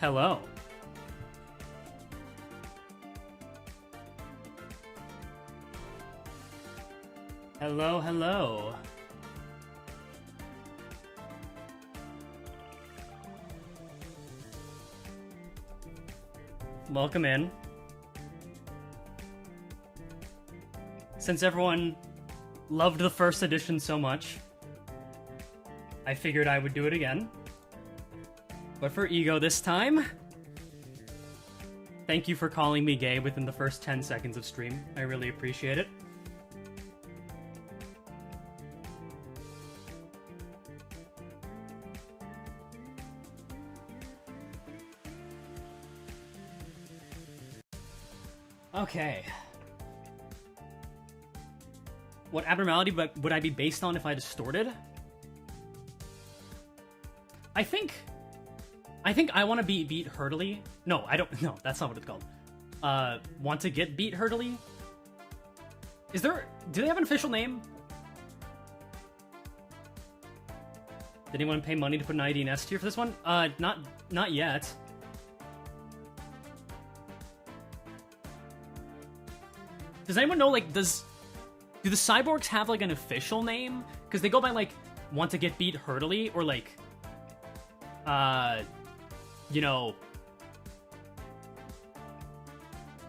Hello. Hello, hello. Welcome in. Since everyone loved the first edition so much, I figured I would do it again. But for ego this time. Thank you for calling me gay within the first 10 seconds of stream. I really appreciate it. Okay. What abnormality would I be based on if I distorted? I think I want to be beat hurdily. No, I don't. No, that's not what it's called. Want to get beat hurdily? Is there? Do they have an official name? Did anyone pay money to put an ID in S tier for this one? Not yet. Does anyone know, like, do the cyborgs have, like, an official name? Because they go by, like, want to get beat hurdily, or, like, you know,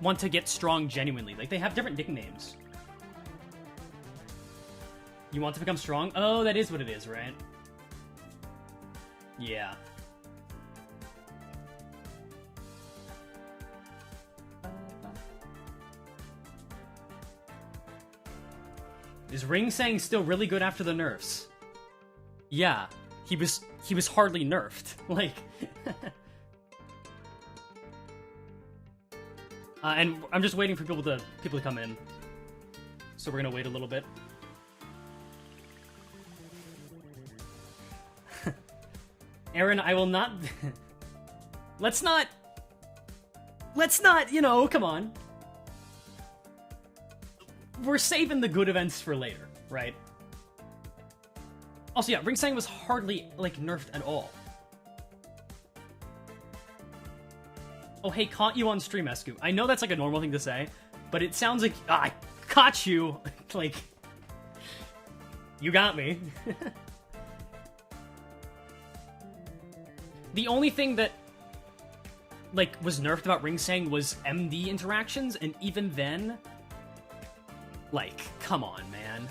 want to get strong genuinely. Like, they have different nicknames. You want to become strong? Oh, that is what it is, right? Yeah. Is Ring Sang still really good after the nerfs? Yeah, he was hardly nerfed. Like, and I'm just waiting for people to come in. So we're gonna wait a little bit. Aaron, I will not. Let's not. You know, come on. We're saving the good events for later, right? Also, yeah, Ring Sang was hardly, like, nerfed at all. Oh, hey, caught you on stream, Escu. I know that's, like, a normal thing to say, but it sounds like, I caught you! Like, you got me. The only thing that, like, was nerfed about Ring Sang was MD interactions, and even then... Like, come on, man.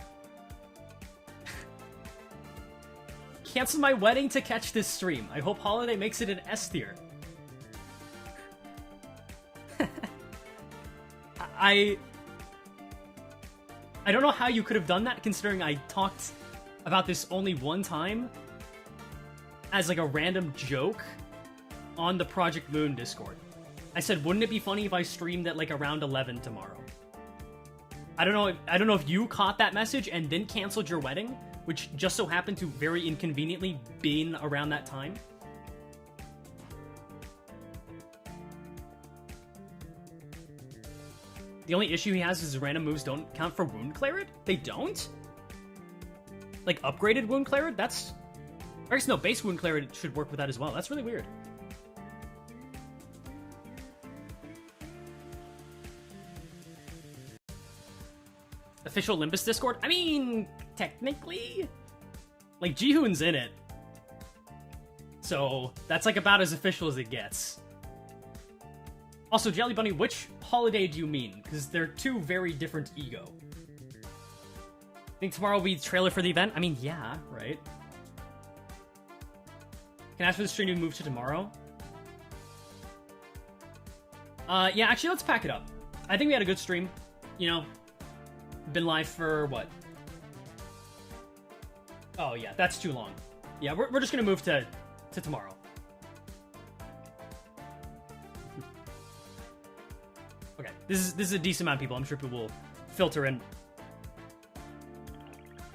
Cancel my wedding to catch this stream. I hope Holiday makes it an S tier. I don't know how you could have done that, considering I talked about this only one time as, like, a random joke on the Project Moon Discord. I said, wouldn't it be funny if I streamed at, like, around 11 tomorrow? I don't know if you caught that message and then canceled your wedding, which just so happened to very inconveniently been around that time. The only issue he has is his random moves don't count for Wound Claret? They don't? Like, upgraded Wound Claret? That's... I guess no, base Wound Claret should work with that as well. That's really weird. Official Limbus Discord? I mean, technically? Like, Jihoon's in it. So, that's, like, about as official as it gets. Also, Jelly Bunny, which holiday do you mean? Because they're two very different ego. Think tomorrow will be the trailer for the event? I mean, yeah, right? Can I ask for the stream to move to tomorrow? Yeah, actually, let's pack it up. I think we had a good stream. You know, been live for, what? Oh, yeah, that's too long. Yeah, we're just gonna move to tomorrow. Okay, this is a decent amount of people. I'm sure people will filter in.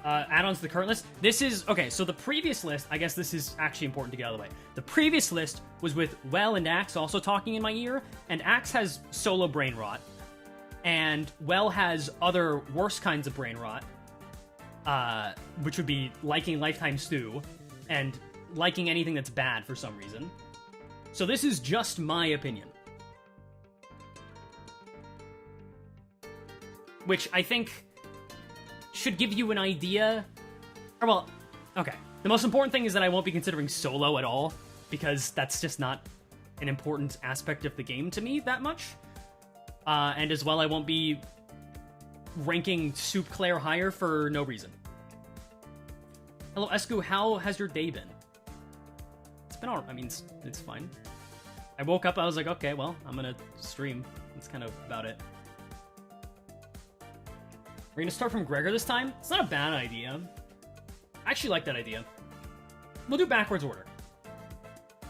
Add-ons to the current list. This is... Okay, so the previous list... I guess this is actually important to get out of the way. The previous list was with Well and Axe also talking in my ear, and Axe has solo brain rot, and Well has other worse kinds of brain rot, which would be liking Lifetime Stew, and liking anything that's bad for some reason. So this is just my opinion. Which I think should give you an idea. Or, well, okay. The most important thing is that I won't be considering solo at all, because that's just not an important aspect of the game to me that much. And as well, I won't be ranking Soup Claire higher for no reason. Hello, Esku, how has your day been? It's been alright. I mean, it's fine. I woke up, I was like, okay, well, I'm gonna stream. That's kind of about it. We're gonna start from Gregor this time? It's not a bad idea. I actually like that idea. We'll do backwards order.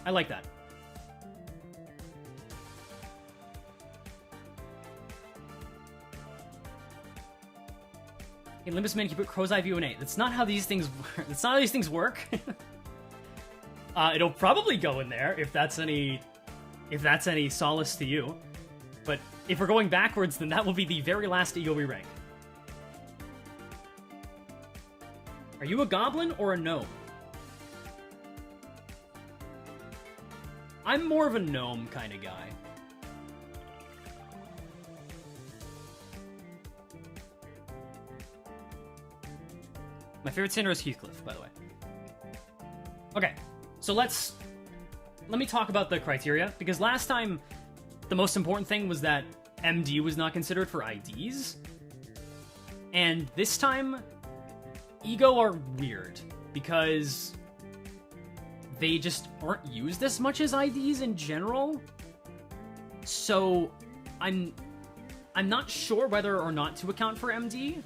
I like that. Hey, Limbus man, you put Crow's Eye View in 8. That's not how these things work. That's not how these things work. It'll probably go in there if that's any solace to you. But if we're going backwards, then that will be the very last ego we rank. Are you a goblin or a gnome? I'm more of a gnome kind of guy. My favorite Cinder is Heathcliff, by the way. Okay, so let me talk about the criteria, because last time the most important thing was that MD was not considered for IDs, and this time ego are weird because they just aren't used as much as IDs in general. So I'm not sure whether or not to account for MD,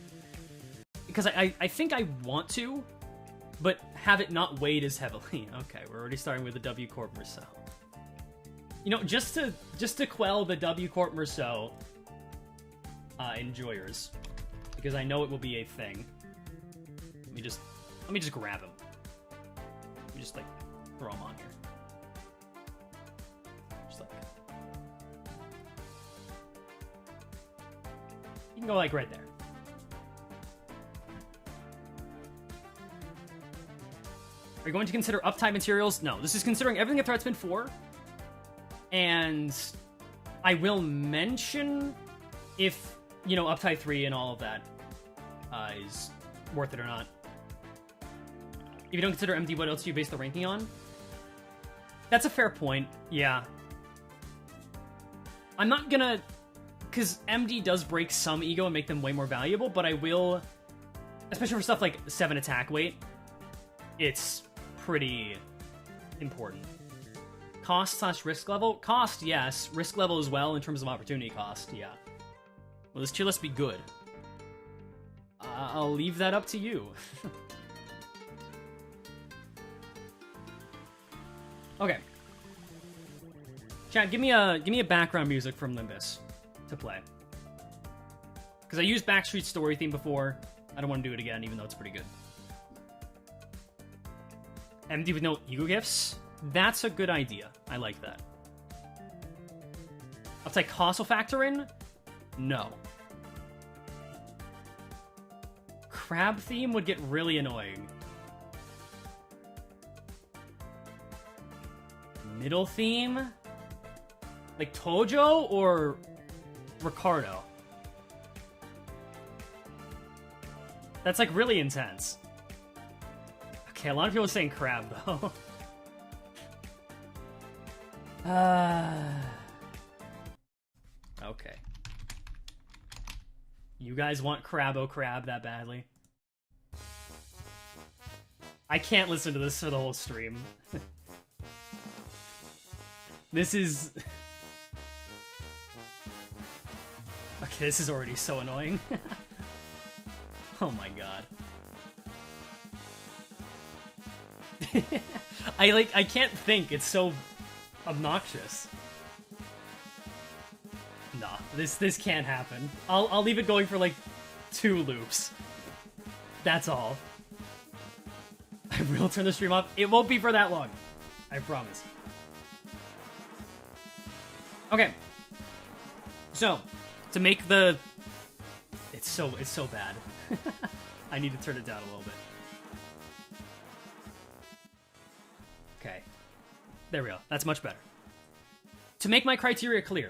because I think I want to, but have it not weighed as heavily. Okay, we're already starting with the W Corp Merceau. You know, just to quell the W Corp Merceau enjoyers, because I know it will be a thing. Let me just grab him. Let me just like throw him on here. Just like, you can go like right there. Are you going to consider uptime materials? No, this is considering everything that threat's been for. And I will mention if, you know, uptime 3 and all of that is worth it or not. If you don't consider MD, what else do you base the ranking on? That's a fair point, yeah. I'm not gonna... Because MD does break some ego and make them way more valuable, but I will... Especially for stuff like 7 attack weight, it's pretty important. Cost/risk level? Cost, yes. Risk level as well in terms of opportunity cost, yeah. Will this tier list be good? I'll leave that up to you. Okay. Chat, give me a background music from Limbus to play. Because I used Backstreet Story theme before. I don't want to do it again, even though it's pretty good. MD with no ego gifts? That's a good idea. I like that. Upside cost will factor in? No. Crab theme would get really annoying. Middle theme? Like Tojo or Ricardo? That's like really intense. Okay, a lot of people are saying crab though. Okay. You guys want Crabbo Crab that badly? I can't listen to this for the whole stream. This is... Okay, this is already so annoying. Oh my god. I can't think, it's so obnoxious. Nah, this can't happen. I'll leave it going for like 2 loops. That's all. I will turn the stream off. It won't be for that long. I promise. Okay. So, to make the... It's so bad. I need to turn it down a little bit. Okay. There we go. That's much better. to make my criteria clear,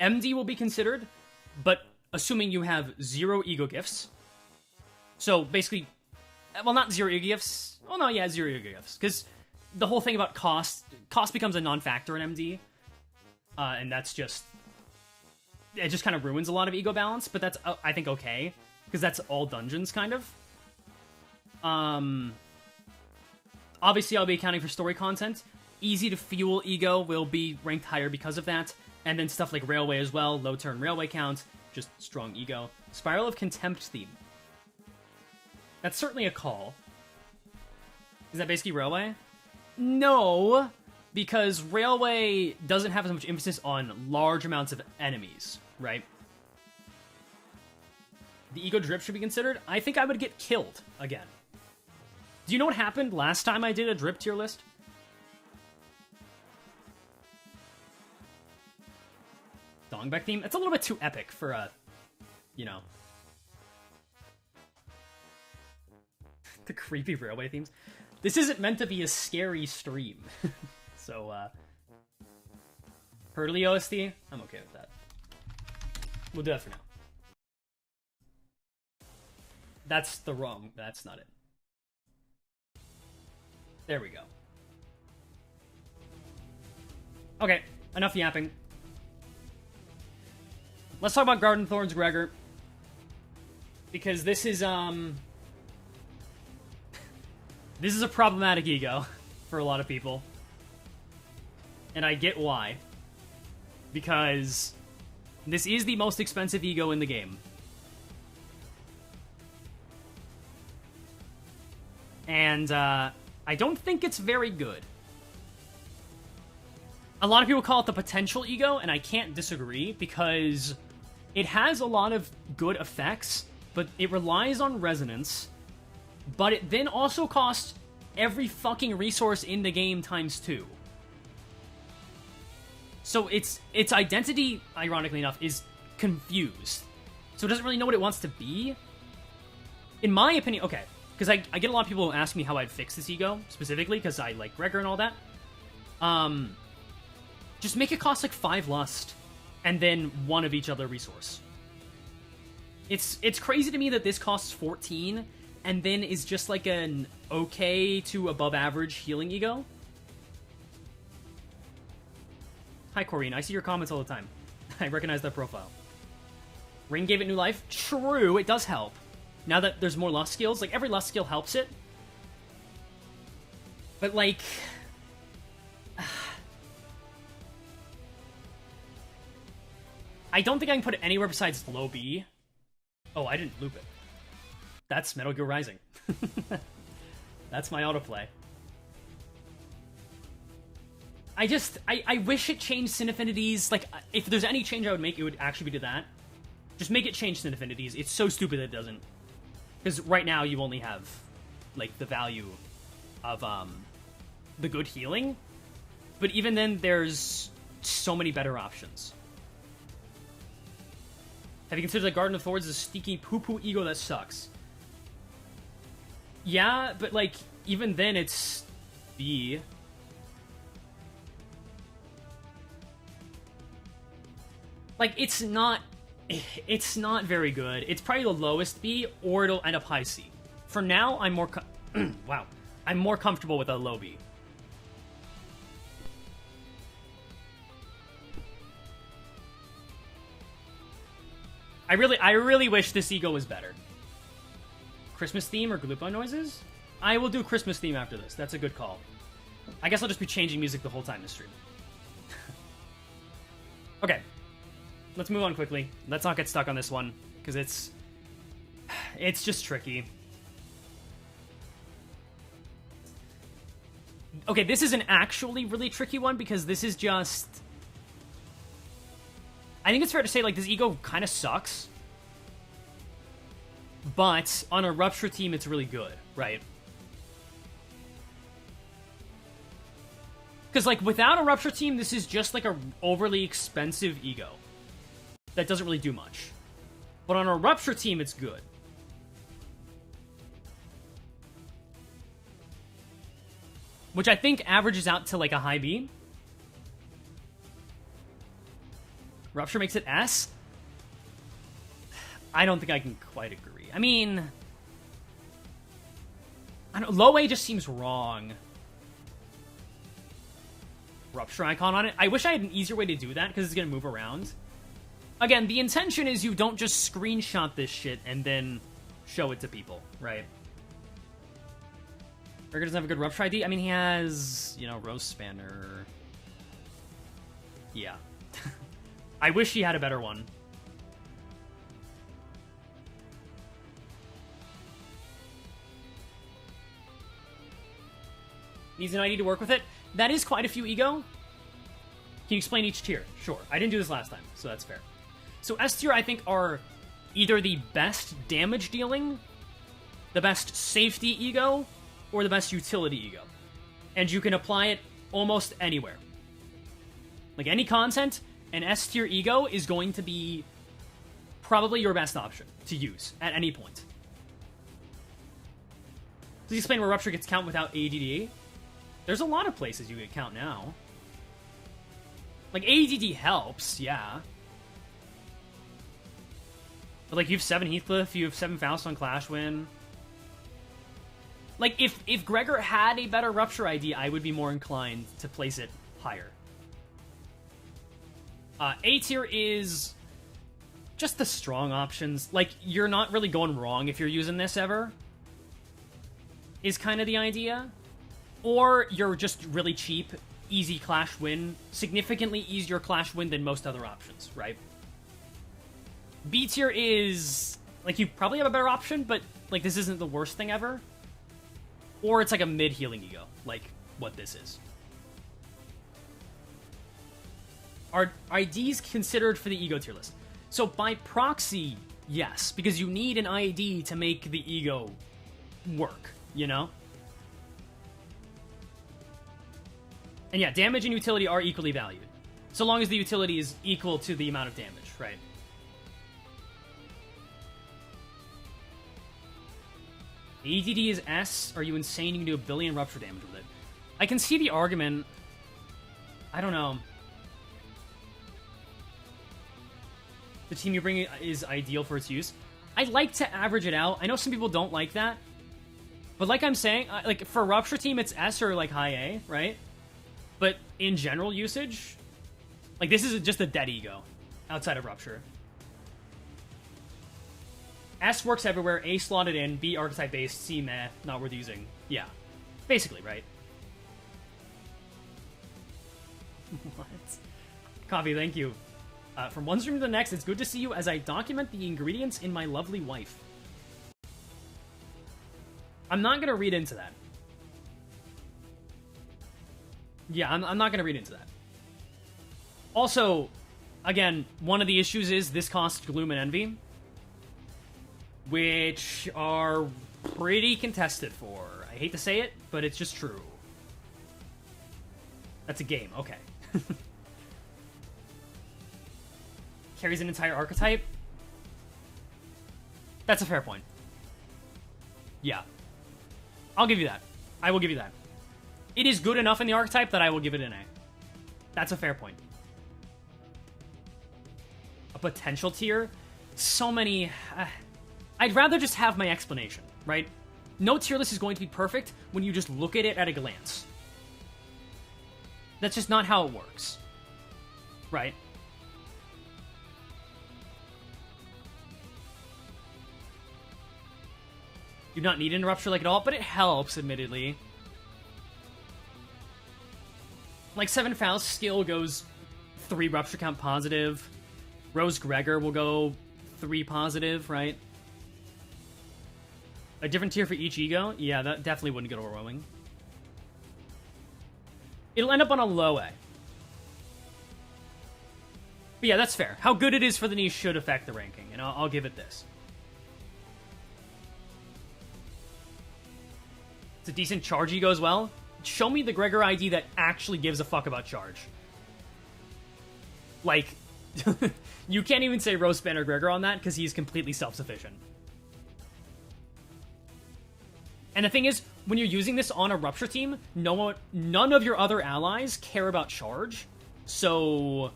MD will be considered, but assuming you have 0 ego gifts. So basically, well, not 0 ego gifts. Oh no, yeah, 0 ego gifts. Because the whole thing about cost becomes a non-factor in MD. And that's just, it just kind of ruins a lot of ego balance, but that's, I think, okay. Because that's all dungeons, kind of. Obviously, I'll be accounting for story content. Easy to fuel ego will be ranked higher because of that. And then stuff like Railway as well, low turn Railway count, just strong ego. Spiral of Contempt theme. That's certainly a call. Is that basically Railway? No, because Railway doesn't have as much emphasis on large amounts of enemies, right? The ego drip should be considered. I think I would get killed again. Do you know what happened last time I did a drip tier list? Dongback theme? It's a little bit too epic for a, you know. The creepy Railway themes. This isn't meant to be a scary stream. So, Hurtley OST? I'm okay with that. We'll do that for now. That's not it. There we go. Okay, enough yapping. Let's talk about Garden Thorns Gregor. Because this is a problematic ego for a lot of people. And I get why. Because this is the most expensive ego in the game. And I don't think it's very good. A lot of people call it the potential ego, and I can't disagree, because it has a lot of good effects, but it relies on resonance, but it then also costs every fucking resource in the game times 2. So its identity, ironically enough, is confused. So it doesn't really know what it wants to be. In my opinion, okay, because I get a lot of people who ask me how I'd fix this ego, specifically, because I like Gregor and all that. Just make it cost like 5 lust, and then 1 of each other resource. It's crazy to me that this costs 14, and then is just like an okay to above average healing ego. Hi, Corrine. I see your comments all the time. I recognize that profile. Ring gave it new life. True, it does help. Now that there's more lust skills, like, every lust skill helps it. But, like... I don't think I can put it anywhere besides low B. Oh, I didn't loop it. That's Metal Gear Rising. That's my autoplay. I wish it changed Sin Affinities. Like, if there's any change I would make, it would actually be to that. Just make it change Sin Affinities. It's so stupid that it doesn't. Because right now you only have, like, the value of, the good healing. But even then, there's so many better options. Have you considered that Garden of Thorns is a sneaky poo-poo ego that sucks? Yeah, but, like, even then it's B. Like, it's not very good. It's probably the lowest B, or it'll end up high C. For now, I'm more wow. I'm more comfortable with a low B. I really wish this ego was better. Christmas theme or Glupo noises? I will do Christmas theme after this. That's a good call. I guess I'll just be changing music the whole time this stream. Okay. Let's move on quickly. Let's not get stuck on this one, because it's just tricky. Okay, this is an actually really tricky one, because this is just... I think it's fair to say, like, this ego kind of sucks. But on a Rupture team, it's really good, right? Because, like, without a Rupture team, this is just, like, a overly expensive ego that doesn't really do much. But on a Rupture team, it's good. Which I think averages out to, like, a high B. Rupture makes it S? I don't think I can quite agree. I mean... low A just seems wrong. Rupture icon on it. I wish I had an easier way to do that, because it's going to move around. Again, the intention is you don't just screenshot this shit and then show it to people, right? Gregor doesn't have a good Rupture ID? I mean, he has, you know, Rose Spanner. Yeah. I wish he had a better one. Needs an ID to work with it. That is quite a few ego. Can you explain each tier? Sure. I didn't do this last time, so that's fair. So S tier, I think, are either the best damage dealing, the best safety ego, or the best utility ego. And you can apply it almost anywhere. Like any content, an S tier ego is going to be probably your best option to use at any point. Please explain where Rupture gets count without ADD. There's a lot of places you get count now. Like, ADD helps, yeah. But, like, you have 7 Heathcliff, you have 7 Faust on Clashwin. Like, if Gregor had a better Rupture ID, I would be more inclined to place it higher. A tier is just the strong options. Like, you're not really going wrong if you're using this ever, is kind of the idea. Or you're just really cheap, easy Clash win, significantly easier Clash win than most other options, right? B tier is, like, you probably have a better option, but, like, this isn't the worst thing ever. Or it's like a mid-healing ego, like what this is. Are IDs considered for the ego tier list? So by proxy, yes, because you need an ID to make the ego work, you know? And yeah, damage and utility are equally valued. So long as the utility is equal to the amount of damage, right? ADD is S. Are you insane? You can do 1 billion Rupture damage with it. I can see the argument. I don't know. The team you bring is ideal for its use. I like to average it out. I know some people don't like that. But like I'm saying, like for Rupture team, it's S or like high A, right? But in general usage, like this is just a dead ego outside of Rupture. S works everywhere, A slotted in, B archetype based, C meh, not worth using. Yeah. Basically, right? What? Coffee, thank you. From one stream to the next, it's good to see you as I document the ingredients in my lovely wife. I'm not going to read into that. Yeah, I'm not going to read into that. Also, again, one of the issues is this costs Gloom and Envy, which are pretty contested for. I hate to say it, but it's just true. That's a game, okay. Carries an entire archetype? That's a fair point. Yeah. I'll give you that. I will give you that. It is good enough in the archetype that I will give it an A. That's a fair point. A potential tier? So many... I'd rather just have my explanation, right? No tier list is going to be perfect when you just look at it at a glance. That's just not how it works. Right? Do not need an Rupture like at all, but it helps, admittedly. Like 7 Faust skill goes 3 Rupture count positive. Rose Gregor will go 3 positive, right? A different tier for each ego? Yeah, that definitely wouldn't get overwhelming. It'll end up on a low A. But yeah, that's fair. How good it is for the niche should affect the ranking, and I'll give it this. It's a decent charge ego as well. Show me the Gregor ID that actually gives a fuck about charge. Like, you can't even say Rose Spanner Gregor on that because he's completely self-sufficient. And the thing is, when you're using this on a Rupture team, none of your other allies care about charge. So,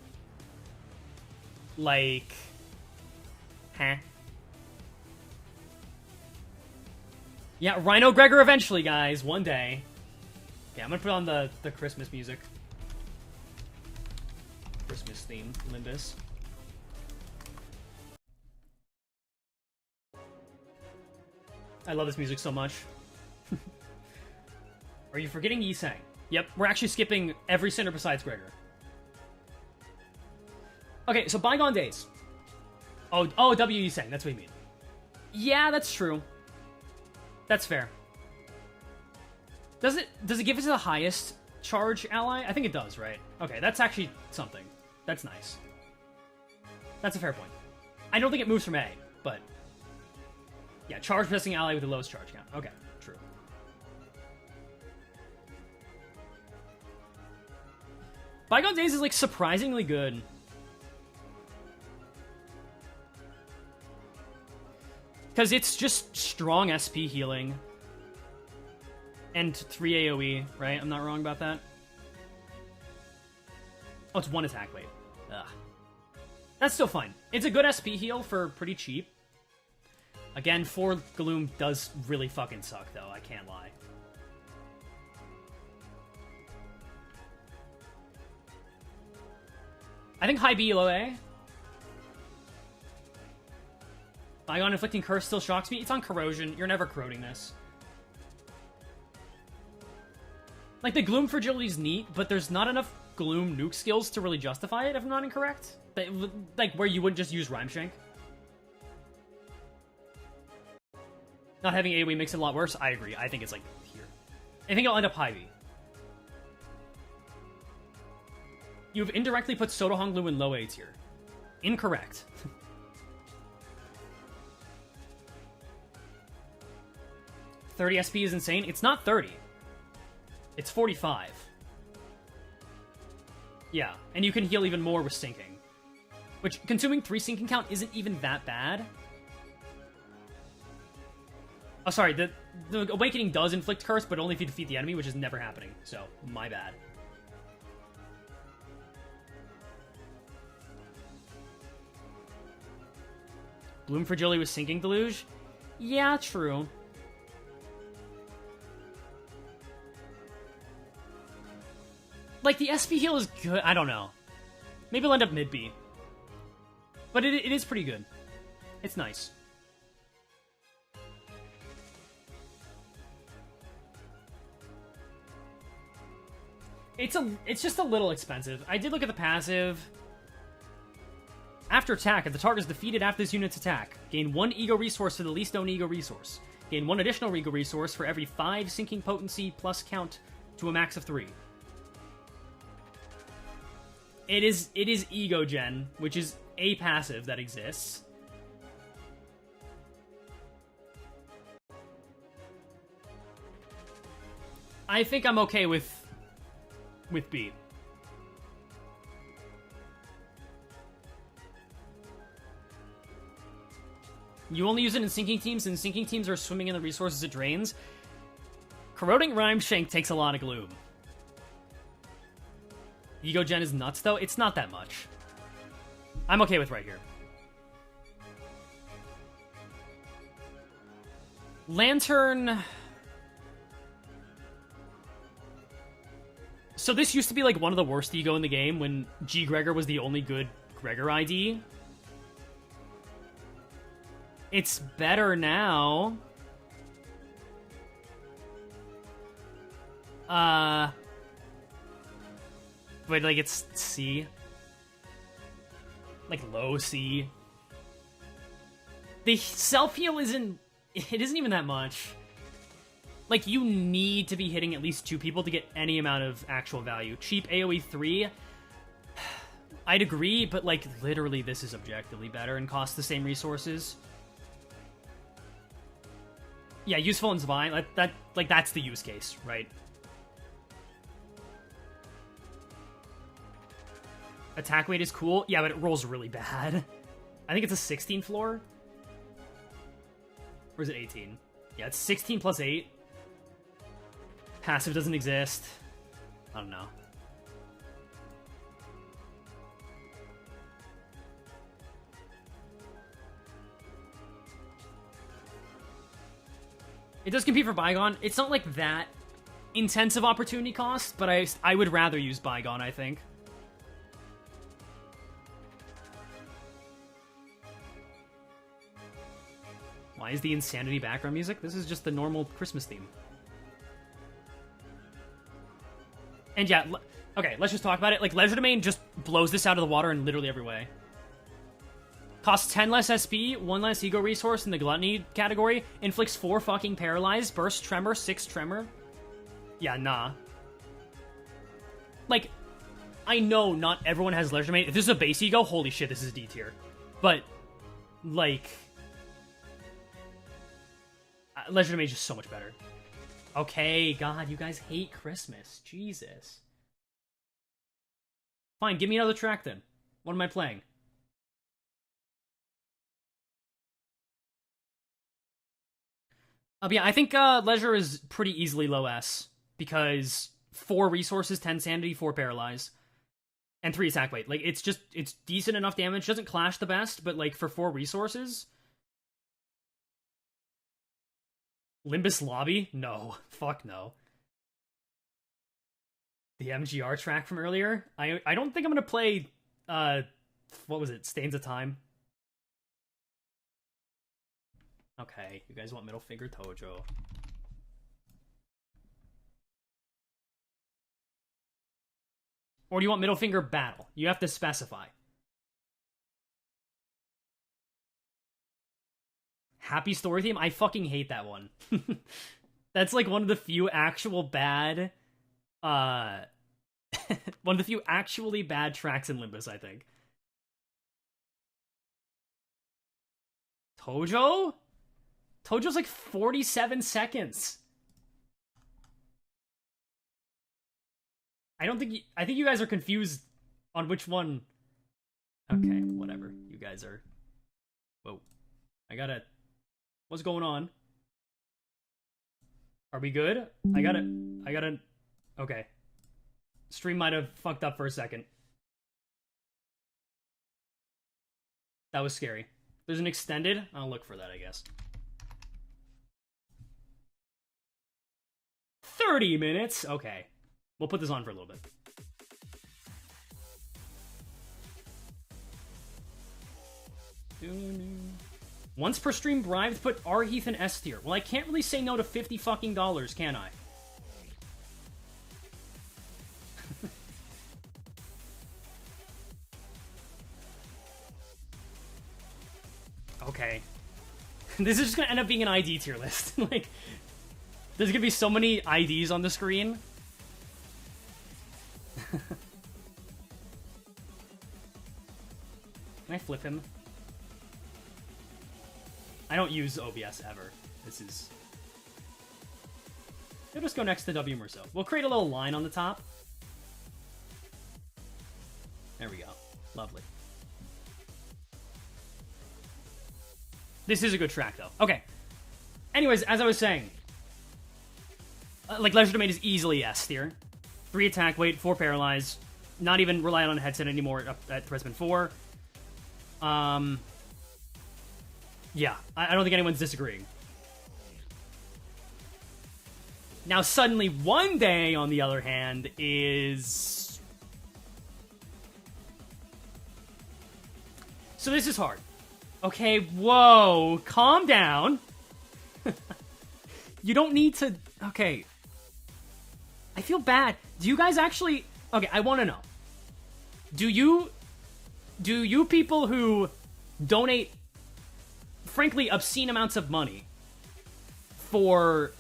Like... Huh? Yeah, Rhino Gregor eventually, guys. One day. Yeah, I'm gonna put on the Christmas music. Christmas theme, Limbus. I love this music so much. Are you forgetting Yiseng? Yep, we're actually skipping every center besides Gregor. Okay, so Bygone Days. Oh, W Yiseng, that's what you mean. Yeah, that's true. That's fair. Does it give us the highest charge ally? I think it does, right? Okay, that's actually something. That's nice. That's a fair point. I don't think it moves from A, but... Yeah, charge possessing ally with the lowest charge count. Okay, true. Bygone Days is, like, surprisingly good. Because it's just strong SP healing. And 3 AoE, right? I'm not wrong about that. Oh, it's 1 attack, wait. Ugh. That's still fine. It's a good SP heal for pretty cheap. Again, 4 Gloom does really fucking suck, though. I can't lie. I think high B, low A. Bygone Inflicting Curse still shocks me. It's on Corrosion. You're never corroding this. Like, the Gloom Fragility is neat, but there's not enough Gloom nuke skills to really justify it, if I'm not incorrect. Like, where you wouldn't just use Rhyme Shank. Not having AoE makes it a lot worse. I agree. I think it's, like, here. I think it'll end up high B. You've indirectly put Soda Honglu in low A tier. Incorrect. 30 SP is insane. It's not 30. It's 45. Yeah, and you can heal even more with sinking. Which, consuming 3 sinking count isn't even that bad. Oh, sorry, the Awakening does inflict curse, but only if you defeat the enemy, which is never happening. So, my bad. Bloom Fragility with Sinking Deluge? Yeah, true. Like, the SP heal is good. I don't know. Maybe it'll end up mid-B. But it is pretty good. It's nice. It's just a little expensive. I did look at the passive. After attack, if the target is defeated after this unit's attack, gain 1 ego resource for the least known ego resource. Gain 1 additional ego resource for every 5 sinking potency plus count to a max of 3. It is ego gen, which is a passive that exists. I think I'm okay with B. You only use it in sinking teams, and sinking teams are swimming in the resources it drains. Corroding Rhyme Shank takes a lot of Gloom. Ego Gen is nuts, though. It's not that much. I'm okay with right here. Lantern... So this used to be, like, one of the worst ego in the game when G. Gregor was the only good Gregor ID. It's better now. But, like, it's C. Like, low C. The self-heal isn't... It isn't even that much. Like, you need to be hitting at least 2 people to get any amount of actual value. Cheap AoE 3... I'd agree, but, like, literally this is objectively better and costs the same resources. Yeah, useful and divine. That's the use case, right? Attack weight is cool. Yeah, but it rolls really bad. I think it's a 16 floor. Or is it 18? Yeah, it's 16 plus 8. Passive doesn't exist. I don't know. It does compete for Bygone. It's not like that intensive opportunity cost, but I would rather use Bygone, I think. Why is the Insanity background music? This is just the normal Christmas theme. And yeah, okay, let's just talk about it. Like, Legerdemain just blows this out of the water in literally every way. Costs 10 less SP, 1 less ego resource in the Gluttony category, inflicts 4 fucking Paralyze, burst Tremor, 6 Tremor. Yeah, nah. Like, I know not everyone has Legerdemain. If this is a base ego, holy shit, this is D tier. But, like... Legerdemain is just so much better. Okay, God, you guys hate Christmas. Jesus. Fine, give me another track then. What am I playing? Yeah, I think Leisure is pretty easily low S, because 4 resources, 10 sanity, 4 paralyze, and 3 attack weight. Like, it's decent enough damage. Doesn't clash the best, but like for 4 resources... Limbus Lobby? No. Fuck no. The MGR track from earlier? I don't think I'm gonna play, what was it? Stains of Time? Okay, you guys want Middle Finger Tojo. Or do you want Middle Finger Battle? You have to specify. Happy Story Theme? I fucking hate that one. That's like one of the few actual bad, one of the few actually bad tracks in Limbus, I think. Tojo? Tojo's like 47 seconds. I think you guys are confused on which one. Okay, whatever. You guys are... Whoa. What's going on? Are we good? I gotta... Okay. Stream might have fucked up for a second. That was scary. There's an extended? I'll look for that, I guess. 30 minutes? Okay. We'll put this on for a little bit. Once per stream bribe to put Arheath in S tier. Well, I can't really say no to $50 fucking dollars, can I? Okay. This is just gonna end up being an ID tier list. Like, there's gonna be so many IDs on the screen. Can I flip him? I don't use OBS ever. This is... He'll just go next to W Merceau. We'll create a little line on the top. There we go. Lovely. This is a good track, though. Okay. Anyways, as I was saying, like, Legerdemain is easily S tier. 3 attack weight, 4 paralyze. Not even relying on a headset anymore at Threadsman 4. Yeah, I don't think anyone's disagreeing. Now, suddenly, One Day, on the other hand, is... So this is hard. Okay, whoa, calm down. You don't need to... Okay. I feel bad. Do you guys actually... Okay, I want to know. Do you people who donate, frankly, obscene amounts of money for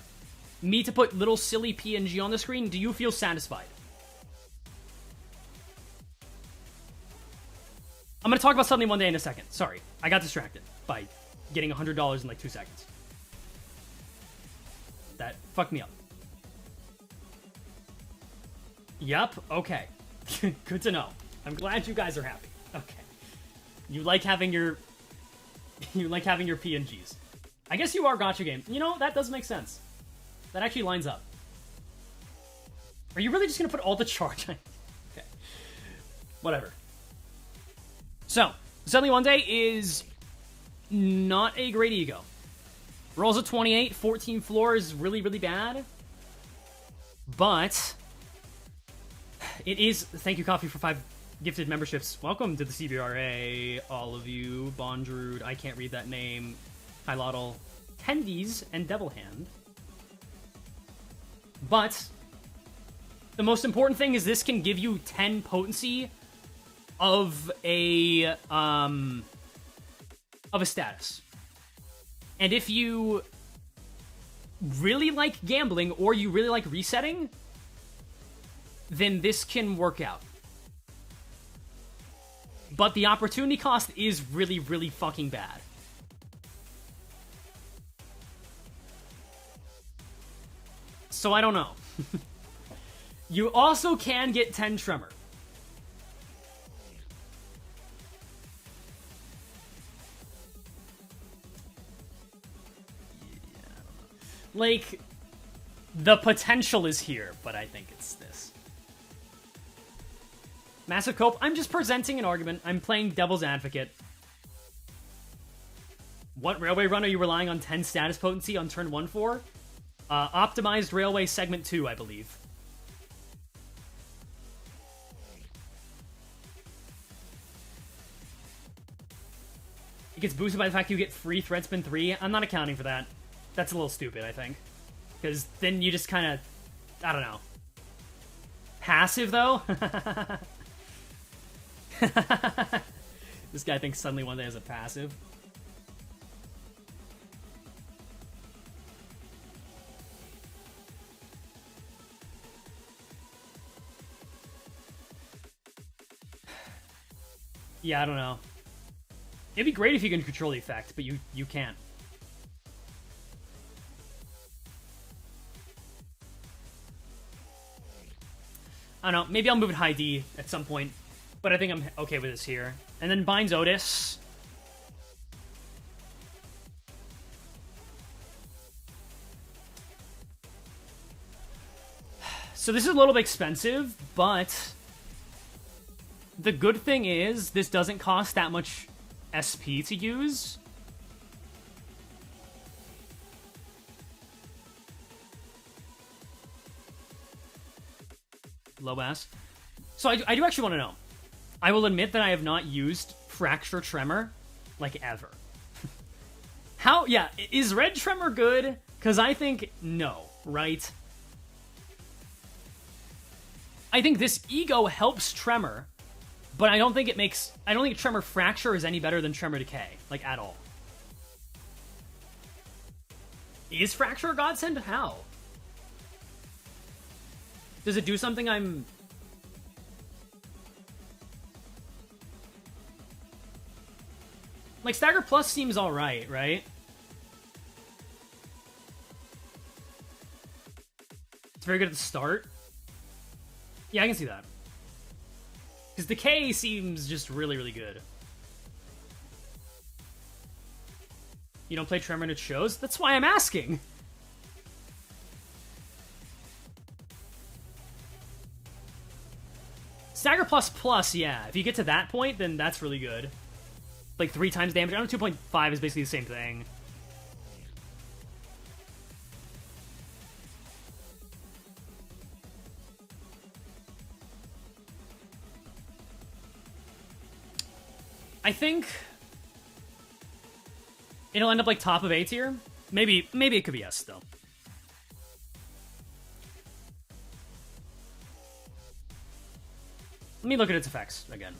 me to put little silly PNG on the screen, do you feel satisfied? I'm going to talk about something One Day in a second. Sorry, I got distracted by getting $100 in like 2 seconds. That fucked me up. Yup, okay. Good to know. I'm glad you guys are happy. Okay. You like having your... You like having your PNGs. I guess you are gacha game. You know, that does make sense. That actually lines up. Are you really just gonna put all the charge on? Okay. Whatever. So, Suddenly One Day is not a great ego. Rolls a 28, 14 floor is really, really bad. But it is... Thank you, Coffee, for 5 gifted memberships. Welcome to the CBRA, all of you. Bondrude, I can't read that name. Hylotl, Tendies, and Devil Hand. But the most important thing is this can give you 10 potency of a status. And if you really like gambling or you really like resetting, then this can work out. But the opportunity cost is really, really fucking bad. So I don't know. You also can get 10 Tremor. Like, the potential is here, but I think it's this. Massive Cope, I'm just presenting an argument. I'm playing devil's advocate. What railway run are you relying on 10 status potency on turn 1 for? Optimized Railway Segment 2, I believe. It gets boosted by the fact you get free Threadspin 3. I'm not accounting for that. That's a little stupid, I think. Because then you just kind of... I don't know. Passive, though? This guy thinks suddenly one day is a passive. Yeah, I don't know. It'd be great if you can control the effect, but you can't. I don't know, maybe I'll move it high D at some point, but I think I'm okay with this here. And then binds Otis. So this is a little bit expensive, but the good thing is this doesn't cost that much SP to use. Low ass. So I do actually want to know. I will admit that I have not used Fracture Tremor, like, ever. How? Yeah, is Red Tremor good? Because I think no, right? I think this Ego helps Tremor, but I don't think it makes... I don't think Tremor Fracture is any better than Tremor Decay, like, at all. Is Fracture a godsend? How? Does it do something I'm... Like, Stagger Plus seems alright, right? It's very good at the start. Yeah, I can see that. Because Decay seems just really, really good. You don't play Tremor and it shows? That's why I'm asking! Stagger Plus Plus, yeah. If you get to that point, then that's really good. Like 3 times damage. I know 2.5 is basically the same thing. I think it'll end up like top of A tier. Maybe it could be S still. Let me look at its effects again.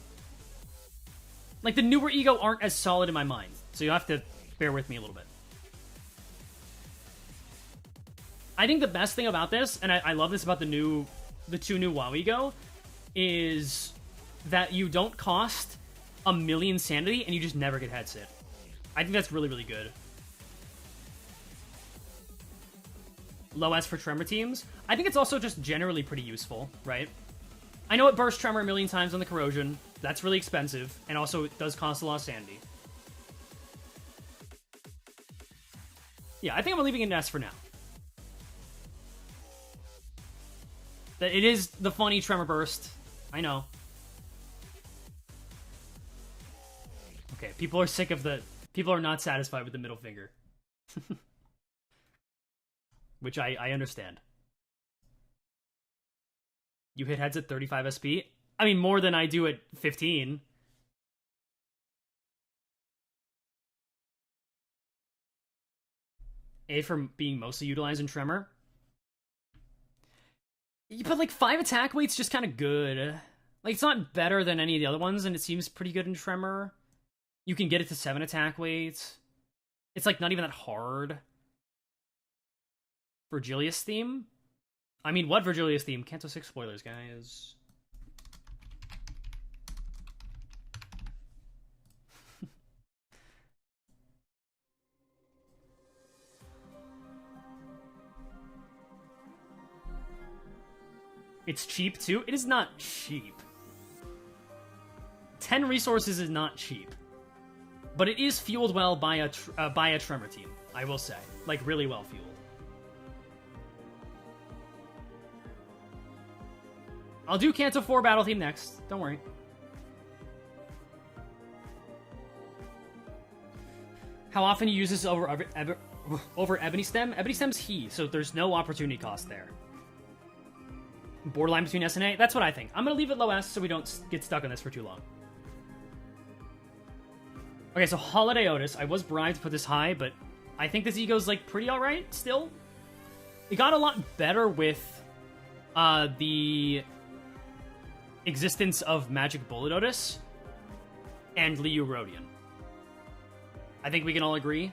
Like, the newer Ego aren't as solid in my mind, so you'll have to bear with me a little bit. I think the best thing about this, and I love this about the 2 new WoW Ego, is that you don't cost a million sanity and you just never get head sit. I think that's really, really good. Low S for Tremor teams. I think it's also just generally pretty useful, right? I know it bursts Tremor a million times on the Corrosion. That's really expensive, and also it does cost a lot of sanity. Yeah, I think I'm leaving it in S for now. That it is the funny Tremor burst. I know. Okay, people are sick of the... People are not satisfied with the middle finger. which I understand. You hit heads at 35 SP? I mean, more than I do at 15. A for being mostly utilized in Tremor. But, like, 5 attack weight's just kind of good. Like, it's not better than any of the other ones, and it seems pretty good in Tremor. You can get it to 7 attack weight. It's, like, not even that hard. Virgilius theme? I mean, what Virgilius theme? Canto 6 spoilers, guys. It's cheap, too? It is not cheap. 10 resources is not cheap. But it is fueled well by a Tremor team, I will say. Like, really well fueled. I'll do Canto 4 battle theme next. Don't worry. How often you use this over Ebony Stem? Ebony Stem's He, so there's no opportunity cost there. Borderline between S and A? That's what I think. I'm going to leave it low S so we don't get stuck on this for too long. Okay, so Holiday Otis. I was bribed to put this high, but I think this ego's, like, pretty alright still. It got a lot better with the existence of Magic Bullet Otis and Liu Rodion. I think we can all agree.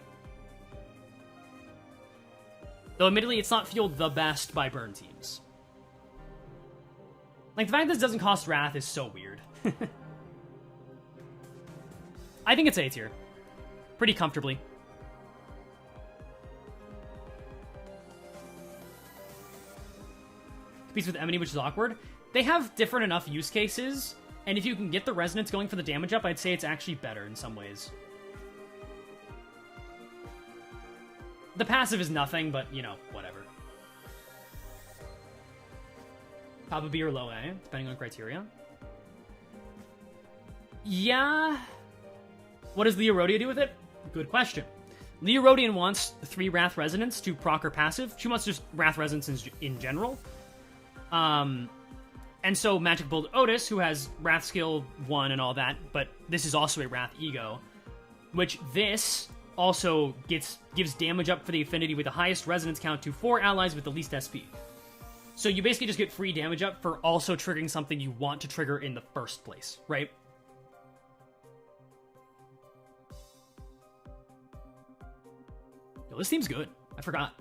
Though admittedly, it's not fueled the best by burn teams. Like, the fact that this doesn't cost Wrath is so weird. I think it's A tier. Pretty comfortably. Competes with Emily, which is awkward. They have different enough use cases, and if you can get the resonance going for the damage up, I'd say it's actually better in some ways. The passive is nothing, but, you know, whatever. Top of B or low A, depending on criteria. Yeah. What does Leo Rodion do with it? Good question. Leo Rodion wants 3 Wrath Resonance to proc her passive. She wants just Wrath Resonance in general. And so Magic Bullet Otis, who has Wrath Skill 1 and all that, but this is also a Wrath Ego, which this also gives damage up for the affinity with the highest resonance count to 4 allies with the least SP. So you basically just get free damage up for also triggering something you want to trigger in the first place, right? Yo, this theme's good. I forgot.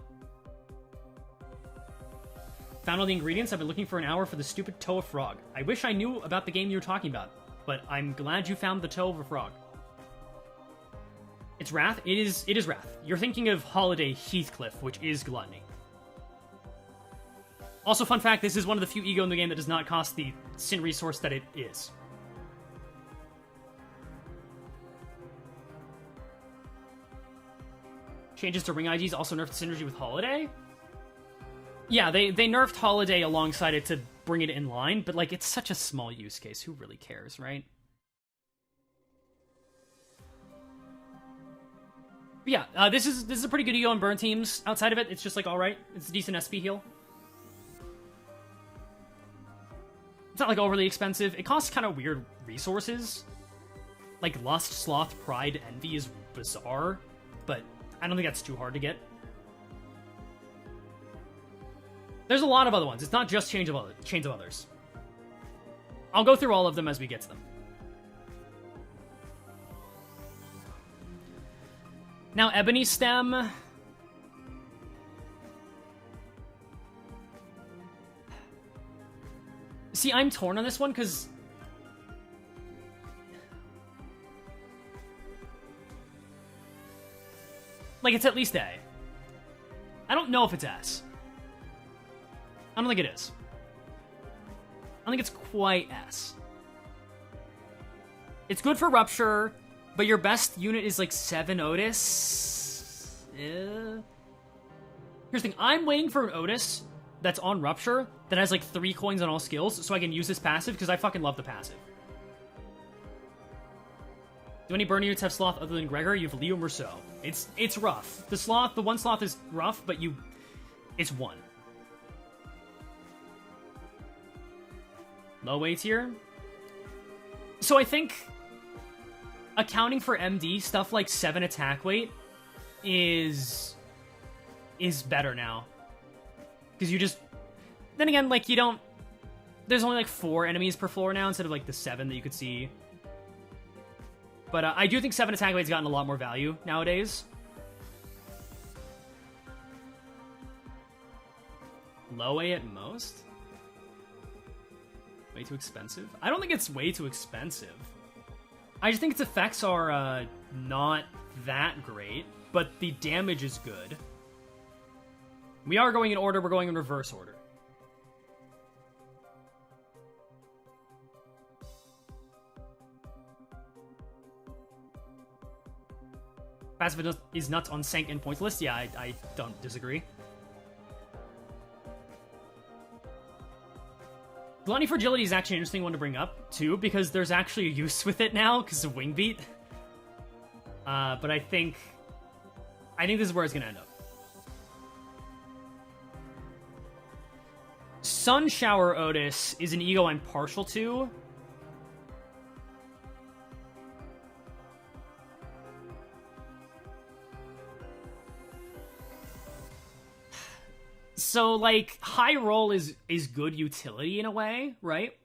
Found all the ingredients. I've been looking for an hour for the stupid toe of frog. I wish I knew about the game you were talking about, but I'm glad you found the toe of a frog. It's Wrath? It is Wrath. You're thinking of Holiday Heathcliff, which is Gluttony. Also, fun fact, this is one of the few ego in the game that does not cost the Sin resource that it is. Changes to ring IDs also nerfed synergy with Holiday? Yeah, they nerfed Holiday alongside it to bring it in line, but, like, it's such a small use case. Who really cares, right? But yeah, this is a pretty good ego on burn teams. Outside of it, it's just, like, alright. It's a decent SP heal. It's not, like, overly expensive. It costs kind of weird resources. Like, Lust, Sloth, Pride, Envy is bizarre, but I don't think that's too hard to get. There's a lot of other ones. It's not just Chains of Others. I'll go through all of them as we get to them. Now, Ebony Stem. See, I'm torn on this one because like, it's at least A. I don't know if it's S. I don't think it is. I don't think it's quite S. It's good for Rupture, but your best unit is like 7 Otis. Here's the thing. I'm waiting for an Otis that's on Rupture that has like 3 coins on all skills so I can use this passive because I fucking love the passive. Do any burn units have Sloth other than Gregor? You have Leo Merceau. It's rough. The one Sloth is rough, but It's 1. Low A tier. So I think accounting for MD, stuff like 7 attack weight is better now. Because you just... Then again, like, you don't... There's only, like, 4 enemies per floor now instead of, like, the 7 that you could see. But I do think 7 attack weight's gotten a lot more value nowadays. Low A at most? Way too expensive? I don't think it's way too expensive. I just think its effects are not that great, but the damage is good. We are going in order, we're going in reverse order. Passive is nuts on Sank and points list. Yeah, I don't disagree. Gluttony for Agility is actually an interesting one to bring up, too, because there's actually a use with it now, because of Wing Beat. But I think this is where it's going to end up. Sun Shower Otis is an ego I'm partial to. So, like, high roll is good utility in a way, right?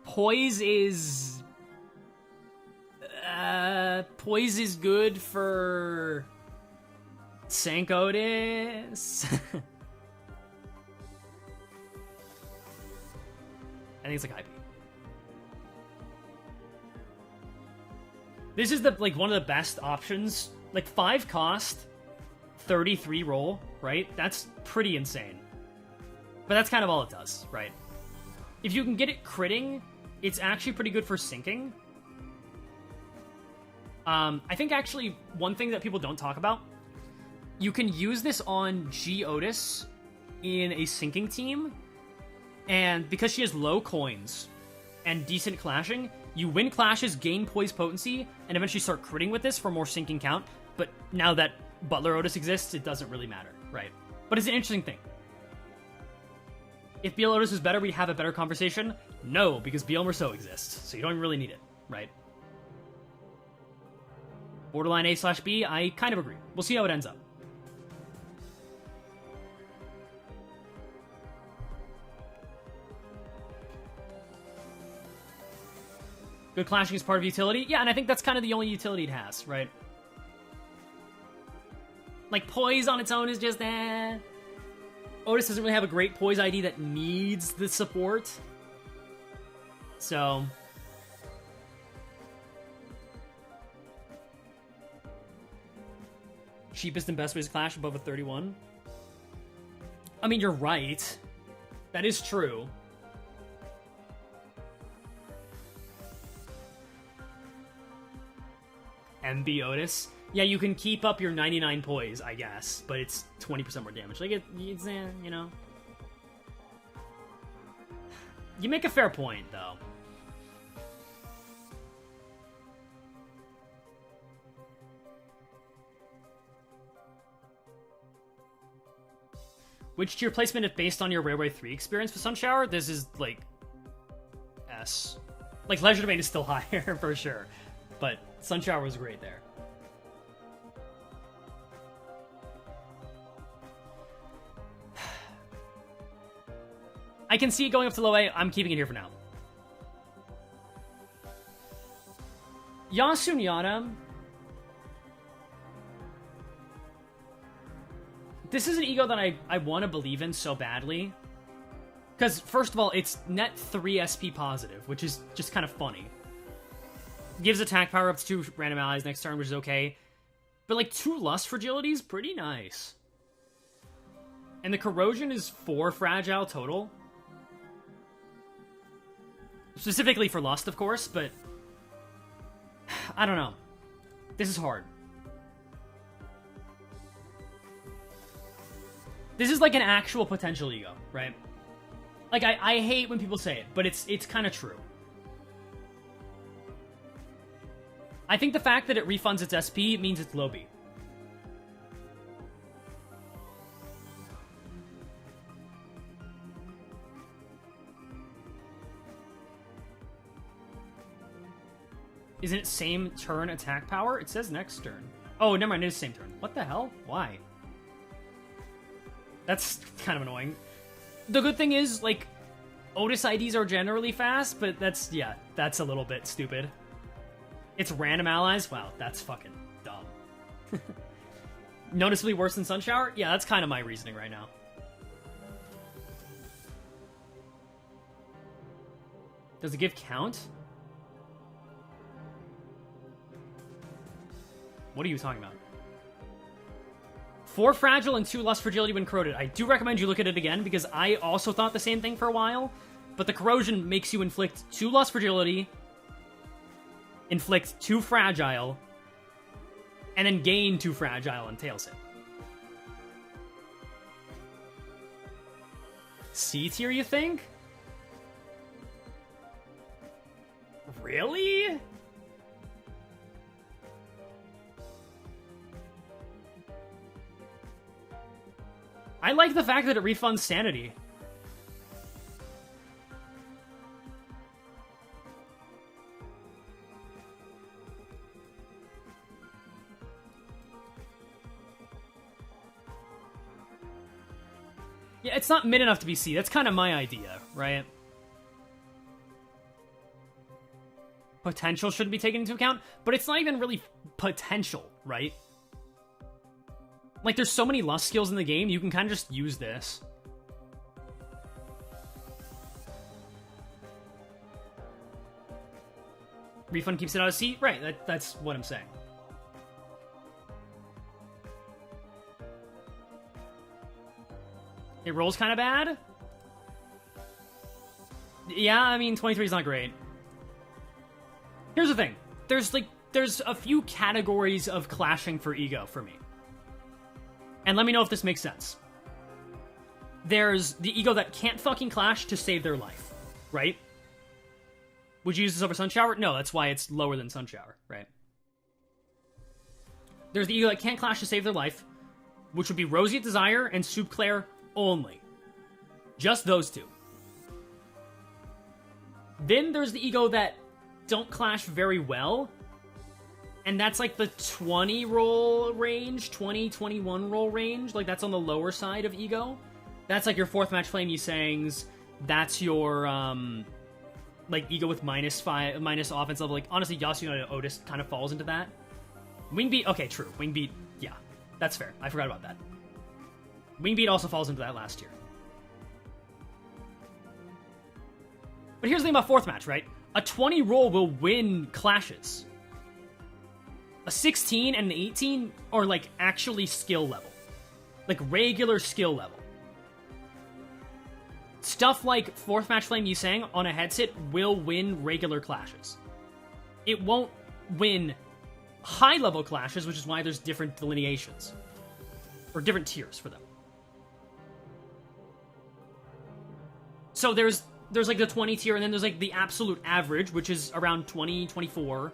Poise is... Poise is good for... Sank Otis. I think it's like high P. This is the one of the best options. Like 5 cost, 33 roll, right? That's pretty insane. But that's kind of all it does, right? If you can get it critting, it's actually pretty good for sinking. I think actually one thing that people don't talk about, you can use this on G Otis in a sinking team, and because she has low coins and decent clashing, you win clashes, gain poise potency, and eventually start critting with this for more sinking count. But now that Butler Otis exists, it doesn't really matter, right? But it's an interesting thing. If BL Otis was better, we'd have a better conversation. No, because BL Merceau exists, so you don't even really need it, right? Borderline A/B, I kind of agree. We'll see how it ends up. Good clashing is part of utility. Yeah, and I think that's kind of the only utility it has, right? Like, poise on its own is just Otis doesn't really have a great poise ID that needs the support. So... cheapest and best ways to clash above a 31. I mean, you're right. That is true. MB Otis. Yeah, you can keep up your 99 poise, I guess, but it's 20% more damage. Like, it's you know. You make a fair point, though. Which tier placement is based on your Railway 3 experience for Sunshower? This is, like, S. Like, Leisure Domain is still higher, for sure. But Sunshower was great there. I can see it going up to low A. I'm keeping it here for now. Yasunyana. This is an ego that I want to believe in so badly. Because, first of all, it's net 3 SP positive, which is just kind of funny. Gives attack power up to 2 random allies next turn, which is okay. But, like, 2 Lust Fragility is pretty nice. And the Corrosion is 4 Fragile total. Specifically for Lust, of course, but... I don't know. This is hard. This is like an actual potential ego, right? Like, I hate when people say it, but it's kind of true. I think the fact that it refunds its SP means it's low B. Isn't it same turn attack power? It says next turn. Oh, never mind, it is same turn. What the hell? Why? That's kind of annoying. The good thing is, like, Otis IDs are generally fast, but that's a little bit stupid. It's random allies? Wow, that's fucking dumb. Noticeably worse than Sunshower? Yeah, that's kind of my reasoning right now. Does it give count? What are you talking about? 4 fragile and 2 lust fragility when corroded. I do recommend you look at it again, because I also thought the same thing for a while, but the corrosion makes you inflict 2 lust fragility, inflict 2 fragile, and then gain 2 fragile on tails hit. C tier, you think? Really? I like the fact that it refunds sanity. Yeah, it's not mid enough to be C. That's kind of my idea, right? Potential shouldn't be taken into account, but it's not even really potential, right? Like, there's so many lust skills in the game, you can kind of just use this. Refund keeps it out of C? Right, that's what I'm saying. It rolls kind of bad? Yeah, I mean, 23 is not great. Here's the thing. There's a few categories of clashing for ego for me. And let me know if this makes sense. There's the ego that can't fucking clash to save their life, right? Would you use this over Sunshower? No, that's why it's lower than Sunshower, right? There's the ego that can't clash to save their life, which would be Roseate Desire and Soup Claire only. Just those two. Then there's the ego that don't clash very well, and that's like the 20 roll range, 20-21 roll range. Like, that's on the lower side of ego. That's like your 4th match flame Yisangs. That's your like ego with minus offense level. Like, honestly, Yasuno and Otis kind of falls into that. Wingbeat, okay, true. Wingbeat, yeah, that's fair. I forgot about that. Wingbeat also falls into that last tier. But here's the thing about 4th match, right? A 20 roll will win clashes. A 16 and an 18 are, like, actually skill level. Like, regular skill level. Stuff like 4th match flame Yusang on a headset will win regular clashes. It won't win high-level clashes, which is why there's different delineations. Or different tiers for them. So there's like the 20 tier, and then there's like the absolute average, which is around 20, 24,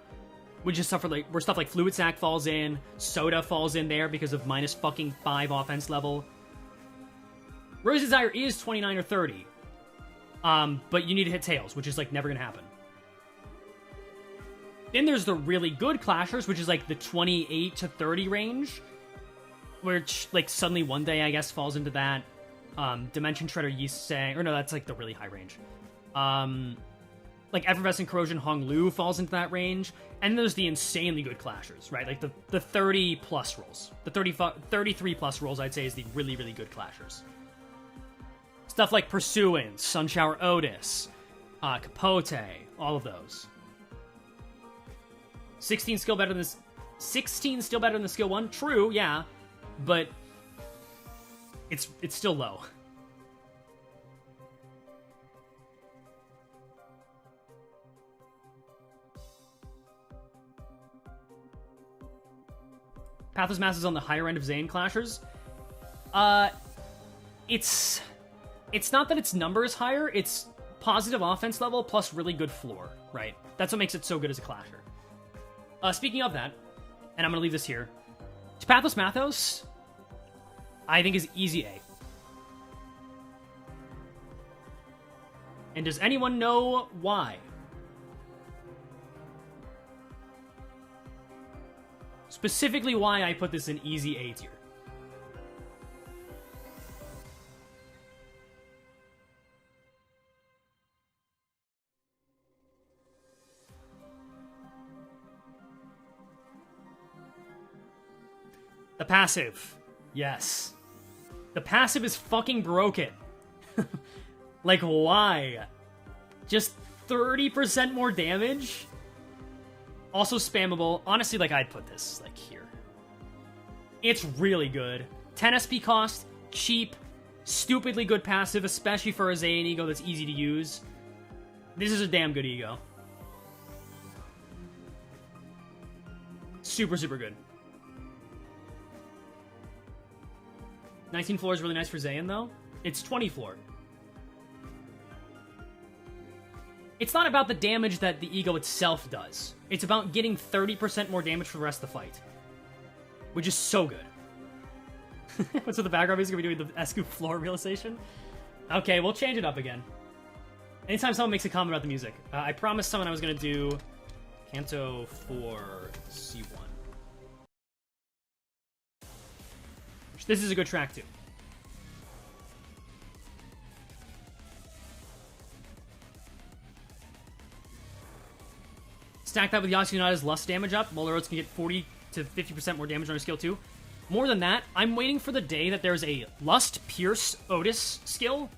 which is stuff for like, where stuff like Fluid Sac falls in, Soda falls in there because of minus fucking 5 offense level. Rose Desire is 29 or 30, but you need to hit Tails, which is like never gonna happen. Then there's the really good clashers, which is like the 28 to 30 range, which like suddenly one day I guess falls into that. Dimension Shredder Yisang, or no, that's like the really high range. Like Effervescent Corrosion Hong Lu falls into that range. And then there's the insanely good clashers, right? Like the 30 plus rolls. The 33 plus rolls, I'd say, is the really, really good clashers. Stuff like Pursuance, Sunshower Otis, Capote, all of those. 16 skill better than this. 16 still better than the skill 1? True, yeah. But it's still low. Pathless Mass is on the higher end of Zane clashers. It's not that its number is higher, it's positive offense level plus really good floor, right? That's what makes it so good as a clasher. Speaking of that, and I'm gonna leave this here, to Pathless Mathos, I think is easy A. And does anyone know why? Specifically why I put this in easy A tier. The passive. Yes. The passive is fucking broken. Like, why? Just 30% more damage? Also spammable. Honestly, like, I'd put this, like, here. It's really good. 10 SP cost, cheap, stupidly good passive, especially for a Zayn ego that's easy to use. This is a damn good ego. Super, super good. 19 floor is really nice for Zayn, though. It's 20 floor. It's not about the damage that the ego itself does. It's about getting 30% more damage for the rest of the fight. Which is so good. What's with the background music? Are we doing the Escu floor realization? Okay, we'll change it up again. Anytime someone makes a comment about the music. I promised someone I was going to do Canto 4 C1. This is a good track, too. Stack that with Yasuna's Lust damage up. Molorods can get 40 to 50% more damage on her skill, too. More than that, I'm waiting for the day that there's a Lust Pierce Otis skill,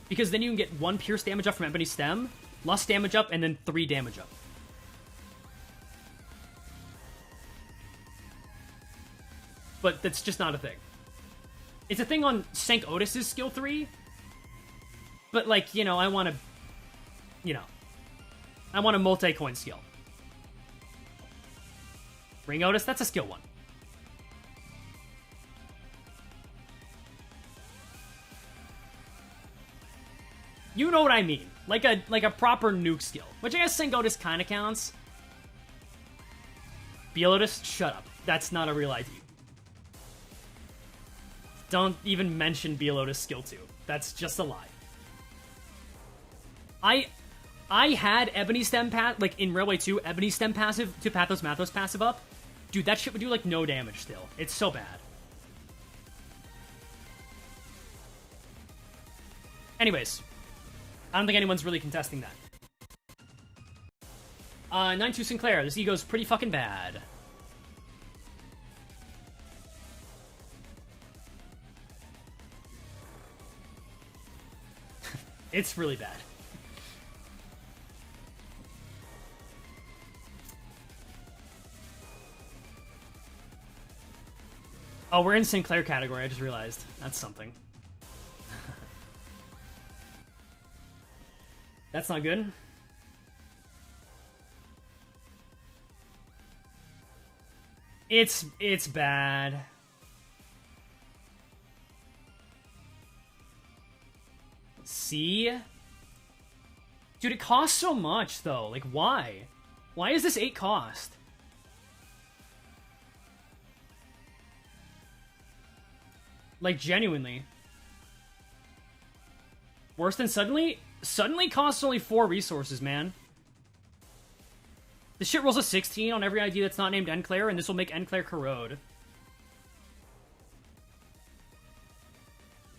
because then you can get 1 Pierce damage up from Ebony Stem, Lust damage up, and then 3 damage up. But that's just not a thing. It's a thing on Sank Otis's skill 3, but, like, you know, I want a multi-coin skill. Ring Otis, that's a skill 1. You know what I mean. Like a proper nuke skill. Which I guess Sank Otis kind of counts. Beelotus, shut up. That's not a real ID. Don't even mention Beelotus skill 2. That's just a lie. I had Ebony Stem like in Railway 2, Ebony Stem passive to Pathos Mathos passive up. Dude, that shit would do like no damage still. It's so bad. Anyways, I don't think anyone's really contesting that. 9-2 Sinclair, this ego's pretty fucking bad. It's really bad. Oh, we're in Sinclair category, I just realized. That's something. That's not good. It's bad. See? Dude, it costs so much, though. Like, why? Why is this 8 cost? Like, genuinely. Worse than Suddenly? Suddenly costs only 4 resources, man. This shit rolls a 16 on every ID that's not named Enclair, and this will make Enclair corrode.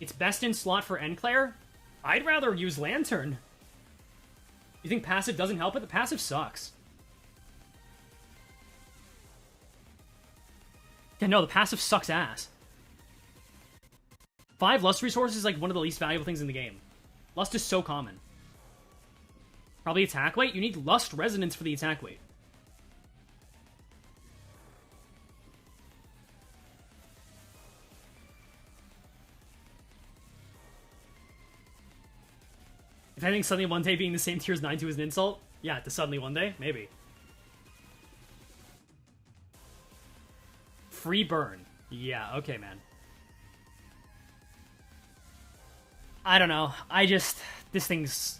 It's best in slot for Enclair? I'd rather use Lantern. You think passive doesn't help it? The passive sucks. Yeah, no, the passive sucks ass. 5 Lust resources is like one of the least valuable things in the game. Lust is so common. Probably attack weight? You need Lust Resonance for the attack weight. If I think suddenly one day being the same tier as 9-2 is an insult, yeah, to suddenly one day, maybe. Free burn. Yeah, okay, man. I don't know. This thing's...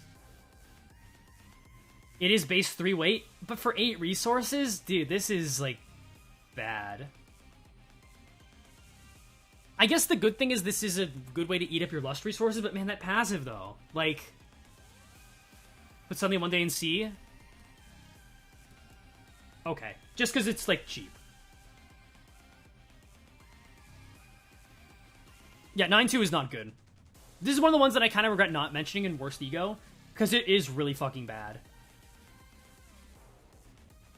It is base 3 weight, but for 8 resources? Dude, this is, like, bad. I guess the good thing is this is a good way to eat up your Lust resources, but man, that passive, though. Like... Put suddenly one day in C? Okay. Just because it's, like, cheap. Yeah, 9-2 is not good. This is one of the ones that I kind of regret not mentioning in Worst Ego, because it is really fucking bad.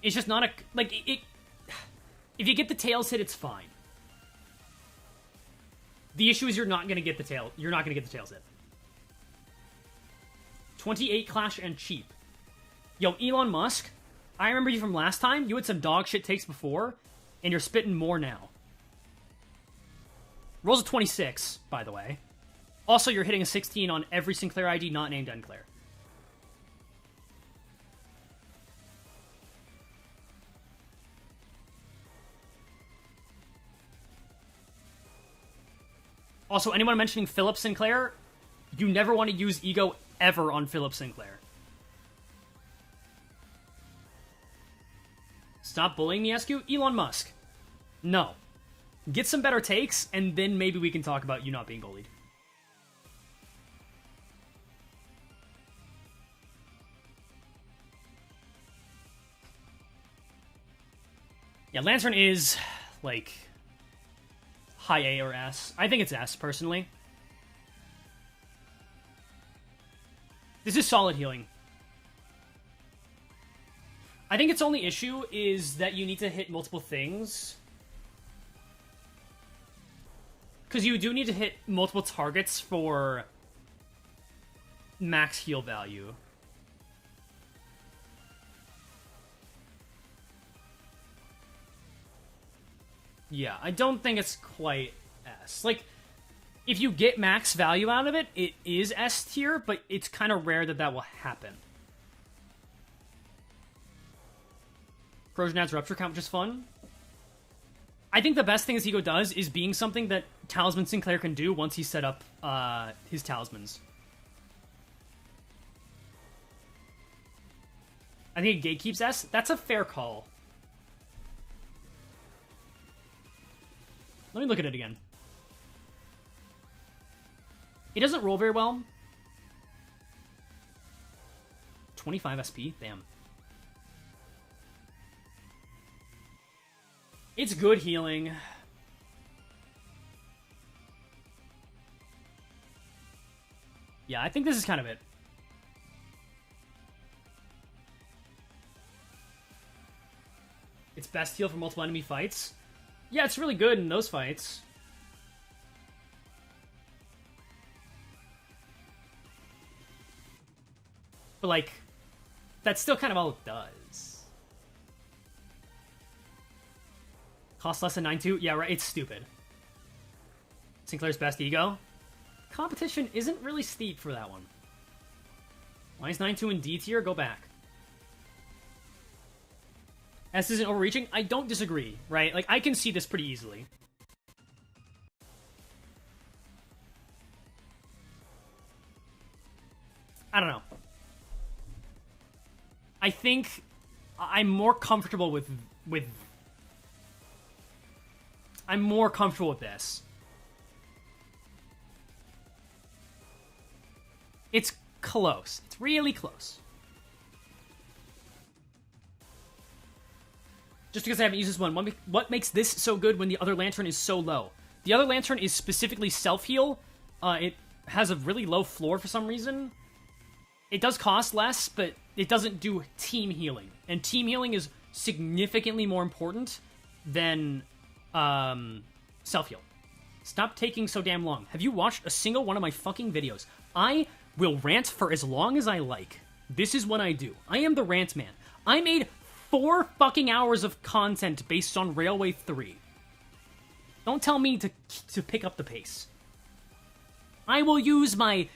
It's just not a... Like, if you get the tails hit, it's fine. The issue is you're not going to get the tail. You're not going to get the tails hit. 28 Clash and cheap. Yo, Elon Musk, I remember you from last time. You had some dog shit takes before, and you're spitting more now. Rolls a 26, by the way. Also, you're hitting a 16 on every Sinclair ID not named Enclair. Also, anyone mentioning Philip Sinclair, you never want to use Ego ever on Philip Sinclair. Stop bullying me, SQ? Elon Musk. No. Get some better takes, and then maybe we can talk about you not being bullied. Yeah, Lantern is, like, high A or S. I think it's S, personally. This is solid healing. I think its only issue is that you need to hit multiple things. Because you do need to hit multiple targets for max heal value. Yeah, I don't think it's quite S. Like, if you get max value out of it, it is S tier, but it's kind of rare that that will happen. Corrosion adds Rupture count, which is fun. I think the best thing this Ego does is being something that Talisman Sinclair can do once he's set up his talismans. I think it gatekeeps S. That's a fair call. Let me look at it again. It doesn't roll very well. 25 SP? Damn. It's good healing. Yeah, I think this is kind of it. It's best heal for multiple enemy fights. Yeah, it's really good in those fights. But, like, that's still kind of all it does. Cost less than 9-2? Yeah, right, it's stupid. Sinclair's best Ego? Competition isn't really steep for that one. Why is 9-2 in D tier? Go back. S isn't overreaching? I don't disagree, right? Like, I can see this pretty easily. I don't know. I think I'm more comfortable with I'm more comfortable with this. It's close. It's really close. Just because I haven't used this one, what makes this so good when the other Lantern is so low? The other Lantern is specifically self-heal. It has a really low floor for some reason. It does cost less, but it doesn't do team healing. And team healing is significantly more important than self-heal. Stop taking so damn long. Have you watched a single one of my fucking videos? I will rant for as long as I like. This is what I do. I am the rant man. I made 4 fucking hours of content based on Railway 3. Don't tell me to pick up the pace. I will use my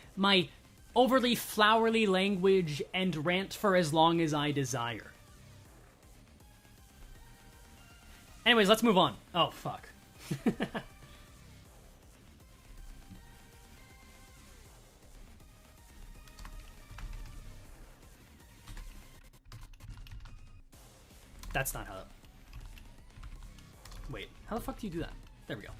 overly flowery language and rant for as long as I desire. Anyways, let's move on. Oh, fuck. That's not how... Wait, how the fuck do you do that? There we go.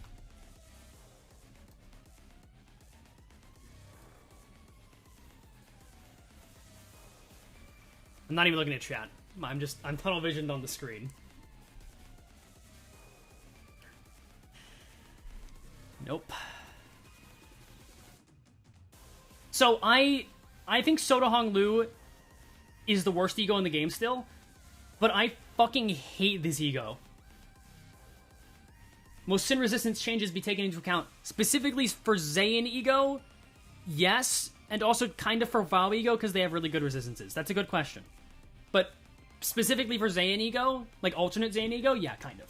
I'm not even looking at chat. I'm tunnel visioned on the screen. Nope. So I think Soda Hong Lu is the worst ego in the game still, but I fucking hate this ego. Most sin resistance changes be taken into account. Specifically for Zayn ego, yes, and also kind of for Vow ego because they have really good resistances. That's a good question. But specifically for Zayn ego, like alternate Zayn ego, yeah, kind of.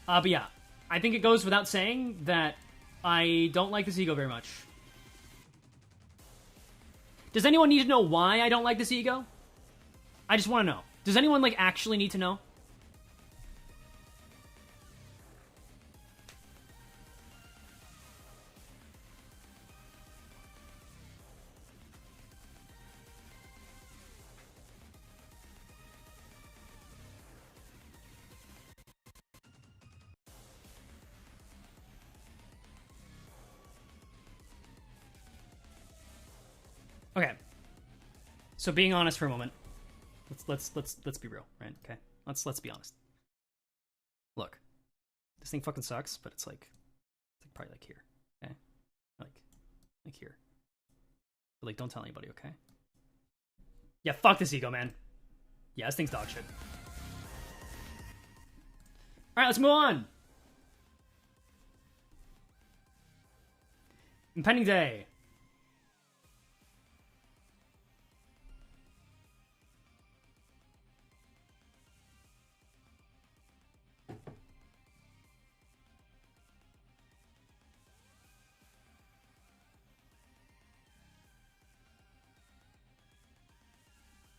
But yeah, I think it goes without saying that I don't like this ego very much. Does anyone need to know why I don't like this ego? I just want to know. Does anyone, like, actually need to know? Okay. So being honest for a moment. Let's be real, right? Okay. Let's be honest. Look. This thing fucking sucks, but it's like probably like here. Okay? Like here. But like don't tell anybody, okay? Yeah, fuck this ego, man. Yeah, this thing's dog shit. Alright, let's move on. Impending Day.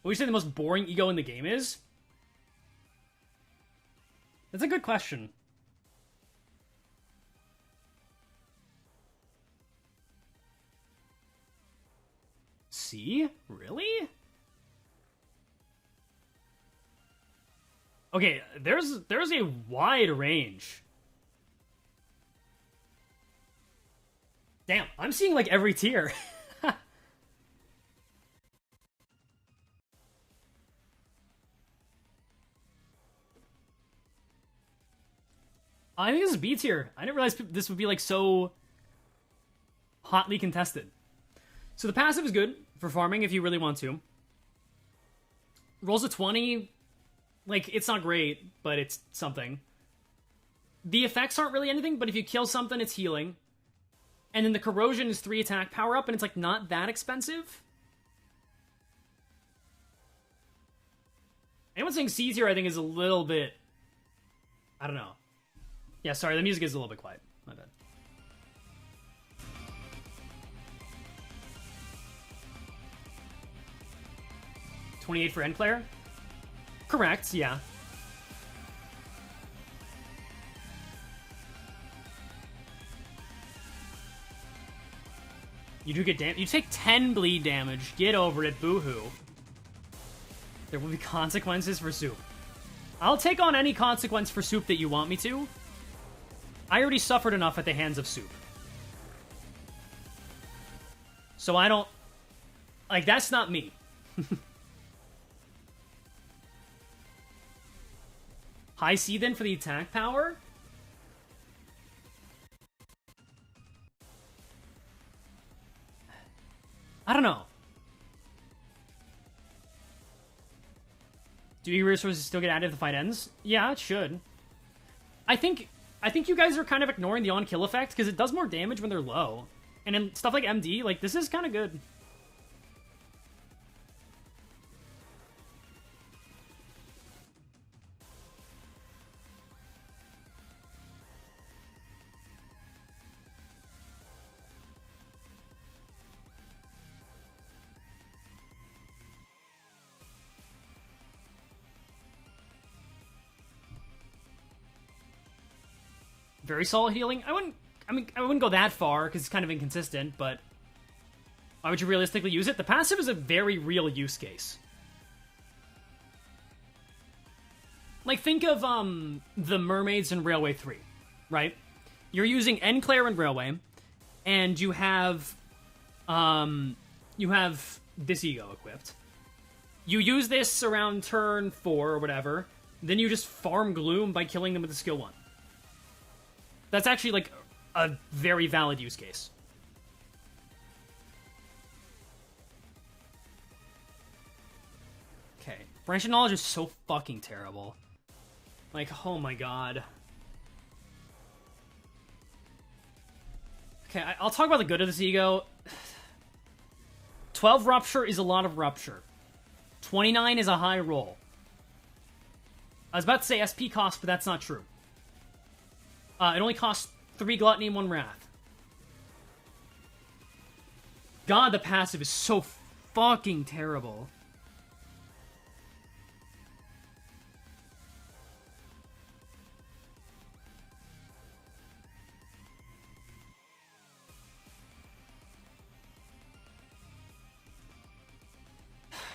What would you say the most boring ego in the game is? That's a good question. C? Really? Okay, there's a wide range. Damn, I'm seeing like every tier. I think this is B tier. I didn't realize this would be like so hotly contested. So the passive is good for farming if you really want to. Rolls a 20. Like, it's not great, but it's something. The effects aren't really anything, but if you kill something, it's healing. And then the corrosion is 3 attack power up, and it's like not that expensive. Anyone saying C tier, I think, is a little bit... I don't know. Yeah, sorry, the music is a little bit quiet. My bad. $28 for Sinclair? Correct, yeah. You do get damage. You take 10 bleed damage. Get over it, boo-hoo. There will be consequences for Soup. I'll take on any consequence for Soup that you want me to. I already suffered enough at the hands of Soup. So I don't... Like, that's not me. High C then for the attack power? I don't know. Do your resources still get added if the fight ends? Yeah, it should. I think you guys are kind of ignoring the on-kill effect, because it does more damage when they're low. And in stuff like MD, like, this is kind of good. Very solid healing. I wouldn't go that far because it's kind of inconsistent, but why would you realistically use it? The passive is a very real use case. Like, think of the Mermaids in Railway 3, right? You're using Sinclair in Railway, and you have this ego equipped. You use this around turn 4 or whatever, then you just farm Gloom by killing them with the skill 1. That's actually, like, a very valid use case. Okay. Branch of Knowledge is so fucking terrible. Like, oh my god. Okay, I'll talk about the good of this ego. 12 Rupture is a lot of Rupture. 29 is a high roll. I was about to say SP cost, but that's not true. It only costs 3 Gluttony and 1 Wrath. God, the passive is so fucking terrible.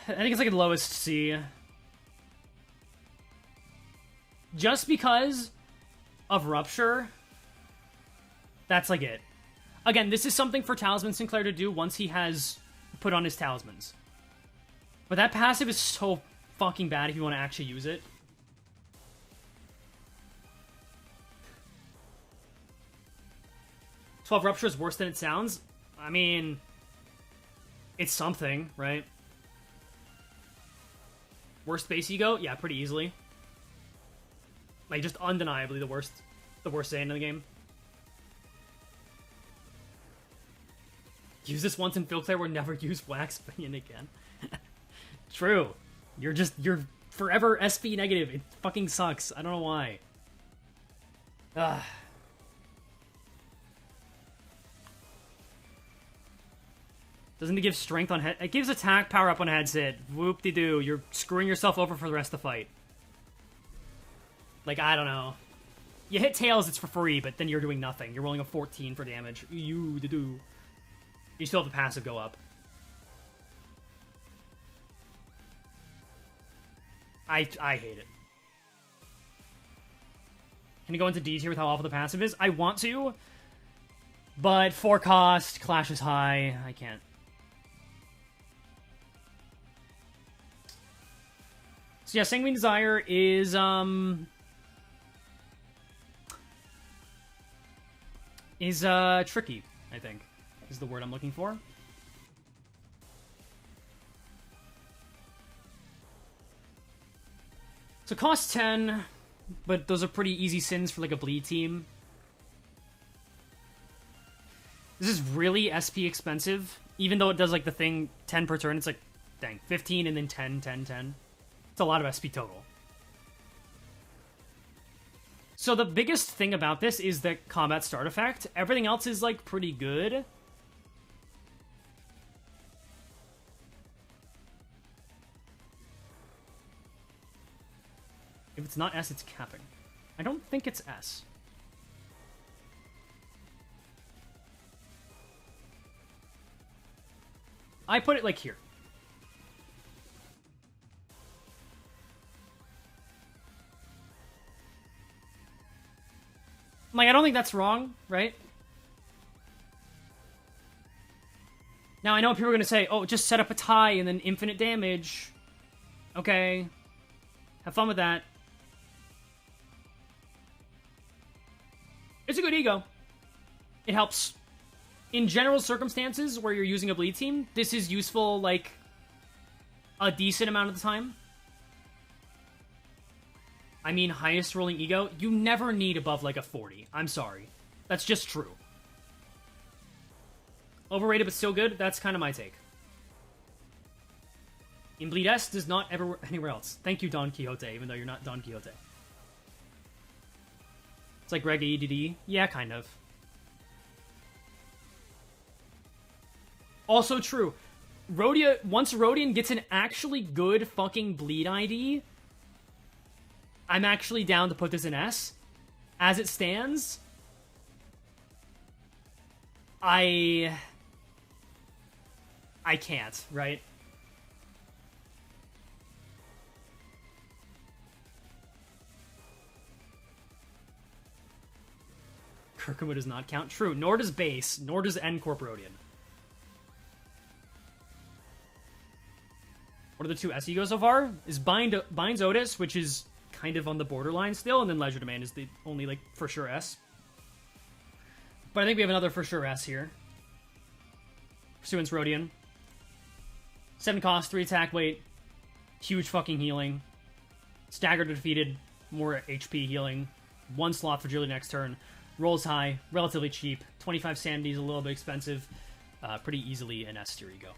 I think it's like the lowest C. Just because of Rupture, that's like it. Again, this is something for Talisman Sinclair to do once he has put on his talismans. But that passive is so fucking bad if you want to actually use it. "12 Rupture is worse than it sounds." I mean, it's something, right? Worst base ego? Yeah, pretty easily. Like, just undeniably the worst Saiyan in the game. Use this once in Sinclair, we'll never use Wax Minion again. True. You're forever SP negative. It fucking sucks. I don't know why. Ugh. Doesn't it give strength on head? It gives attack power up on head sit. Whoop-de-doo. You're screwing yourself over for the rest of the fight. Like, I don't know. You hit tails, it's for free, but then you're doing nothing. You're rolling a 14 for damage. You still have the passive go up. I hate it. Can you go into D tier with how awful the passive is? I want to, but 4 cost, clash is high. I can't. So yeah, Sanguine Desire is tricky, I think, is the word I'm looking for. So cost 10, but those are pretty easy sins for like a bleed team. This is really SP expensive, even though it does like the thing 10 per turn. It's like, dang, 15 and then 10, 10, 10. It's a lot of SP total. So the biggest thing about this is the combat start effect. Everything else is like pretty good. If it's not S, it's capping. I don't think it's S. I put it like here. Like, I don't think that's wrong, right? Now, I know people are going to say, oh, just set up a tie and then infinite damage. Okay. Have fun with that. It's a good ego. It helps. In general circumstances where you're using a bleed team, this is useful, like, a decent amount of the time. I mean, highest rolling ego, you never need above, like, a 40. I'm sorry. That's just true. Overrated but still good? That's kind of my take. In Bleed S does not ever work anywhere else. Thank you, Don Quixote, even though you're not Don Quixote. It's like Reg EDD. Yeah, kind of. Also true. Once Rodion gets an actually good fucking bleed ID, I'm actually down to put this in S. As it stands, I can't, right? Kirkwood does not count. True, nor does base, nor does N Corp Rodion. What are the two S egos so far? Is Binds Otis, which is kind of on the borderline still, and then Leisure Demand is the only, like, for sure S. But I think we have another for sure S here. Pursuance Rodion. 7 cost, 3 attack weight. Huge fucking healing. Staggered defeated. More HP healing. 1 slot for Fragility next turn. Rolls high. Relatively cheap. 25 sanity is a little bit expensive. Pretty easily an S tier ego.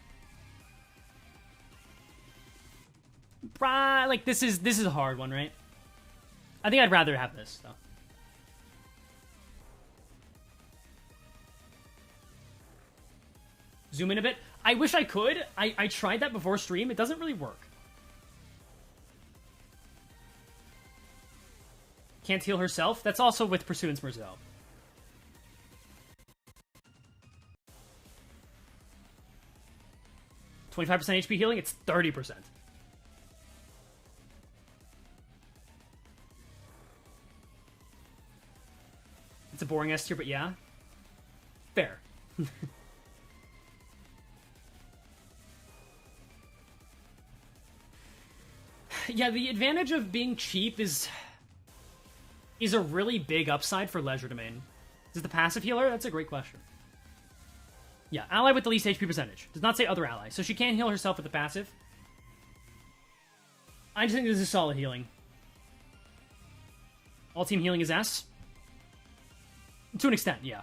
Like, this is a hard one, right? I think I'd rather have this, though. Zoom in a bit. I wish I could. I tried that before stream. It doesn't really work. Can't heal herself. That's also with Pursuance Merzel. $25% HP healing. It's 30%. It's a boring S tier, but yeah. Fair. Yeah, the advantage of being cheap is a really big upside for Leisure Domain. Is it the passive healer? That's a great question. Yeah, ally with the least HP percentage. Does not say other ally, so she can't heal herself with the passive. I just think this is solid healing. All team healing is S. To an extent, yeah.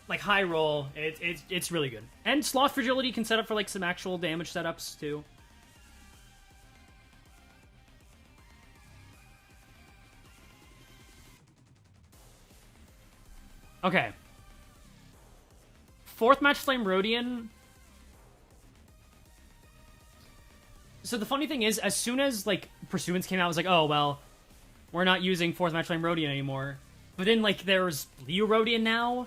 Like, high roll, it's really good. And Sloth Fragility can set up for, like, some actual damage setups, too. Okay. 4th Match Flame Rodion. So the funny thing is, as soon as, like, Pursuance came out, I was like, oh, well, we're not using 4th Match Flame Rodion anymore. But then, like, there's Leo Rodion now.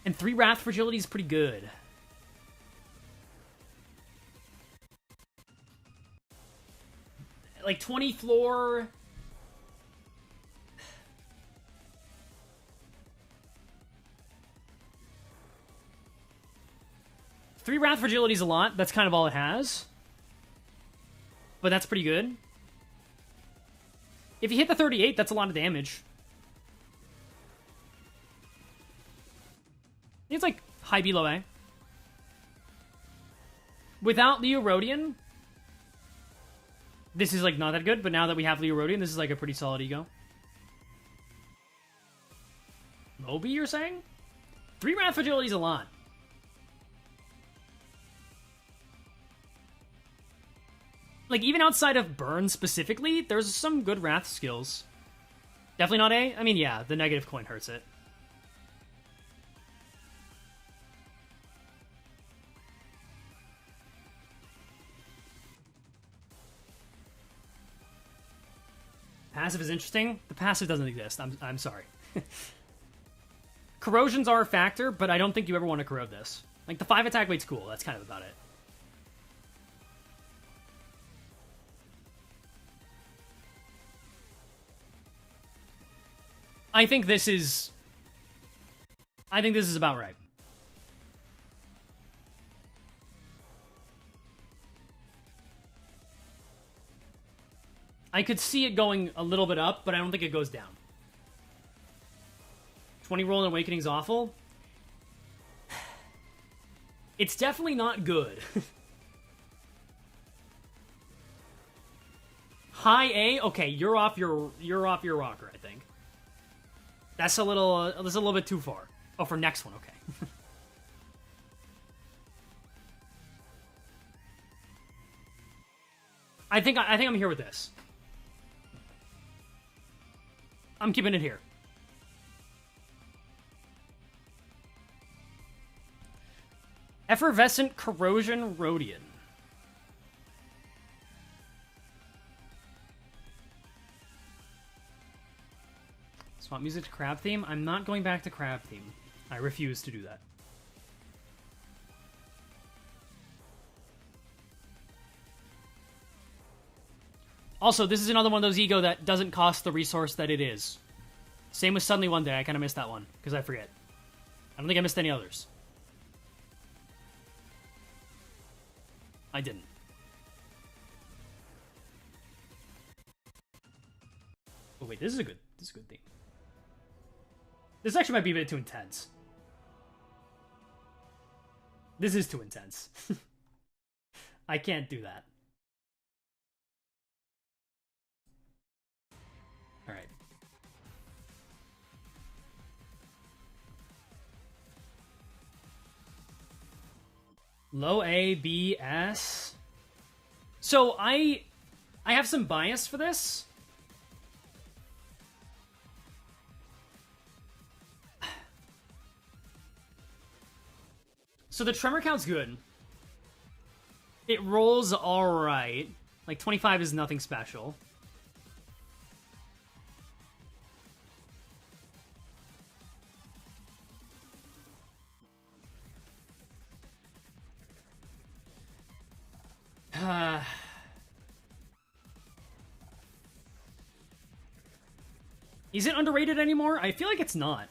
And 3 Wrath Fragility is pretty good. Like, 20 floor... Three Wrath Fragility is a lot. That's kind of all it has. But that's pretty good. If you hit the 38, that's a lot of damage. It's like high B, low A. Without Leo Rodion, this is like not that good, but now that we have Leo Rodion, this is like a pretty solid ego. Moby, you're saying? 3 Wrath Fragility is a lot. Like, even outside of Burn specifically, there's some good Wrath skills. Definitely not A? I mean, yeah, the negative coin hurts it. Passive is interesting. The passive doesn't exist. I'm sorry. Corrosions are a factor, but I don't think you ever want to corrode this. Like, the 5 attack weight's cool. That's kind of about it. I think this is about right. I could see it going a little bit up, but I don't think it goes down. 20 roll and Awakening's awful. It's definitely not good. High A? Okay, you're off your rocker, I think. That's a little bit too far. Oh, for next one, okay. I think I'm here with this. I'm keeping it here. Effervescent Corrosion Rodion. Swap music to Crab theme? I'm not going back to Crab theme. I refuse to do that. Also, this is another one of those ego that doesn't cost the resource that it is. Same with Suddenly One Day. I kind of missed that one, because I forget. I don't think I missed any others. I didn't. Oh wait, this is a good theme. This actually might be a bit too intense. This is too intense. I can't do that. Alright. Low A, B, S. So I have some bias for this. So the Tremor count's good. It rolls alright. Like, 25 is nothing special. Is it underrated anymore? I feel like it's not.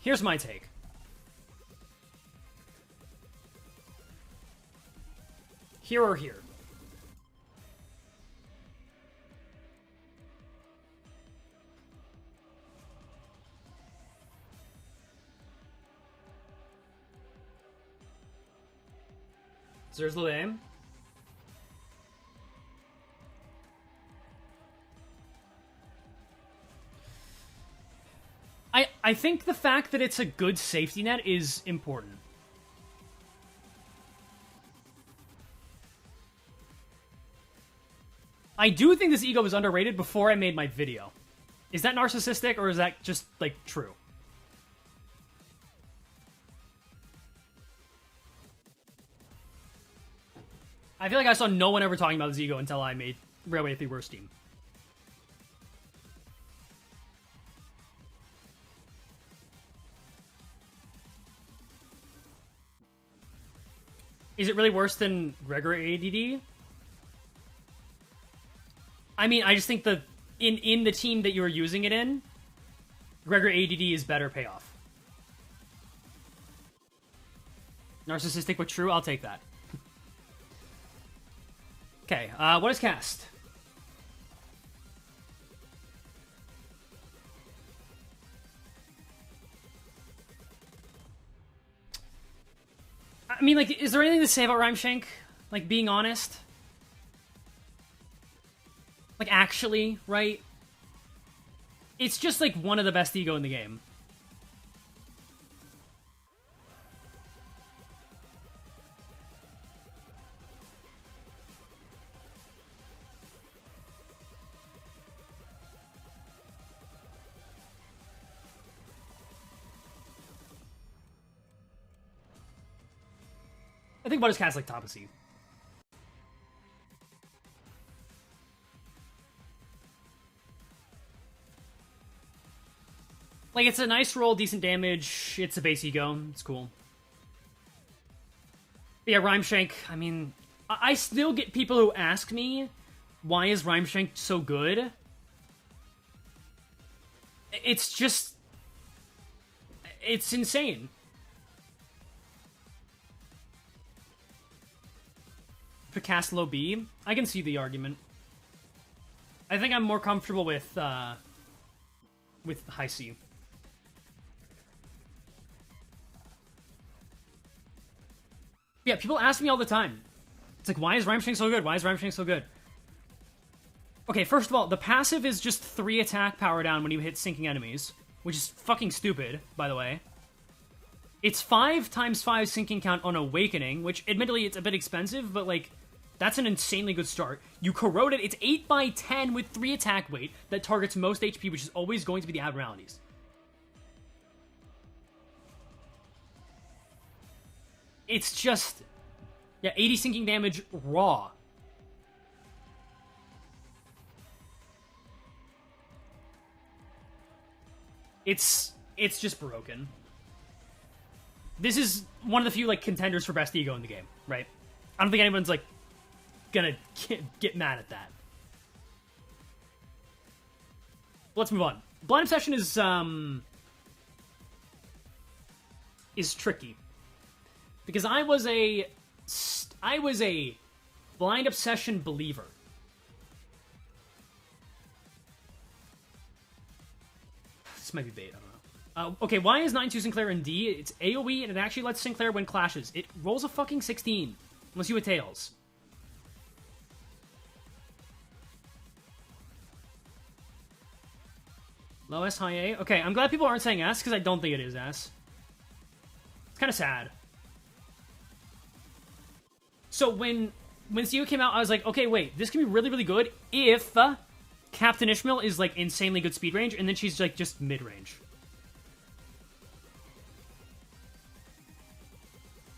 Here's my take. Here or here. So there's the aim. I think the fact that it's a good safety net is important. I do think this ego was underrated before I made my video. Is that narcissistic, or is that just, like, true? I feel like I saw no one ever talking about this ego until I made Railway 3 Worst Team. Is it really worse than Gregor ADD? I mean, I just think the in the team that you were using it in, Gregor ADD is better payoff. Narcissistic but true, I'll take that. Okay, what is cast? I mean, like, is there anything to say about Rhymeshank? Like, being honest? Like, actually, right? It's just, like, one of the best ego in the game. I think Butter's cast like top of C. Like, it's a nice roll, decent damage. It's a base ego. It's cool. But yeah, Rhymeshank, I mean, I still get people who ask me, why is Rhymeshank so good? It's just... it's insane. To cast low B, I can see the argument. I think I'm more comfortable with high C. Yeah, people ask me all the time. It's like, why is Rhymeshank so good? Why is Rhymeshank so good? Okay, first of all, the passive is just 3 attack power down when you hit sinking enemies, which is fucking stupid, by the way. It's 5 times 5 sinking count on Awakening, which admittedly it's a bit expensive, but like, that's an insanely good start. You corrode it, it's 8 by 10 with 3 attack weight that targets most HP, which is always going to be the abnormalities. It's just... yeah, 80 sinking damage raw. It's just broken. This is one of the few, like, contenders for best ego in the game, right? I don't think anyone's, like, gonna get mad at that. Let's move on. Blind Obsession is tricky. Because I was a blind obsession believer. This might be bait, I don't know. Okay, why is 9-2 Sinclair in D? It's AoE, and it actually lets Sinclair win clashes. It rolls a fucking 16, unless you hit tails. Low S, high A? Okay, I'm glad people aren't saying S, because I don't think it is S. It's kind of sad. So when CEO came out, I was like, okay, wait, this can be really, really good if Captain Ishmael is, like, insanely good speed range, and then she's, like, just mid-range.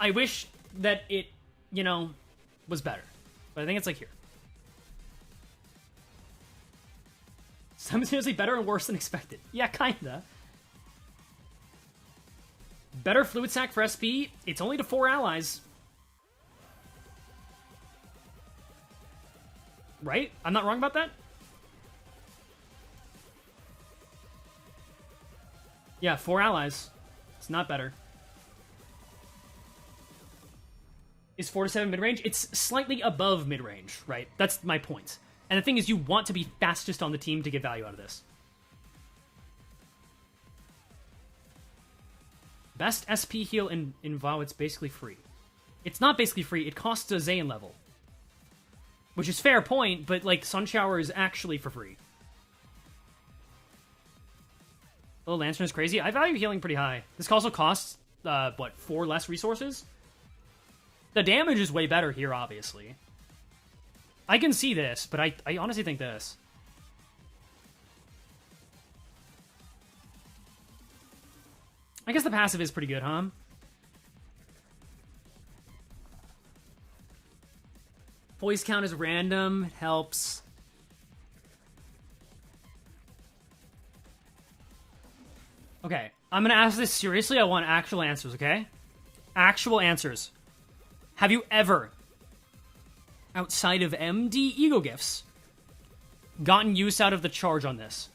I wish that it, you know, was better. But I think it's, like, here. Simultaneously better and worse than expected. Yeah, kinda. Better Fluid Sac for SP. It's only to 4 allies. Right? I'm not wrong about that? Yeah, 4 allies. It's not better. Is 4 to 7 mid-range? It's slightly above mid-range, right? That's my point. And the thing is, you want to be fastest on the team to get value out of this. Best SP heal in WoW, it's basically free. It's not basically free, it costs a Zayn level. Which is fair point, but, like, Sun Shower is actually for free. Oh, Lantern is crazy. I value healing pretty high. This also costs, what, 4 less resources? The damage is way better here, obviously. I can see this, but I honestly think this. I guess the passive is pretty good, huh? Poise count is random. It helps. Okay, I'm gonna ask this seriously. I want actual answers, okay? Actual answers. Have you ever, outside of MD ego gifts, gotten use out of the charge on this?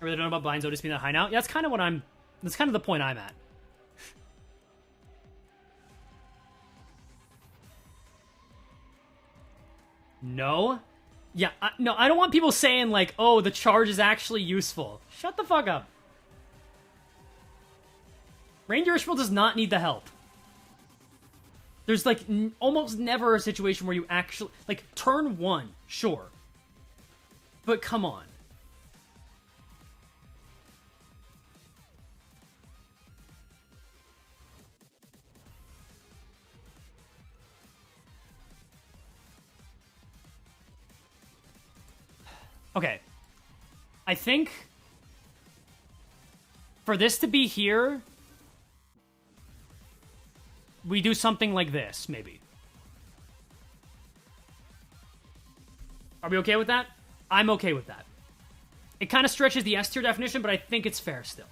I really don't know about blind Zodius being that high now. Yeah, that's kind of what that's kind of the point I'm at. No? Yeah, no, I don't want people saying, like, oh, the charge is actually useful. Shut the fuck up. Reindeer Ishmael does not need the help. There's, like, almost never a situation where you actually... Like, turn 1, sure. But come on. Okay. I think for this to be here, we do something like this, maybe. Are we okay with that? I'm okay with that. It kind of stretches the S tier definition, but I think it's fair still.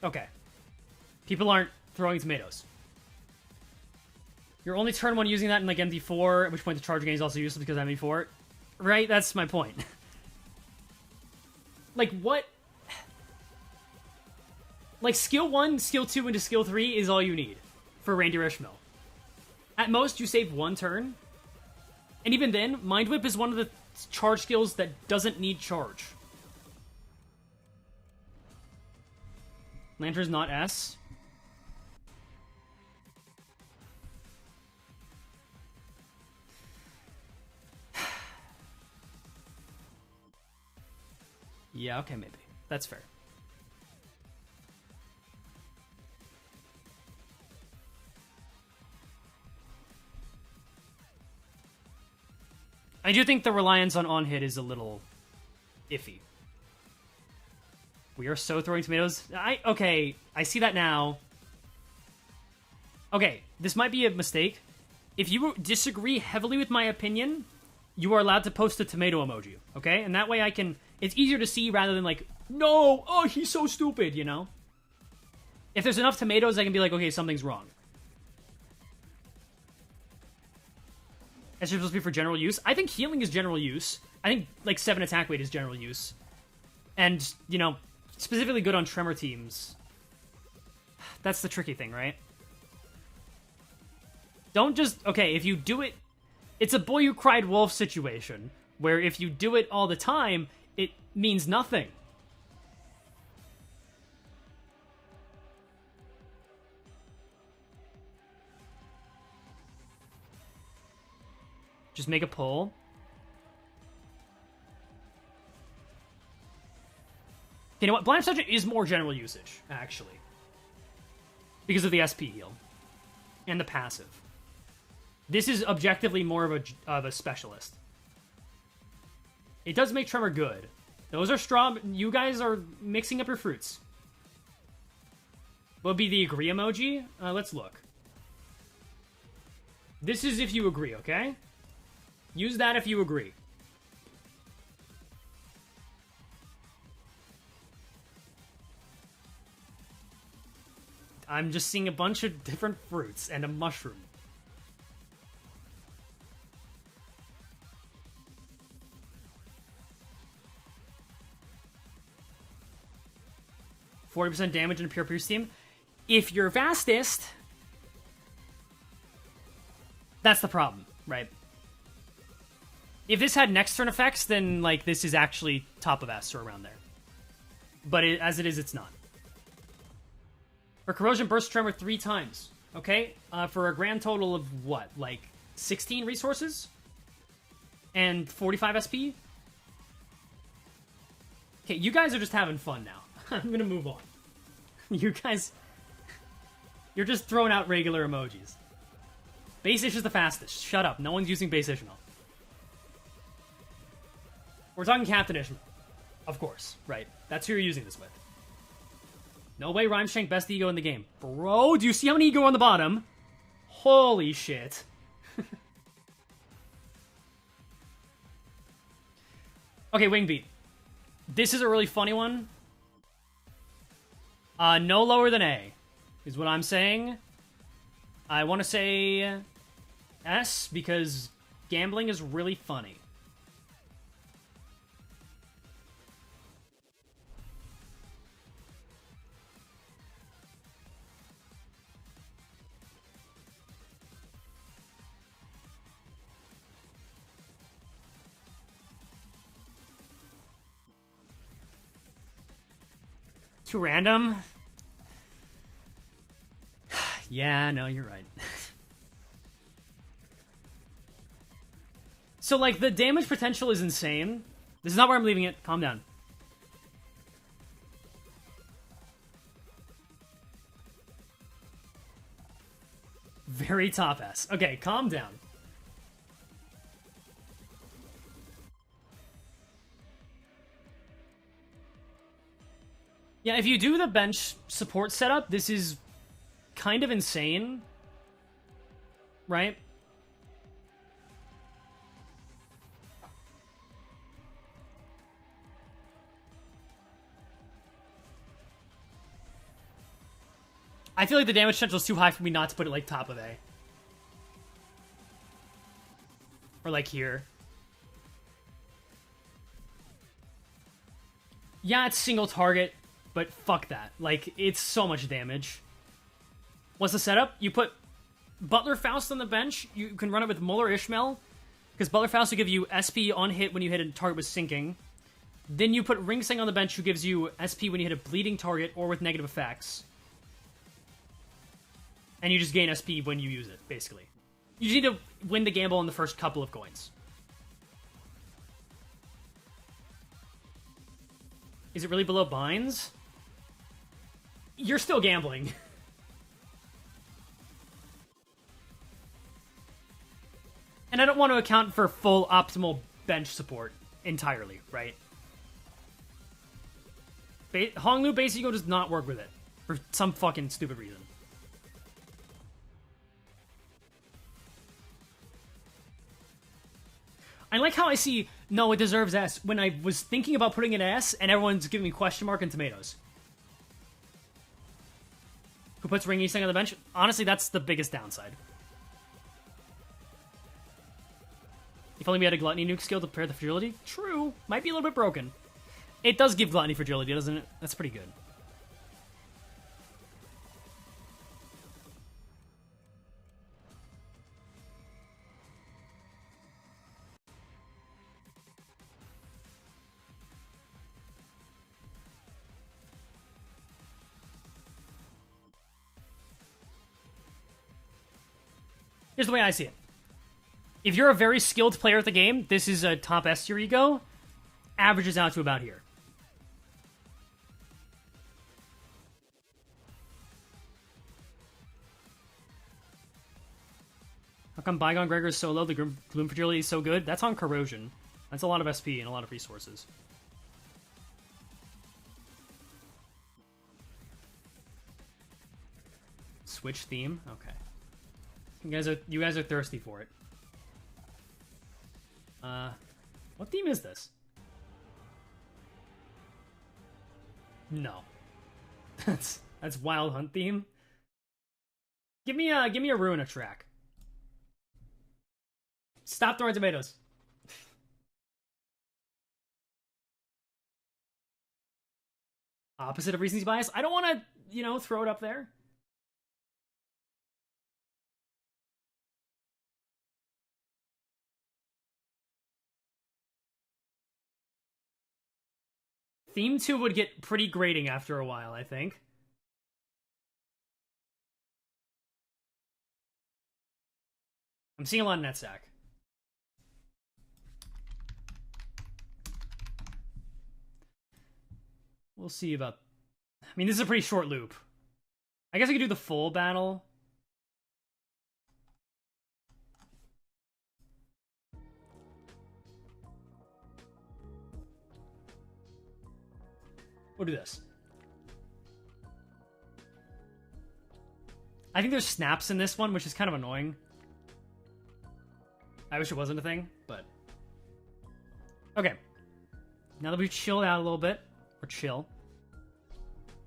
Okay. People aren't throwing tomatoes. You're only turn 1 using that in, like, MD4, at which point the charge gain is also useless because of MD4. Right? That's my point. Like, what? Like, skill 1, skill 2, into skill 3 is all you need for Reindeer Ishmael. At most, you save 1 turn. And even then, Mind Whip is one of the charge skills that doesn't need charge. Lantern's not S. Yeah, okay, maybe. That's fair. I do think the reliance on hit is a little iffy. We are so throwing tomatoes. Okay, I see that now. Okay, this might be a mistake. If you disagree heavily with my opinion, you are allowed to post a tomato emoji, okay? And that way I can... It's easier to see rather than like, no, oh, he's so stupid, you know? If there's enough tomatoes, I can be like, okay, something's wrong. That's supposed to be for general use. I think healing is general use. I think, like, 7 attack weight is general use. And, you know, specifically good on Tremor teams. That's the tricky thing, right? Don't just... Okay, if you do it... It's a boy who cried wolf situation, where if you do it all the time, it means nothing. Just make a pull. You know what? Blind Perception is more general usage, actually. Because of the SP heal. And the passive. This is objectively more of a specialist. It does make Tremor good. Those are strong. You guys are mixing up your fruits. What would be the agree emoji? Let's look. This is if you agree, okay? Use that if you agree. I'm just seeing a bunch of different fruits and a mushroom. %40 damage in a pure pierce team. If you're fastest, that's the problem, right? If this had next turn effects, then like this is actually top of S or around there. But as it is, it's not. For Corrosion, burst Tremor 3 times. Okay? For a grand total of what? Like 16 resources? And 45 SP? Okay, you guys are just having fun now. I'm gonna move on. You guys... You're just throwing out regular emojis. Base-ish is the fastest. Shut up. No one's using base-ish now. We're talking Captain Ishmael. Of course, right. That's who you're using this with. No way Rhymeshank best ego in the game. Bro, do you see how many ego on the bottom? Holy shit. Okay, Wingbeat. This is a really funny one. No lower than A, is what I'm saying. I want to say S, because gambling is really funny. Too random? Yeah, no, you're right. So, like, the damage potential is insane. This is not where I'm leaving it. Calm down. Very top S. Okay, calm down. Yeah, if you do the bench support setup, this is kind of insane. Right? I feel like the damage potential is too high for me not to put it, like, top of A. Or, like, here. Yeah, it's single target, but fuck that. Like, it's so much damage. What's the setup? You put Butler Faust on the bench. You can run it with Muller Ishmael, because Butler Faust will give you SP on hit when you hit a target with sinking. Then you put Ringsing on the bench, who gives you SP when you hit a bleeding target or with negative effects. And you just gain SP when you use it, basically. You just need to win the gamble in the first couple of coins. Is it really below binds? You're still gambling. And I don't want to account for full optimal bench support entirely, right? Honglu base ego does not work with it. For some fucking stupid reason. I like how I see, no, it deserves S, when I was thinking about putting an S, and everyone's giving me question mark and tomatoes. Who puts Ring Easting on the bench? Honestly, that's the biggest downside. If only we had a Gluttony nuke skill to pair the Fragility. True. Might be a little bit broken. It does give Gluttony Fragility, doesn't it? That's pretty good. Here's the way I see it. If you're a very skilled player at the game, this is a top S tier ego. Averages out to about here. How come Bygone Gregor is so low? The Gloom Fragility is so good? That's on Corrosion. That's a lot of SP and a lot of resources. Switch theme? Okay. You guys are thirsty for it. What theme is this? No. That's Wild Hunt theme. Give me a Ruina track. Stop throwing tomatoes. Opposite of recency bias. I don't want to, throw it up there. Theme 2 would get pretty grating after a while, I think. I'm seeing a lot of net stack. We'll see about... I mean, this is a pretty short loop. I guess I could do the full battle. We'll do this. I think there's snaps in this one, which is kind of annoying. I wish it wasn't a thing, but... Okay. Now that we've chilled out a little bit, or chill,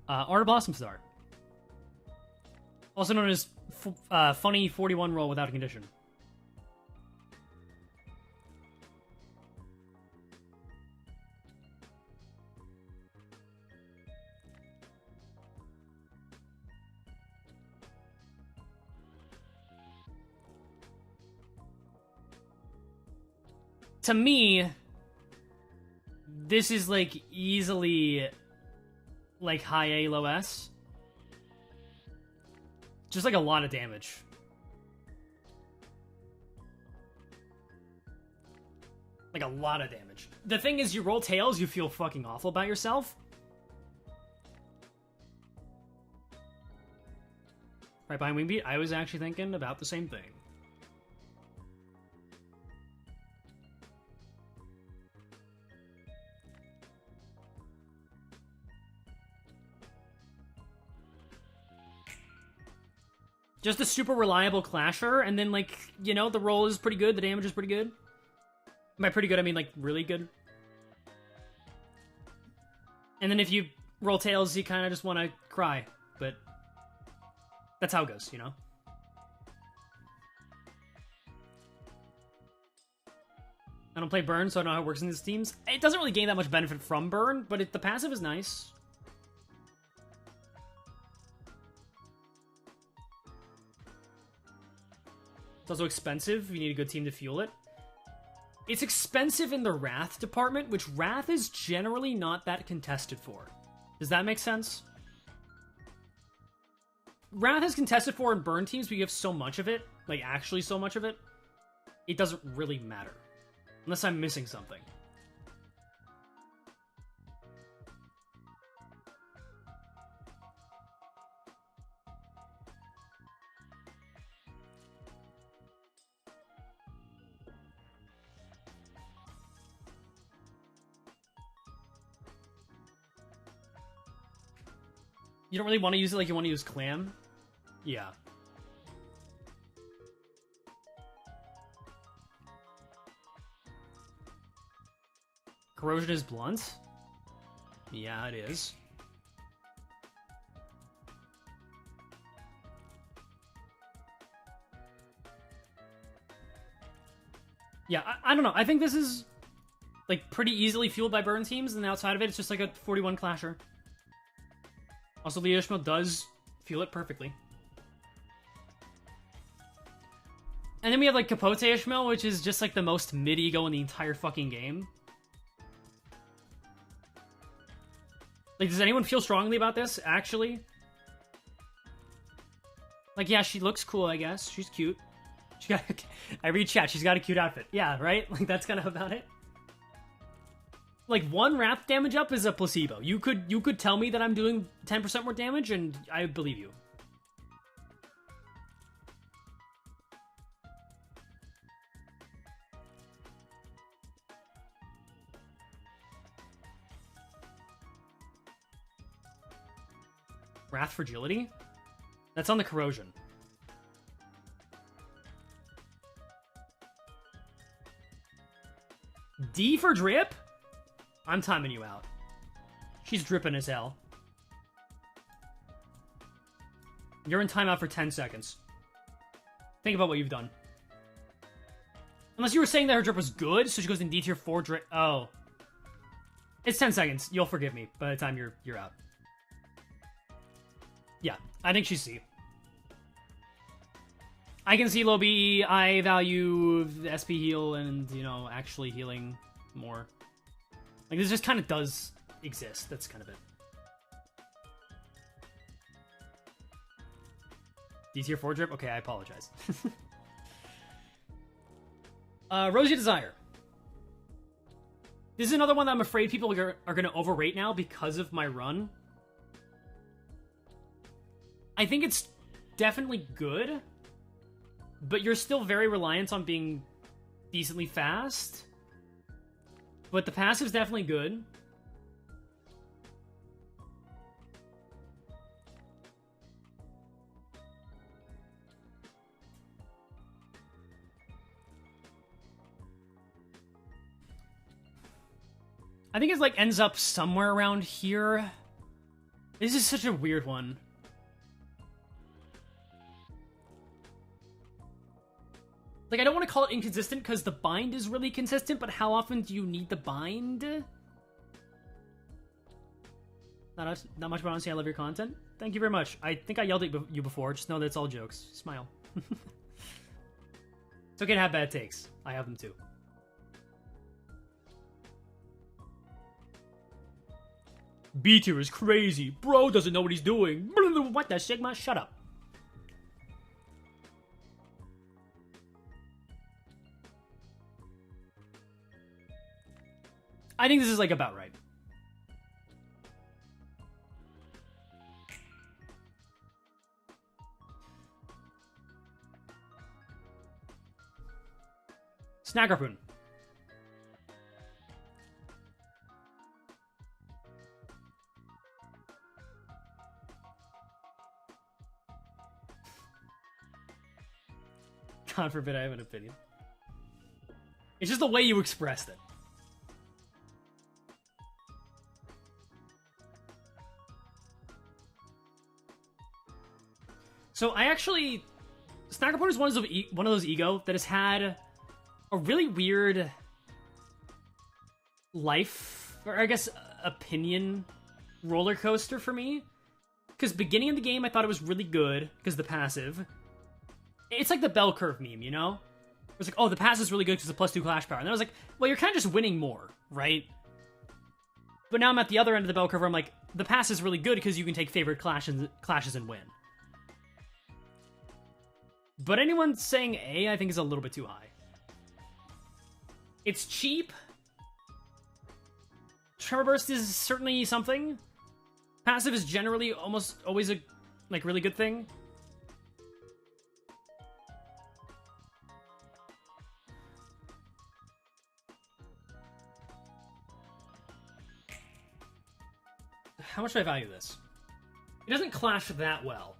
Art of Blossom Star. Also known as Funny 41 roll without a condition. To me, this is like easily like high A, low S. Just like a lot of damage. Like a lot of damage. The thing is, you roll tails, you feel fucking awful about yourself. Right behind Wingbeat, I was actually thinking about the same thing. Just a super reliable clasher, and then, like, the roll is pretty good, the damage is pretty good. By pretty good, I mean, like, really good. And then if you roll tails, you kind of just want to cry, but that's how it goes, I don't play Burn, so I don't know how it works in these teams. It doesn't really gain that much benefit from Burn, but the passive is nice. It's also expensive. You need a good team to fuel it. It's expensive in the Wrath department, which Wrath is generally not that contested for. Does that make sense? Wrath is contested for in Burn teams, but you have so much of it, like actually so much of it, it doesn't really matter. Unless I'm missing something. You don't really want to use it like you want to use Clam? Yeah. Corrosion is blunt? Yeah, it is. Yeah, I don't know. I think this is, like, pretty easily fueled by burn teams, and outside of it, it's just like a 41 clasher. Also, the Ishmael does fuel it perfectly. And then we have, like, Capote Ishmael, which is just, like, the most mid-ego in the entire fucking game. Like, does anyone feel strongly about this, actually? Like, yeah, she looks cool, I guess. She's cute. She got, I read chat, she's got a cute outfit. Yeah, right? Like, that's kind of about it. Like, 1 wrath damage up is a placebo. You could tell me that I'm doing 10% more damage, and I believe you. Wrath Fragility? That's on the Corrosion. D for drip? I'm timing you out. She's dripping as hell. You're in timeout for 10 seconds. Think about what you've done. Unless you were saying that her drip was good, so she goes in D tier 4 drip. Oh. It's 10 seconds. You'll forgive me by the time you're out. Yeah, I think she's C. I can see low BE. I value the SP heal and, you know, actually healing more. Like, this just kind of does exist. That's kind of it. D tier 4 drip? Okay, I apologize. Rosy Desire. This is another one that I'm afraid people are going to overrate now because of my run. I think it's definitely good, but you're still very reliant on being decently fast. But the passive's definitely good. I think it, like, ends up somewhere around here. This is such a weird one. Like, I don't want to call it inconsistent because the bind is really consistent, but how often do you need the bind? Not much, but honestly, I love your content. Thank you very much. I think I yelled at you before. Just know that it's all jokes. Smile. It's okay to have bad takes. I have them too. B tier is crazy. Bro doesn't know what he's doing. What the Sigma? Shut up. I think this is, like, about right. Snack harpoon. God forbid I have an opinion. It's just the way you expressed it. So I actually, Snack harpoon is one of those ego that has had a really weird life, or I guess opinion roller coaster for me. Because beginning of the game, I thought it was really good because the passive. It's like the bell curve meme, you know? It's like, oh, the passive is really good because it's a +2 clash power. And then I was like, well, you're kind of just winning more, right? But now I'm at the other end of the bell curve where I'm like, the passive is really good because you can take favorite clashes and win. But anyone saying A, I think, is a little bit too high. It's cheap. Tremor Burst is certainly something. Passive is generally almost always a, like, really good thing. How much do I value this? It doesn't clash that well.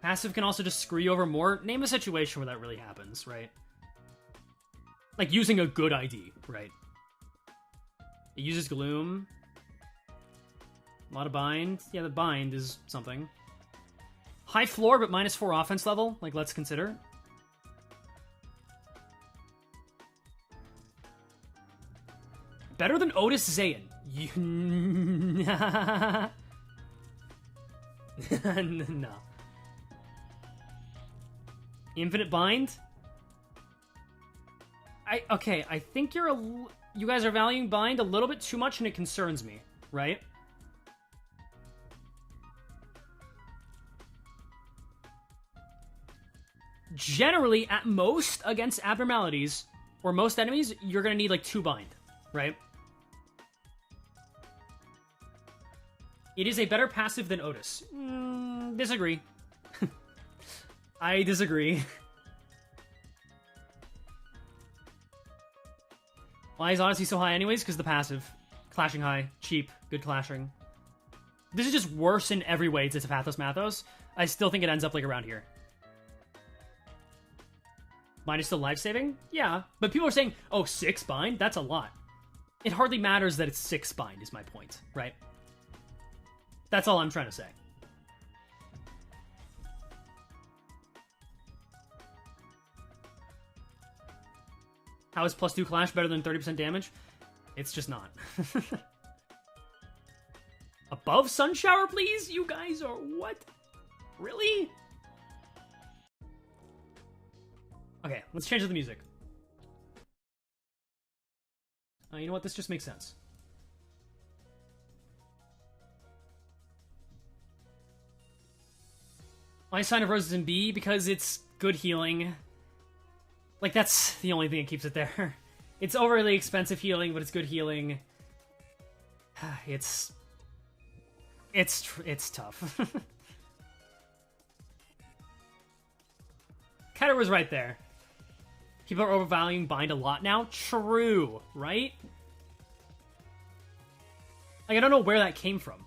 Passive can also just screw you over more. Name a situation where that really happens, right? Like using a good ID, right? It uses Gloom. A lot of bind. Yeah, the bind is something. High floor, but -4 offense level. Like, let's consider. Better than Otis Zayn. No. Infinite bind? Okay, I think you guys are valuing bind a little bit too much and it concerns me, right? Generally, at most, against abnormalities, or most enemies, you're gonna need like 2 bind, right? It is a better passive than Otis. Disagree. I disagree. Why is Odyssey so high anyways? Because the passive. Clashing high. Cheap. Good clashing. This is just worse in every way to Pathos Mathos. I still think it ends up like around here. Bind is still life-saving? Yeah. But people are saying, oh, 6 bind? That's a lot. It hardly matters that it's 6 bind is my point, right? That's all I'm trying to say. How is +2 clash better than 30% damage? It's just not. Above Sun Shower, please? You guys are what? Really? Okay, let's change the music. You know what? This just makes sense. My Sign of Roses in B because it's good healing. Like, that's the only thing that keeps it there. It's overly expensive healing, but it's good healing. It's tough. Keter was right there. People are overvaluing bind a lot now. True, right? Like, I don't know where that came from.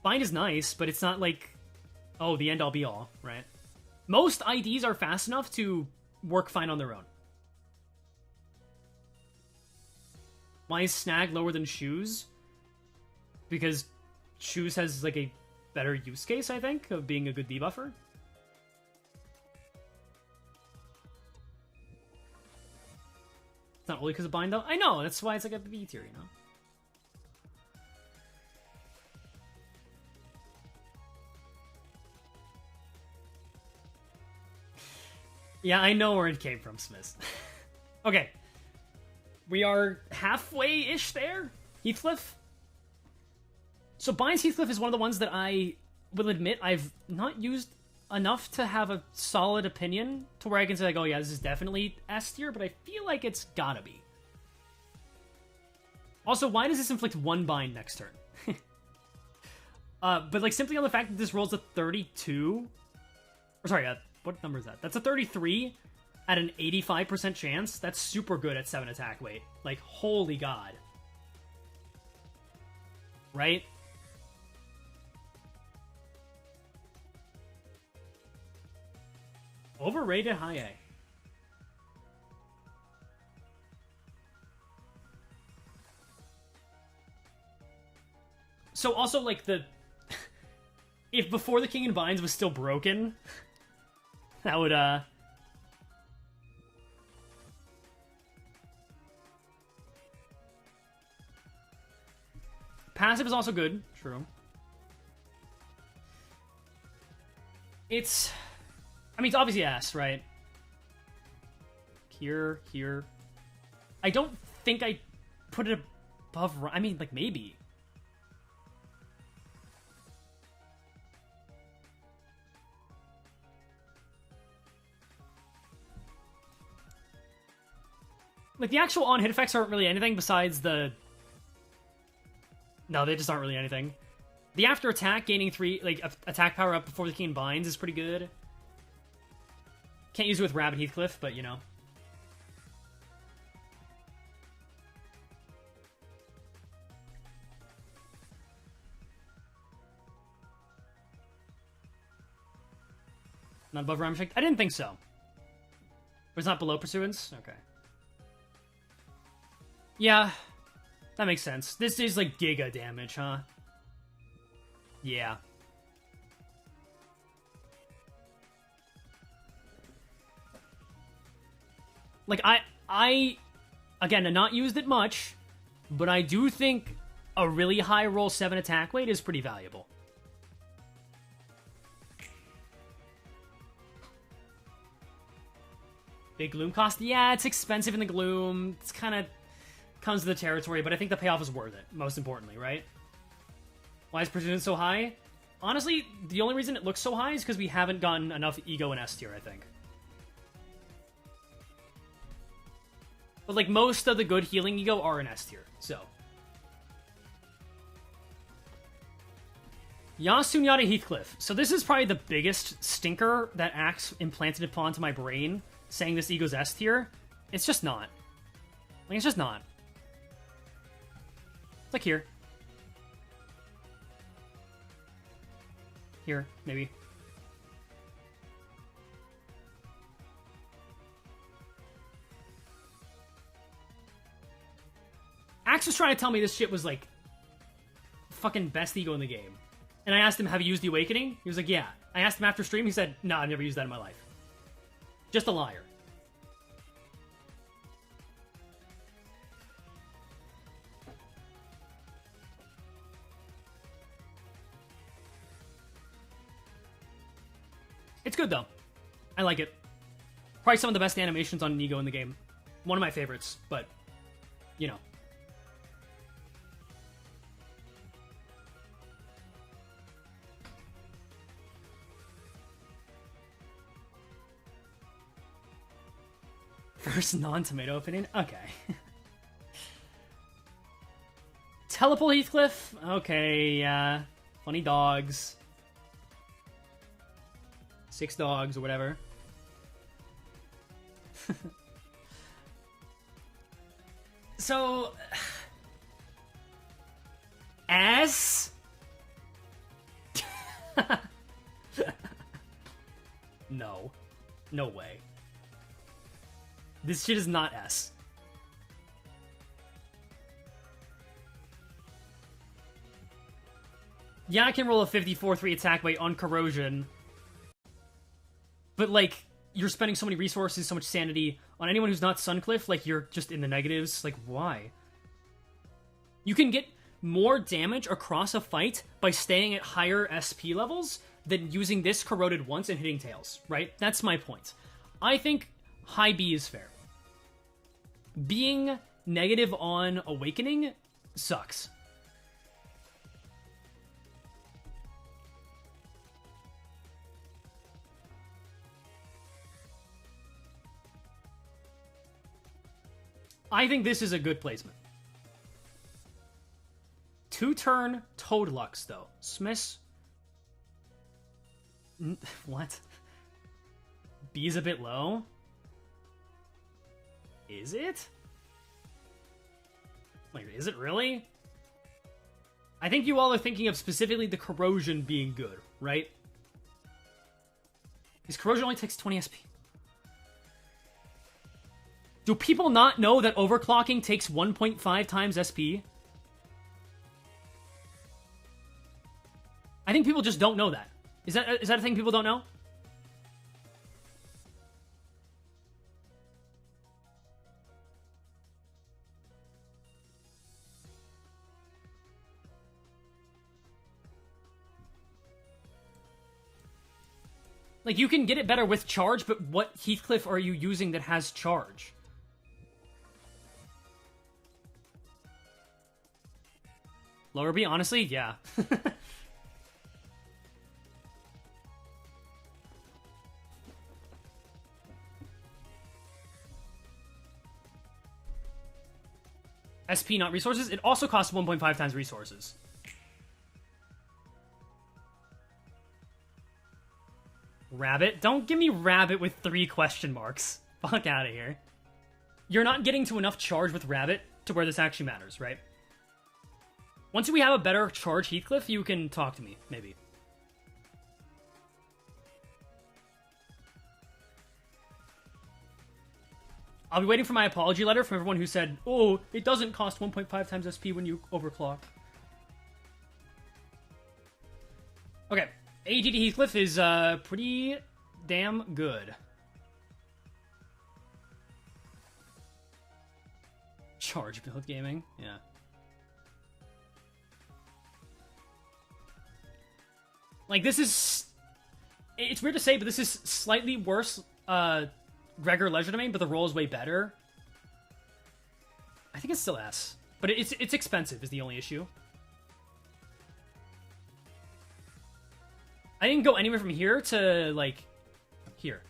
Bind is nice, but it's not like, oh, the end-all be-all, right? Most IDs are fast enough to work fine on their own. Why is Snag lower than Shoes? Because Shoes has, like, a better use case, I think, of being a good debuffer. It's not only because of bind, though. I know, that's why it's like a B tier, you know? Yeah, I know where it came from, Smith. Okay. We are halfway-ish there. Heathcliff. So Bind's Heathcliff is one of the ones that I will admit I've not used enough to have a solid opinion to where I can say, like, oh yeah, this is definitely S tier, but I feel like it's gotta be. Also, why does this inflict 1 bind next turn? But, like, simply on the fact that this rolls a 32... Or, sorry, what number is that? That's a 33 at an 85% chance. That's super good at 7 attack weight. Like, holy god. Right? Overrated high A. So also, like, the... if Before the King and Binds was still broken, that would, Passive is also good. True. It's... I mean, it's obviously S, right? Here. I don't think I put it above... I mean, like, maybe. Like, the actual on-hit effects aren't really anything besides the... No, they just aren't really anything. The after attack, gaining 3, like, attack power up before the King binds is pretty good. Can't use it with Rabbit Heathcliff, but, you know. Not above Rhyme Check? I didn't think so. But it's not below Pursuance? Okay. Yeah. That makes sense. This is like giga damage, huh? Yeah. Like, I again, not used it much, but I do think a really high roll 7 attack weight is pretty valuable. Big Gloom cost? Yeah, it's expensive in the Gloom. It's kind of comes to the territory, but I think the payoff is worth it, most importantly, right? Why is Precision so high? Honestly, the only reason it looks so high is because we haven't gotten enough Ego in S tier, I think. But, like, most of the good healing Ego are in S tier, so. Yasunyata Heathcliff. So this is probably the biggest stinker that Axe implanted upon to my brain, saying this Ego's S tier. It's just not. Like, it's just not. It's like here. Here, maybe. Axe was trying to tell me this shit was, like, fucking best Ego in the game. And I asked him, have you used the Awakening? He was like, yeah. I asked him after stream, he said, no, I've never used that in my life. Just a liar. It's good, though. I like it. Probably some of the best animations on Ego in the game. One of my favorites, but, you know. First non-tomato opinion? Okay. Telepole Heathcliff? Okay, funny dogs. 6 dogs or whatever. So... S? No. No way. This shit is not S. Yeah, I can roll a 54-3 attack weight on Corrosion. But, like, you're spending so many resources, so much sanity on anyone who's not Suncliff, like, you're just in the negatives. Like, why? You can get more damage across a fight by staying at higher SP levels than using this corroded once and hitting tails, right? That's my point. I think high B is fair. Being negative on Awakening sucks. I think this is a good placement. 2-turn Toadlux, though. Smiths. What? B's a bit low? Is it? Like, is it really? I think you all are thinking of specifically the Corrosion being good, right? Because Corrosion only takes 20 SP. Do people not know that overclocking takes 1.5 times SP? I think people just don't know that. Is that a thing people don't know? Like, you can get it better with charge, but what Heathcliff are you using that has charge? Lower B, honestly, yeah. SP, not resources. It also costs 1.5 times resources. Rabbit? Don't give me Rabbit with 3 question marks. Fuck out of here. You're not getting to enough charge with Rabbit to where this actually matters, right? Once we have a better charge Heathcliff, you can talk to me, maybe. I'll be waiting for my apology letter from everyone who said, oh, it doesn't cost 1.5 times SP when you overclock. Okay, ADD Heathcliff is pretty damn good. Charge build gaming, yeah. Like, this is... It's weird to say, but this is slightly worse, Gregor Legerdemain, but the roll is way better. I think it's still S. But it's expensive is the only issue. I didn't go anywhere from here to, like, here.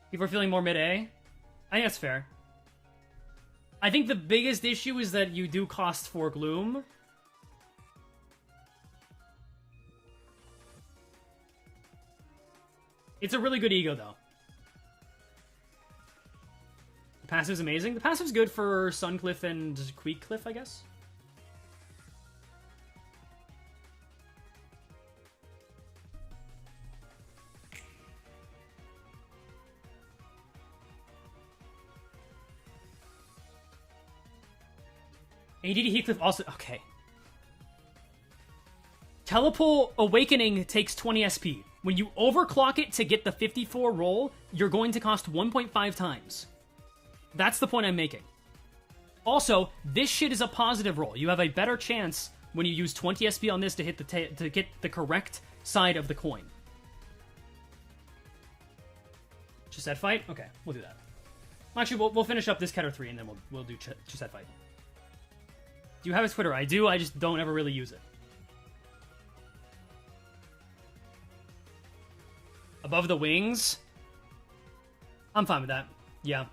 People are feeling more mid-A. I think that's fair. I think the biggest issue is that you do cost 4 Gloom. It's a really good ego, though. The passive's amazing. The passive's good for Suncliff and Queekcliff, I guess. ADD Heathcliff also... Okay. Telepole Awakening takes 20 SP. When you overclock it to get the 54 roll, you're going to cost 1.5 times. That's the point I'm making. Also, this shit is a positive roll. You have a better chance when you use 20 SP on this to hit to get the correct side of the coin. Chesed fight? Okay, we'll do that. Actually, we'll finish up this Keter 3 and then we'll do Chesed fight. Do you have his Twitter? I do, I just don't ever really use it. Above the wings? I'm fine with that. Yeah.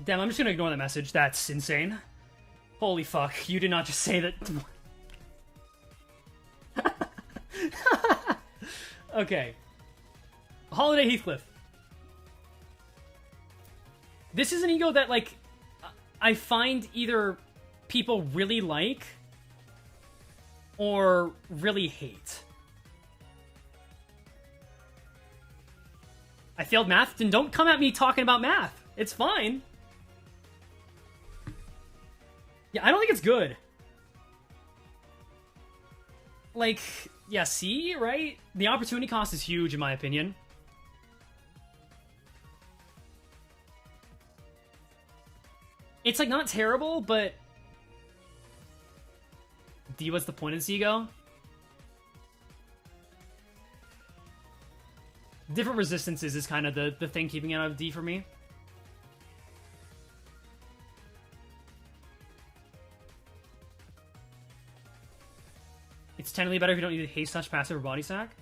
Damn, I'm just gonna ignore that message. That's insane. Holy fuck, you did not just say that. Okay. Holiday Heathcliff. This is an ego that, like, I find either people really like or really hate. I failed math, then don't come at me talking about math. It's fine. Yeah, I don't think it's good. Like, yeah, see, right? The opportunity cost is huge, in my opinion. It's, like, not terrible, but... D, what's the point of this ego? Different resistances is kind of the thing keeping it out of D for me. It's technically better if you don't need a haste touch, passive, or body sack.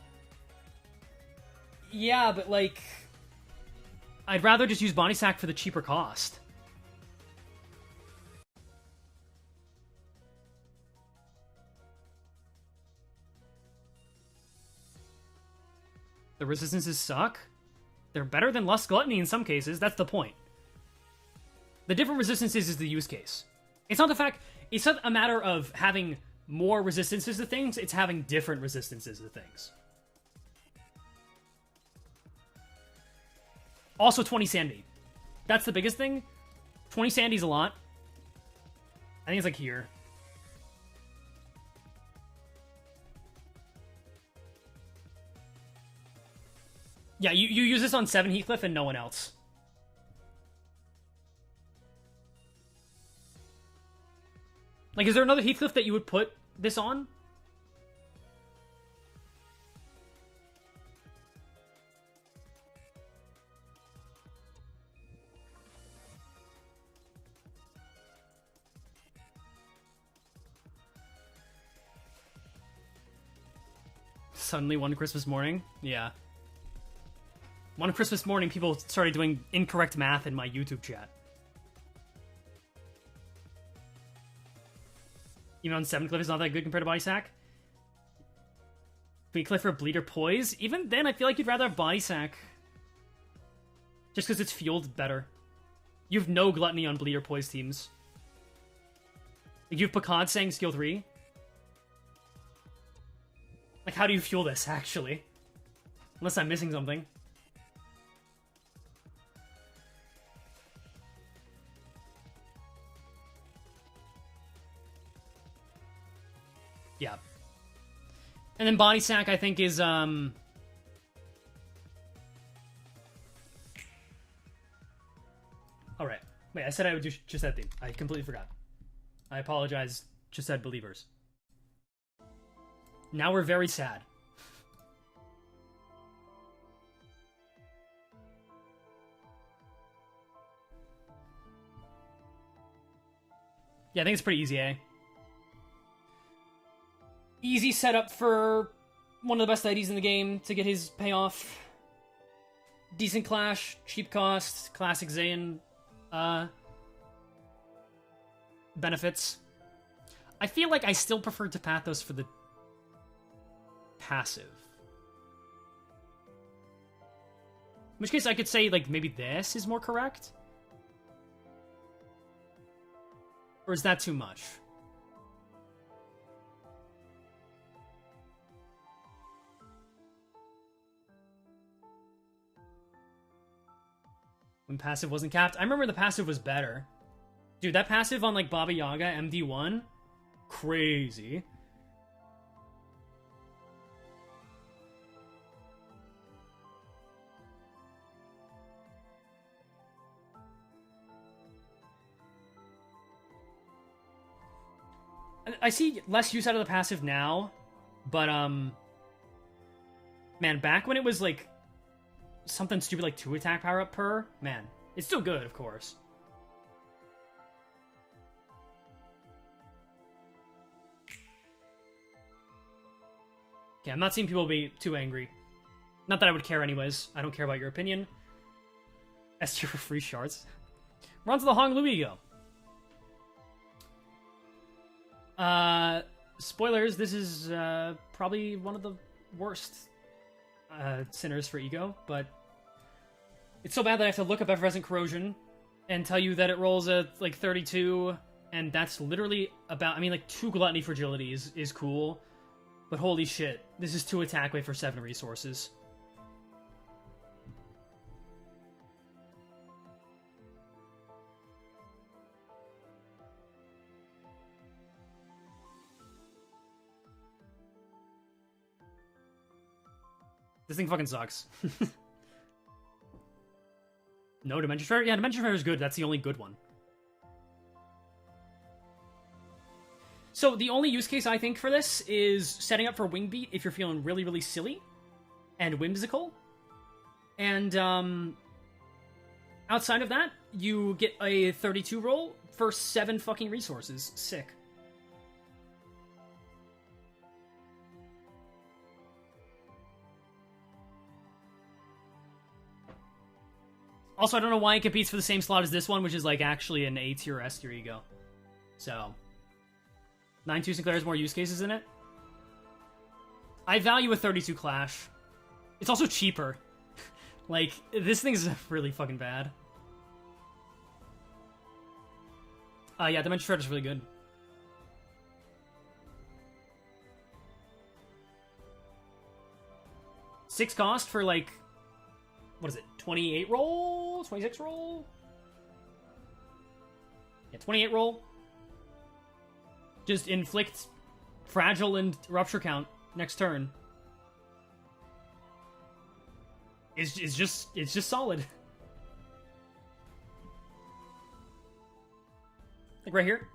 Yeah, but, like... I'd rather just use body sack for the cheaper cost. The resistances suck? They're better than Lust Gluttony in some cases, that's the point. The different resistances is the use case. It's not the fact... It's not a matter of having more resistances to things, it's having different resistances to things. Also 20 Sandy. That's the biggest thing. 20 Sandy's a lot. I think it's like here. Yeah, you use this on 7 Heathcliff and no one else. Like, is there another Heathcliff that you would put this on? Suddenly one Christmas morning? Yeah. One Christmas morning, people started doing incorrect math in my YouTube chat. Even on 7 Cliff is not that good compared to Body Sack. Cliff or Bleeder Poise? Even then, I feel like you'd rather have Body Sack. Just because it's fueled better. You have no Gluttony on Bleed or Poise teams. Like, you have Picard saying skill 3. Like, how do you fuel this, actually? Unless I'm missing something. Yeah. And then Body Sack, I think, is, Alright. Wait, I said I would do just that theme. I completely forgot. I apologize. Just said Believers. Now we're very sad. Yeah, I think it's pretty easy, eh? Easy setup for one of the best IDs in the game to get his payoff. Decent clash, cheap cost, classic Zayn benefits. I feel like I still prefer to Pathos for the passive. In which case I could say, like, maybe this is more correct? Or is that too much? When passive wasn't capped? I remember the passive was better. Dude, that passive on, like, Baba Yaga MD1? Crazy. I see less use out of the passive now, but, man, back when it was, like, something stupid like 2 attack power up per, man, it's still good, of course. Okay, I'm not seeing people be too angry. Not that I would care anyways. I don't care about your opinion. S tier for free shards. We're on to the Hong Louis go. Spoilers, this is probably one of the worst sinners for ego, but it's so bad that I have to look up Effervescent Corrosion and tell you that it rolls a like 32, and that's literally about, I mean, like 2 Gluttony Fragility is cool, but holy shit, this is 2 attack weight for 7 resources. This thing fucking sucks. No Dimension Fair? Yeah, Dimension Fair is good. That's the only good one. So the only use case I think for this is setting up for Wing Beat if you're feeling really, really silly and whimsical. And outside of that, you get a 32 roll for 7 fucking resources. Sick. Also, I don't know why it competes for the same slot as this one, which is, like, actually an A tier or S tier ego. So, 9-2 Sinclair has more use cases in it. I value a 32 Clash. It's also cheaper. Like, this thing's really fucking bad. Yeah, Dimension Shred is really good. Six cost for, like, what is it, 28 roll? 26 roll? Yeah, 28 roll. Just inflict Fragile and Rupture count next turn. It's just solid. Like right here.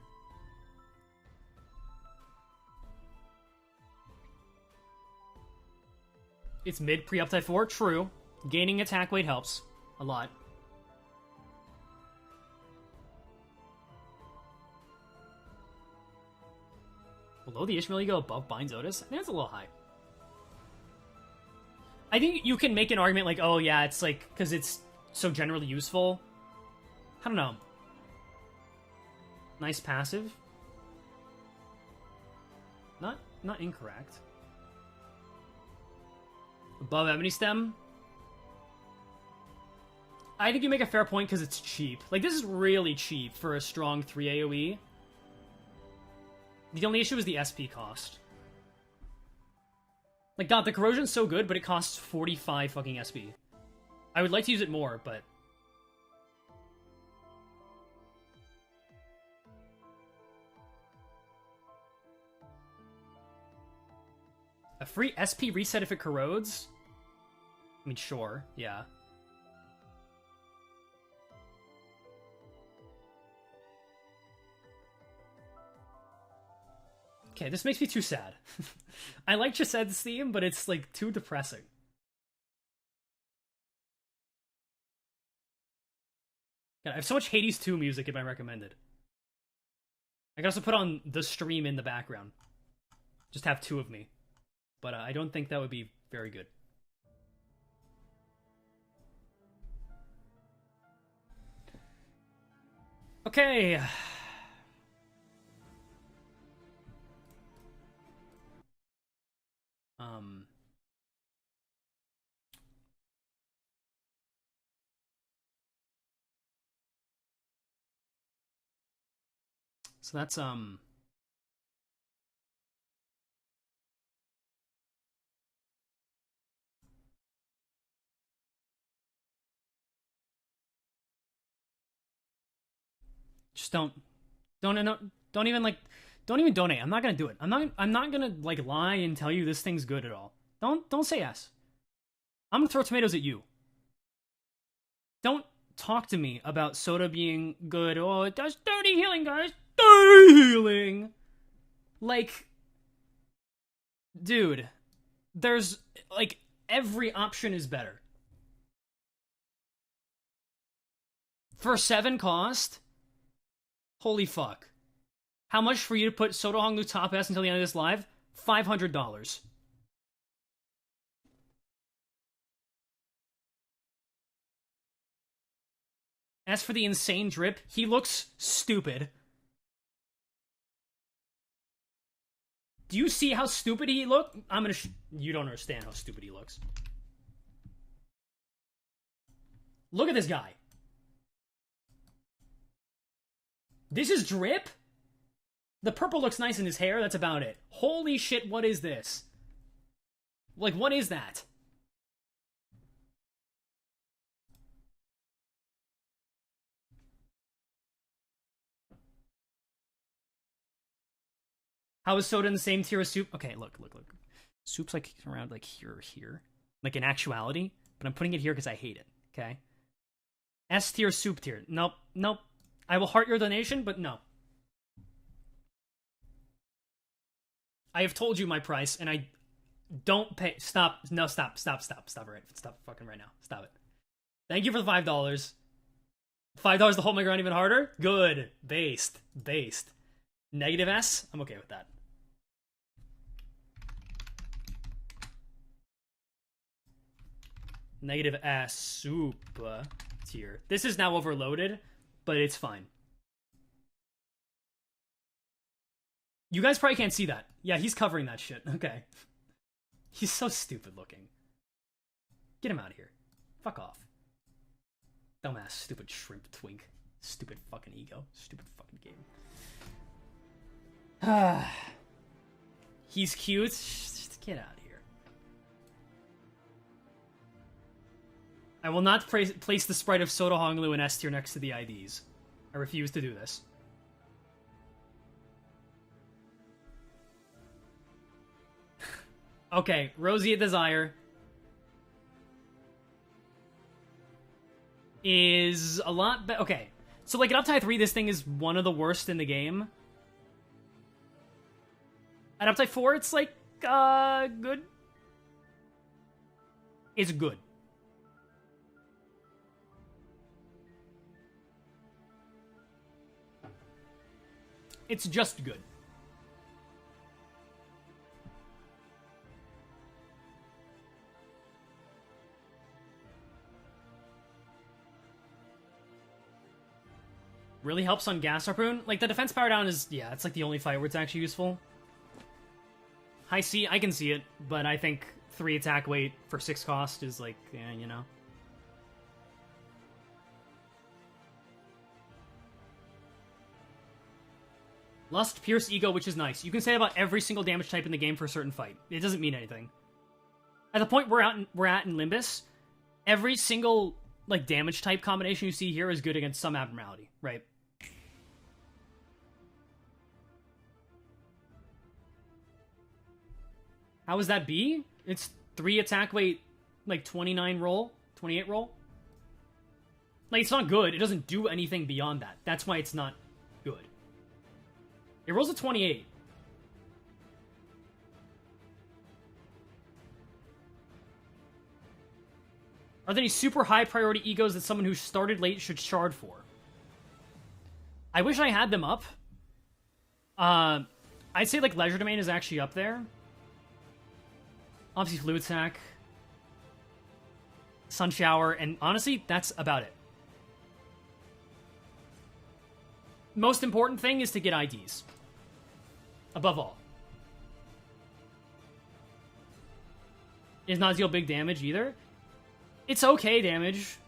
It's mid pre-Archetype 4, true. Gaining attack weight helps a lot. Below the Ishmael, you go above Binds Otis? I think that's a little high. I think you can make an argument like, oh yeah, it's like, because it's so generally useful. I don't know. Nice passive. Not incorrect. Above Ebony Stem. I think you make a fair point because it's cheap. Like, this is really cheap for a strong 3 AoE. The only issue is the SP cost. Like, God, the corrosion's so good, but it costs 45 fucking SP. I would like to use it more, but... A free SP reset if it corrodes? I mean, sure, yeah. Okay, this makes me too sad. I like Chised's theme, but it's, like, too depressing. God, I have so much Hades 2 music in my recommended. I could also put on the stream in the background. Just have two of me. But I don't think that would be very good. Okay. So that's, just don't even, like, don't even donate. I'm not gonna do it. I'm not gonna, like, lie and tell you this thing's good at all. Don't say yes. I'm gonna throw tomatoes at you. Don't talk to me about soda being good. Oh, it does 30 healing, guys. 30 healing! Like, dude, there's, like, every option is better. For 7 cost? Holy fuck. How much for you to put Soda Honglu top S until the end of this live? $500. As for the insane drip, he looks stupid. Do you see how stupid he look? I'm gonna you don't understand how stupid he looks. Look at this guy. This is drip? The purple looks nice in his hair, that's about it. Holy shit, what is this? Like, what is that? How is soda in the same tier as soup? Okay, look. Soup's, like, around, like, here. Like, in actuality. But I'm putting it here because I hate it, okay? S tier, soup tier. Nope. I will heart your donation, but no. I have told you my price, and I don't pay. Stop. No, stop. Stop fucking right now. Stop it. Thank you for the $5. $5 to hold my ground even harder? Good. Based. Negative S? I'm okay with that. Negative S soup tier. This is now overloaded, but it's fine. You guys probably can't see that. Yeah, he's covering that shit. Okay. He's so stupid looking. Get him out of here. Fuck off. Dumbass, stupid shrimp twink. Stupid fucking ego. Stupid fucking game. He's cute. Just get out of here. I will not place the sprite of Soda Honglu and S tier next to the IDs. I refuse to do this. Okay, Rosie at Desire is a lot better. Okay, so like at Uptide 3, this thing is one of the worst in the game. At Uptide 4, it's like, good. It's good. It's just good. Really helps on Gas Harpoon. Like, the defense power down is, yeah, it's like the only fight where it's actually useful. High C, I can see it, but I think 3 attack weight for 6 cost is like, yeah, you know. Lust, Pierce, Ego, which is nice. You can say about every single damage type in the game for a certain fight. It doesn't mean anything. At the point we're at in Limbus, every single like damage type combination you see here is good against some abnormality, right? How is that B? It's 3 attack weight, like 29 roll, 28 roll. Like, it's not good. It doesn't do anything beyond that. That's why it's not good. It rolls a 28. Are there any super high priority egos that someone who started late should shard for? I wish I had them up. I'd say like Leisure Domain is actually up there. Obviously Fluid Sack. Sun Shower, and honestly, that's about it. Most important thing is to get IDs. Above all. Is not deal big damage either. It's okay damage.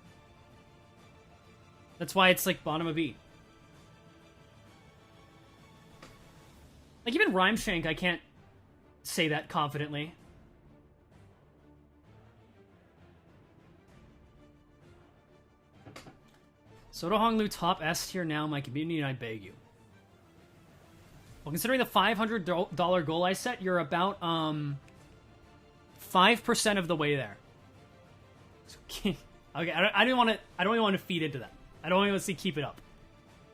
That's why it's like bottom of B. Like even Rhyme Shank, I can't say that confidently. Soda Honglu top S tier now, my community, and I beg you. Well, considering the $500 goal I set, you're about 5% of the way there. Okay, I don't want to feed into that. I don't want to see keep it up.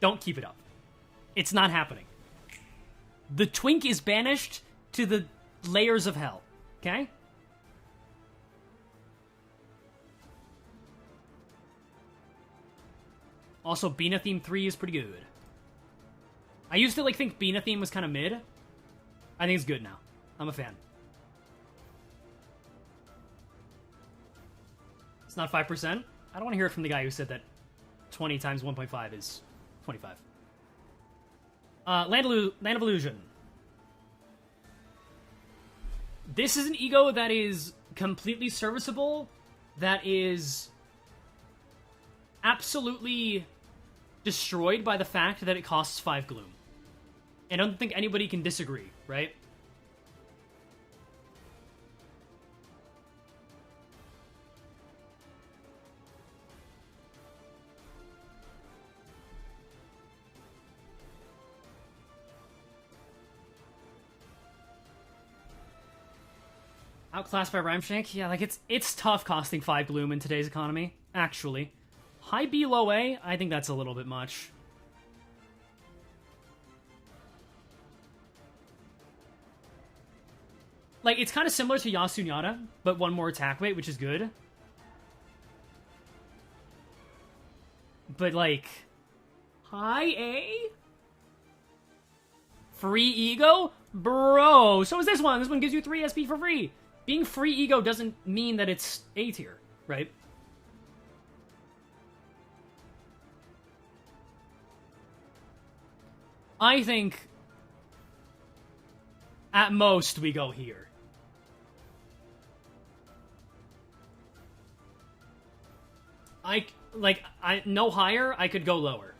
Don't keep it up. It's not happening. The twink is banished to the layers of hell. Okay? Also, Bina Theme 3 is pretty good. I used to think Bina Theme was kind of mid. I think it's good now. I'm a fan. It's not 5%. I don't want to hear it from the guy who said that 20 times 1.5 is 25. Land of Illusion. This is an ego that is completely serviceable, that is absolutely destroyed by the fact that it costs 5 Gloom. I don't think anybody can disagree, right? Outclassed by Rhymeshank? Yeah, like it's tough costing 5 Gloom in today's economy, actually. High B, low A? I think that's a little bit much. Like, it's kind of similar to Yasunyata, but 1 more attack weight, which is good. But, like, high A? Free ego? Bro, so is this one. This one gives you 3 SP for free. Being free ego doesn't mean that it's A tier, right? I think at most we go here. No higher, I could go lower.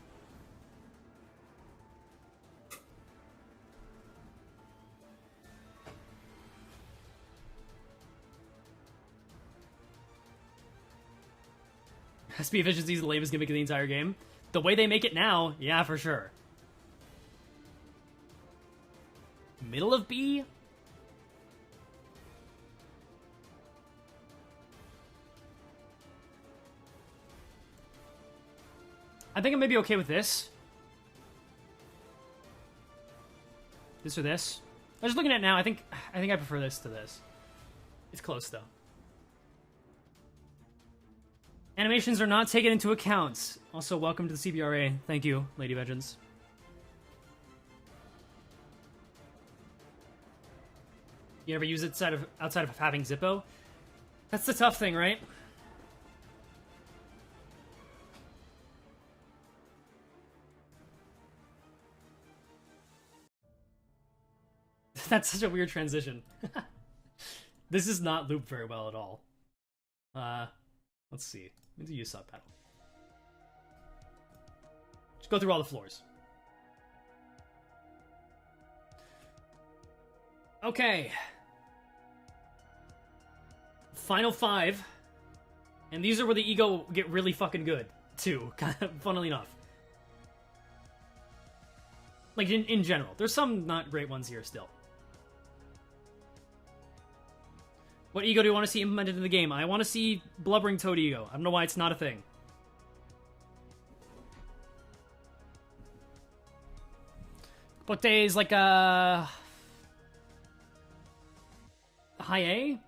SP efficiency is the lamest gimmick of the entire game. The way they make it now, yeah, for sure. Middle of B? I think I may be okay with this. This or this. I was just looking at it now. I think I prefer this to this. It's close though. Animations are not taken into account. Also, welcome to the CBRA. Thank you, Lady Legends. You ever use it outside of having Zippo? That's the tough thing, right? That's such a weird transition. This is not looped very well at all. Let's see. Let's use subtitle. Just go through all the floors. Okay. Final 5. And these are where the ego get really fucking good, too, funnily enough. Like, in general. There's some not great ones here still. What ego do you want to see implemented in the game? I want to see Blubbering Toad ego. I don't know why it's not a thing. Pote is like a... high A?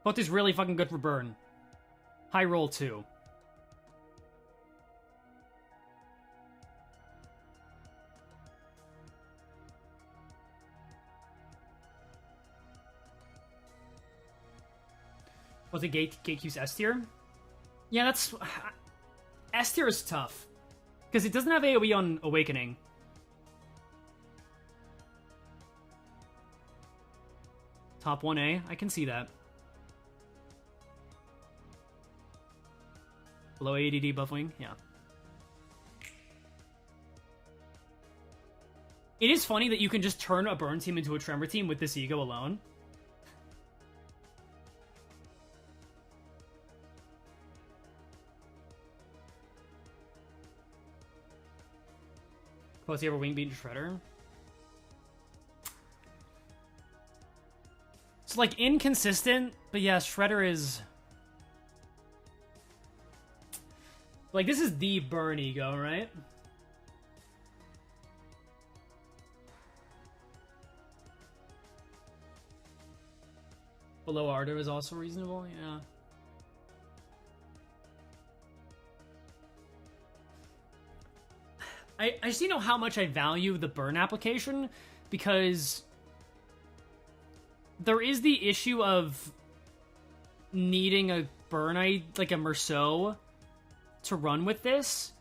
Pote is really fucking good for burn. High roll, too. Was it Gatekeep's S tier? Yeah, that's... S tier is tough. Because it doesn't have AoE on Awakening. Top 1A, I can see that. Below ADD buffing, yeah. It is funny that you can just turn a burn team into a Tremor team with this ego alone. Plus, you ever wing beat Shredder? It's like inconsistent, but yeah, Shredder is like this is the burn ego, right? Below Ardor is also reasonable, yeah. I just know how much I value the burn application, because there is the issue of needing a burn, like a Merceau, to run with this.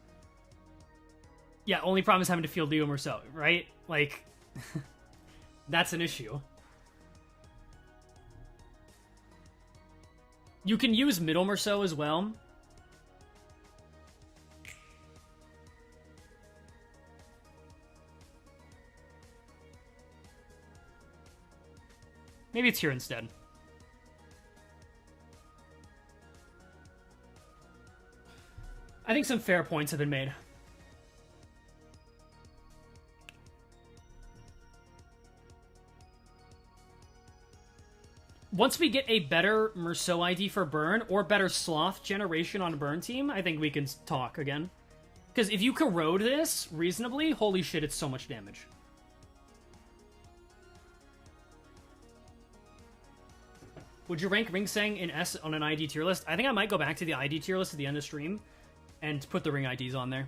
Yeah, only problem is having to field Leo Merceau, right? Like, that's an issue. You can use middle Merceau as well. Maybe it's here instead. I think some fair points have been made. Once we get a better Merceau ID for burn, or better Sloth generation on burn team, I think we can talk again. Because if you corrode this reasonably, holy shit, it's so much damage. Would you rank Ringsang in S on an ID tier list? I think I might go back to the ID tier list at the end of stream and put the ring IDs on there.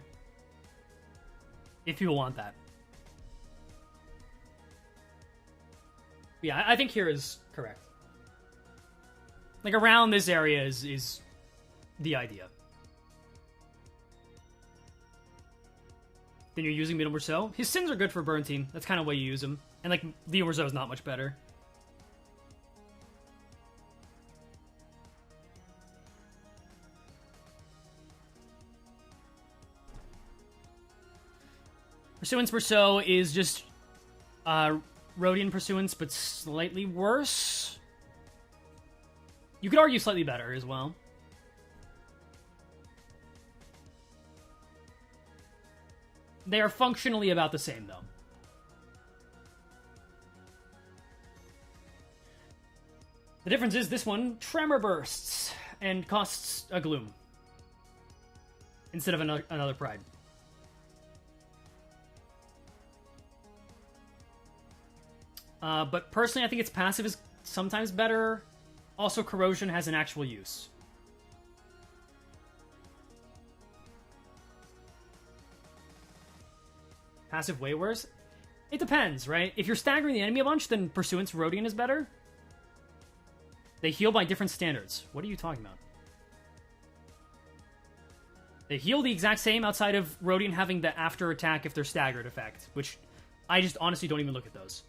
If people want that. Yeah, I think here is correct. Like, around this area is the idea. Then you're using Middle Merceau. His sins are good for burn team. That's kind of why you use him. And, like, Leo Merceau is not much better. Pursuance Merceau is just Rodion Pursuance, but slightly worse. You could argue slightly better as well. They are functionally about the same, though. The difference is this one Tremor bursts and costs a Gloom instead of another Pride. But personally, I think its passive is sometimes better. Also, Corrosion has an actual use. Passive way worse? It depends, right? If you're staggering the enemy a bunch, then Pursuance Rodion is better. They heal by different standards. What are you talking about? They heal the exact same outside of Rodion having the after attack if they're staggered effect, which I just honestly don't even look at those.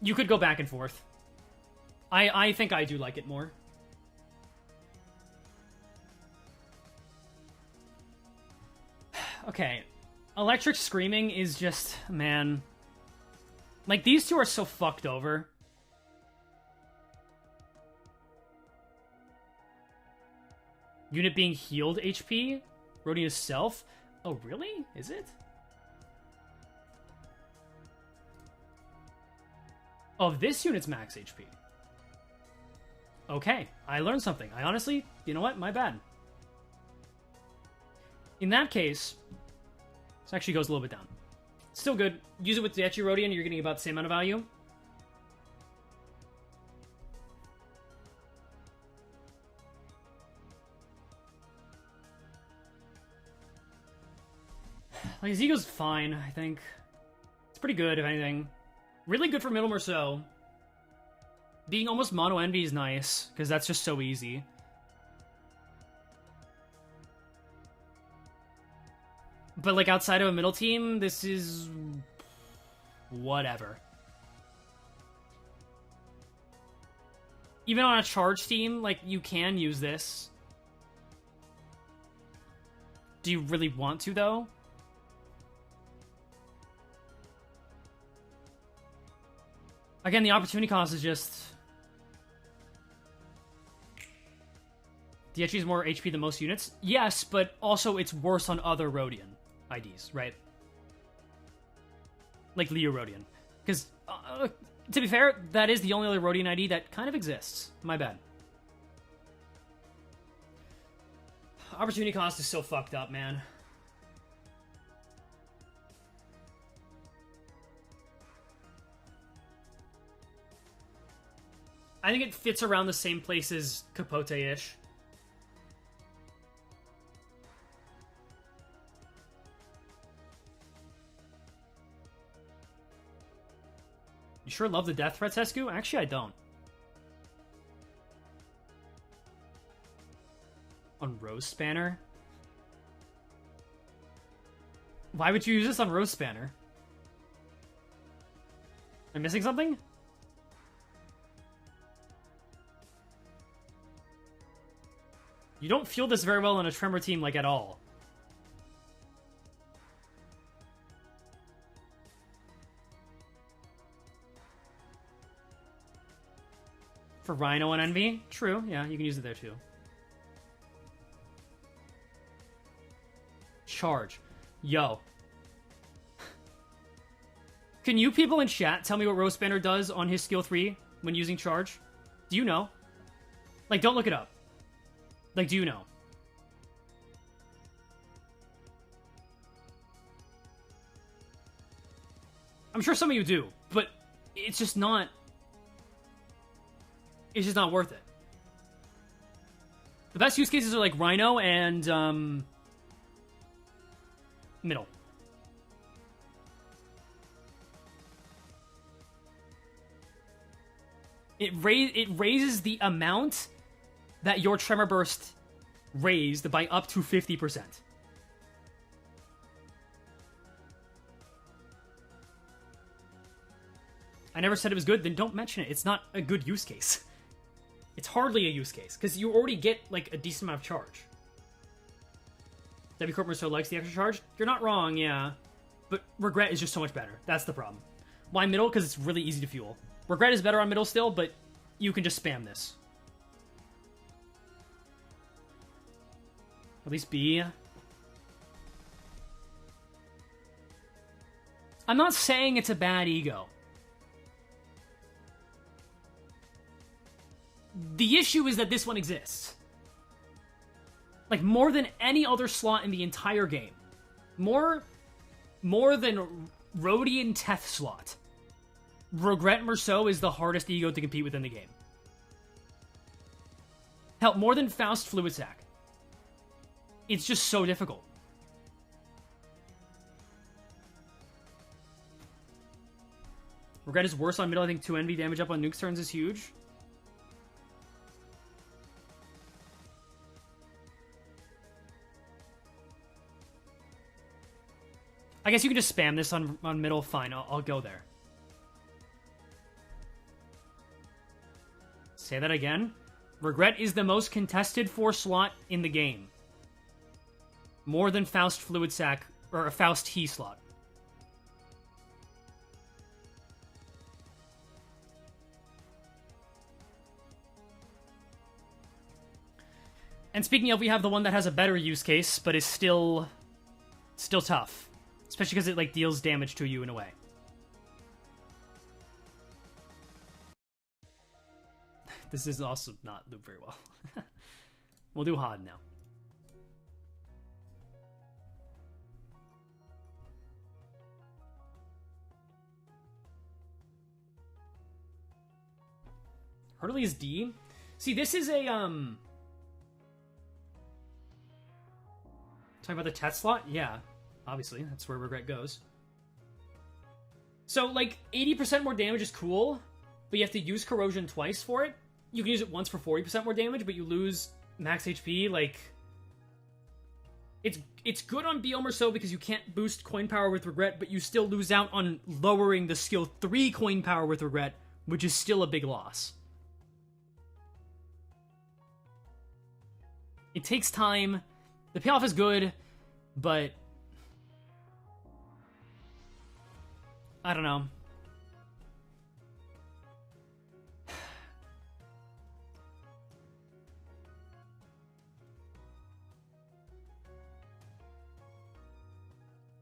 You could go back and forth. I think I do like it more. Okay. Electric Screaming is just... Man. Like, these two are so fucked over. Unit being healed HP? Rodion self? Oh, really? Is it? Oh, this unit's max HP. Okay, I learned something. I honestly, you know what? My bad. In that case, this actually goes a little bit down. Still good. Use it with the Etchy Rodion, you're getting about the same amount of value. Like, his ego's fine, I think. It's pretty good, if anything. Really good for Middle Merceau. Being almost mono envy is nice, because that's just so easy. But, like, outside of a middle team, this is... whatever. Even on a charge team, like, you can use this. Do you really want to, though? Again, the opportunity cost is just... DHG is more HP than most units? Yes, but also it's worse on other Rodion IDs, right? Like Leo Rodion. Because, to be fair, that is the only other Rodion ID that kind of exists. My bad. Opportunity cost is so fucked up, man. I think it fits around the same place as Capote-ish. You sure love the death threats, Escu? Actually, I don't. On Rose Spanner? Why would you use this on Rose Spanner? Am I missing something? You don't feel this very well on a Tremor team, like, at all. For Rhino and Envy? True, yeah, you can use it there, too. Charge. Yo. Can you people in chat tell me what Rose Banner does on his skill 3 when using charge? Do you know? Like, don't look it up. Like, do you know? I'm sure some of you do, but it's just not... It's just not worth it. The best use cases are like Rhino and, middle. It raises the amount that your Tremor Burst raised by up to 50%. I never said it was good, then don't mention it. It's not a good use case. It's hardly a use case, because you already get, like, a decent amount of charge. W. Corp Merceau likes the extra charge? You're not wrong, yeah. But Regret is just so much better. That's the problem. Why middle? Because it's really easy to fuel. Regret is better on middle still, but you can just spam this. At least B. I'm not saying it's a bad ego. The issue is that this one exists. Like, more than any other slot in the entire game. More than Rodion Teth slot. Regret Merceau is the hardest ego to compete with in the game. Hell, more than Faust Fluid Sack. It's just so difficult. Regret is worse on middle. I think 2 envy damage up on nukes turns is huge. I guess you can just spam this on middle. Fine, I'll go there. Say that again. Regret is the most contested 4 slot in the game. More than Faust Fluid Sack Or a Faust He slot. And speaking of, we have the one that has a better use case, but is still tough. Especially because it, like, deals damage to you in a way. This is also not looped very well. We'll do Hod now. Hurley's D? See, this is a, Talking about the test slot? Yeah, obviously. That's where Regret goes. So, like, 80% more damage is cool, but you have to use Corrosion twice for it. You can use it once for 40% more damage, but you lose max HP, like... It's good on Biome or so because you can't boost coin power with Regret, but you still lose out on lowering the skill 3 coin power with Regret, which is still a big loss. It takes time. The payoff is good, but... I don't know.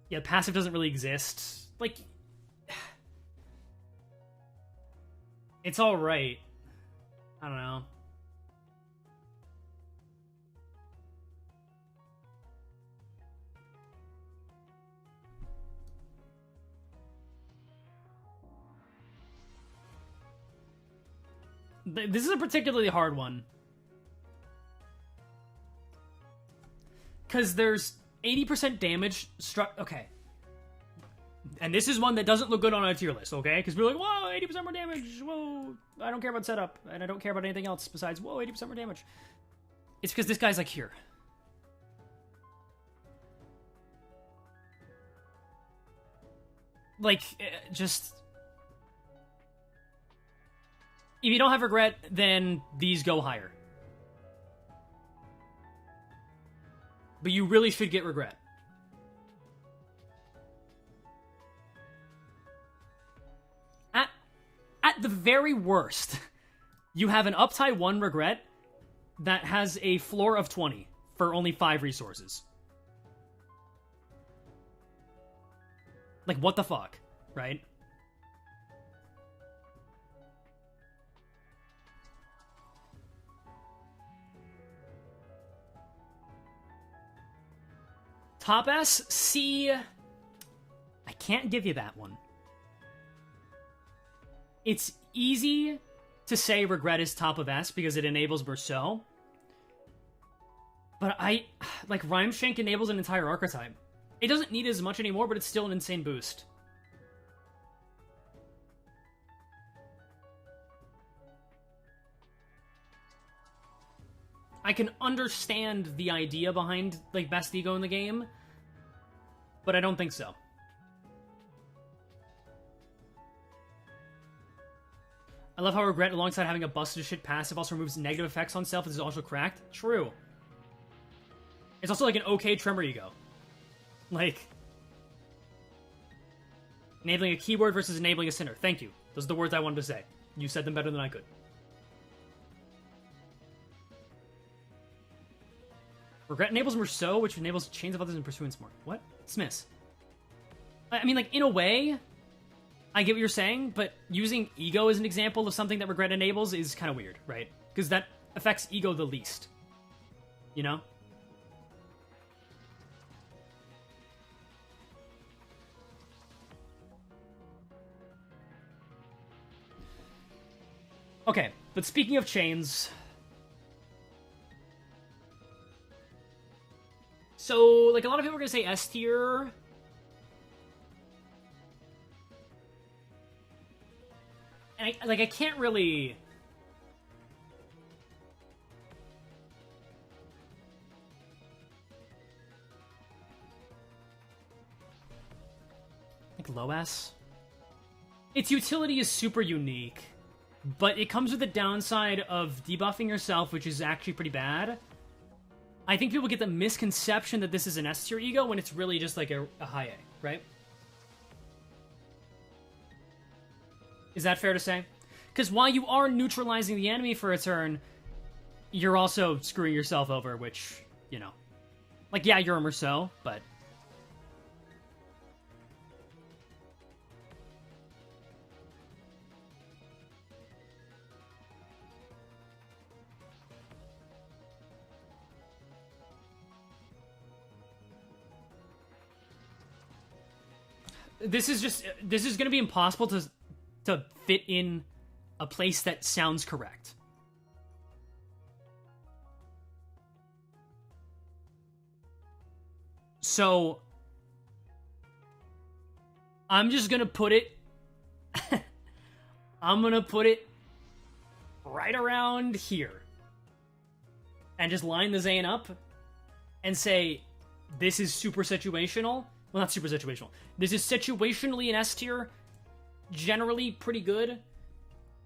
Yeah, passive doesn't really exist. Like... It's alright. I don't know. This is a particularly hard one. Because there's 80% damage struck... Okay. And this is one that doesn't look good on a tier list, okay? Because we're like, whoa, 80% more damage, whoa. I don't care about setup, and I don't care about anything else besides, whoa, 80% more damage. It's because this guy's, like, here. Like, just... If you don't have Regret, then these go higher. But you really should get Regret. At the very worst, you have an Uptie 1 Regret that has a floor of 20 for only 5 resources. Like, what the fuck, right? Top S, C... I can't give you that one. It's easy to say Regret is top of S because it enables Berceau. But Rhyme Shank enables an entire archetype. It doesn't need as much anymore, but it's still an insane boost. I can understand the idea behind, like, best ego in the game, but I don't think so. I love how Regret, alongside having a busted shit passive, also removes negative effects on self. This is also cracked. True. It's also like an okay Tremor ego. Like, enabling a keyword versus enabling a sinner. Thank you. Those are the words I wanted to say. You said them better than I could. Regret enables Merceau, which enables chains of others in pursuance more. What? Smiths. I mean, like, in a way, I get what you're saying, but using ego as an example of something that Regret enables is kind of weird, right? Because that affects ego the least. You know? Okay, but speaking of chains... So, like, a lot of people are going to say S tier. And I can't really... Like, low S? Its utility is super unique, but it comes with the downside of debuffing yourself, which is actually pretty bad. I think people get the misconception that this is an S tier ego when it's really just like a high A, right? Is that fair to say? Because while you are neutralizing the enemy for a turn, you're also screwing yourself over, which, you know. Like, yeah, you're a Merceau, but... This is going to be impossible to fit in a place that sounds correct. So, I'm just going to put it... I'm going to put it right around here. And just line the Zane up and say, this is super situational. Well, not super situational. This is situationally an S tier, generally pretty good,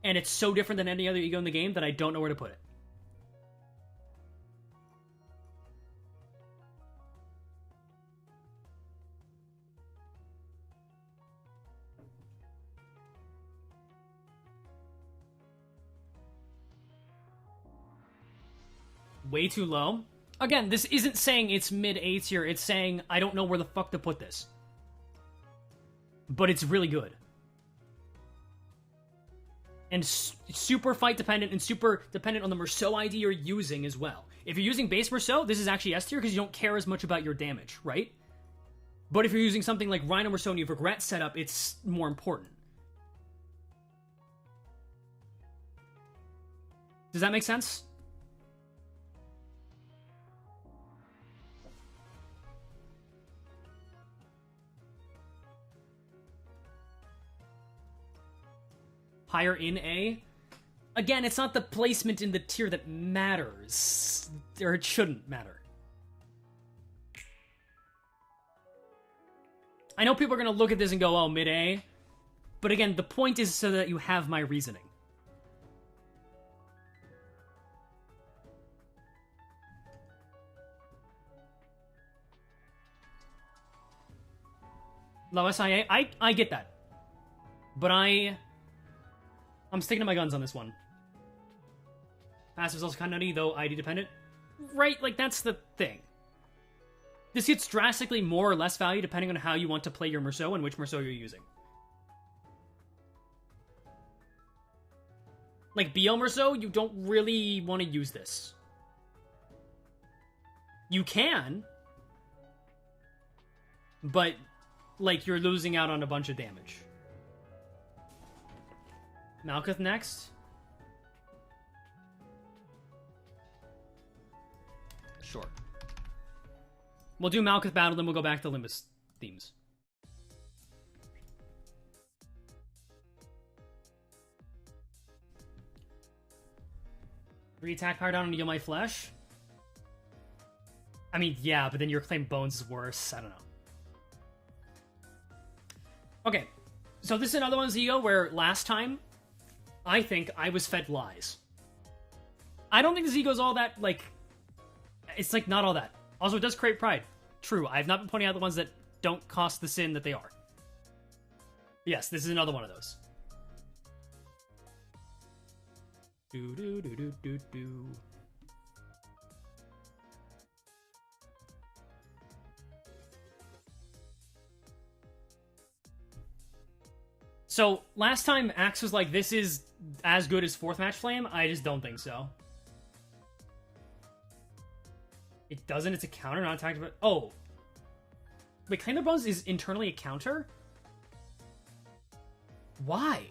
and it's so different than any other ego in the game that I don't know where to put it. Way too low. Again, this isn't saying it's mid-A tier, it's saying I don't know where the fuck to put this. But it's really good. And super fight dependent and super dependent on the Merceau ID you're using as well. If you're using base Merceau, this is actually S tier because you don't care as much about your damage, right? But if you're using something like Rhino Merceau and you have Regret setup, it's more important. Does that make sense? Higher in A. Again, it's not the placement in the tier that matters. Or it shouldn't matter. I know people are going to look at this and go, oh, mid-A. But again, the point is so that you have my reasoning. Low SIA? I get that. But I'm sticking to my guns on this one. Passive's also kind of nutty, though ID dependent. Right, like, that's the thing. This gets drastically more or less value depending on how you want to play your Merceau and which Merceau you're using. Like, BL Merceau, you don't really want to use this. You can. But, like, you're losing out on a bunch of damage. Malkuth next. Sure. We'll do Malkuth battle, then we'll go back to Limbus themes. Re-attack power down and heal my flesh? I mean, yeah, but then your claim bones is worse. I don't know. Okay. So this is another one, Zio, where last time I think I was fed lies. I don't think the Z goes all that, like... It's, like, not all that. Also, it does create pride. True, I have not been pointing out the ones that don't cost the sin that they are. Yes, this is another one of those. Do. So, last time Axe was like, this is as good as 4th Match Flame, I just don't think so. It doesn't, it's a counter, not attacked, but... Oh. Wait, Claim Their Bones is internally a counter? Why?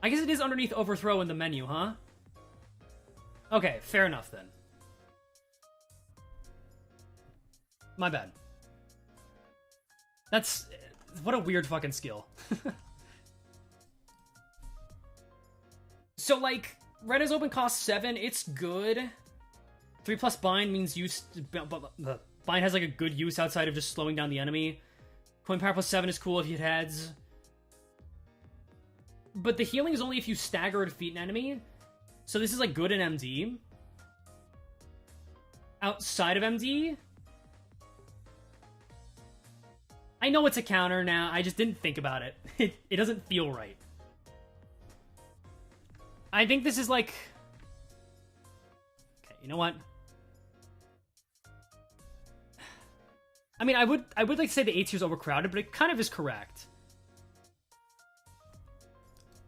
I guess it is underneath Overthrow in the menu, huh? Okay, fair enough then. My bad. That's... What a weird fucking skill. So, like, Red is open cost 7, it's good. 3+ bind means use... Bind has, like, a good use outside of just slowing down the enemy. Coin power plus 7 is cool if you hit heads. But the healing is only if you stagger or defeat an enemy. So this is, like, good in MD. outside of MD. I know it's a counter now, I just didn't think about it. It doesn't feel right. I think this is like... Okay, you know what? I mean, I would like to say the A tier is overcrowded, but it kind of is correct.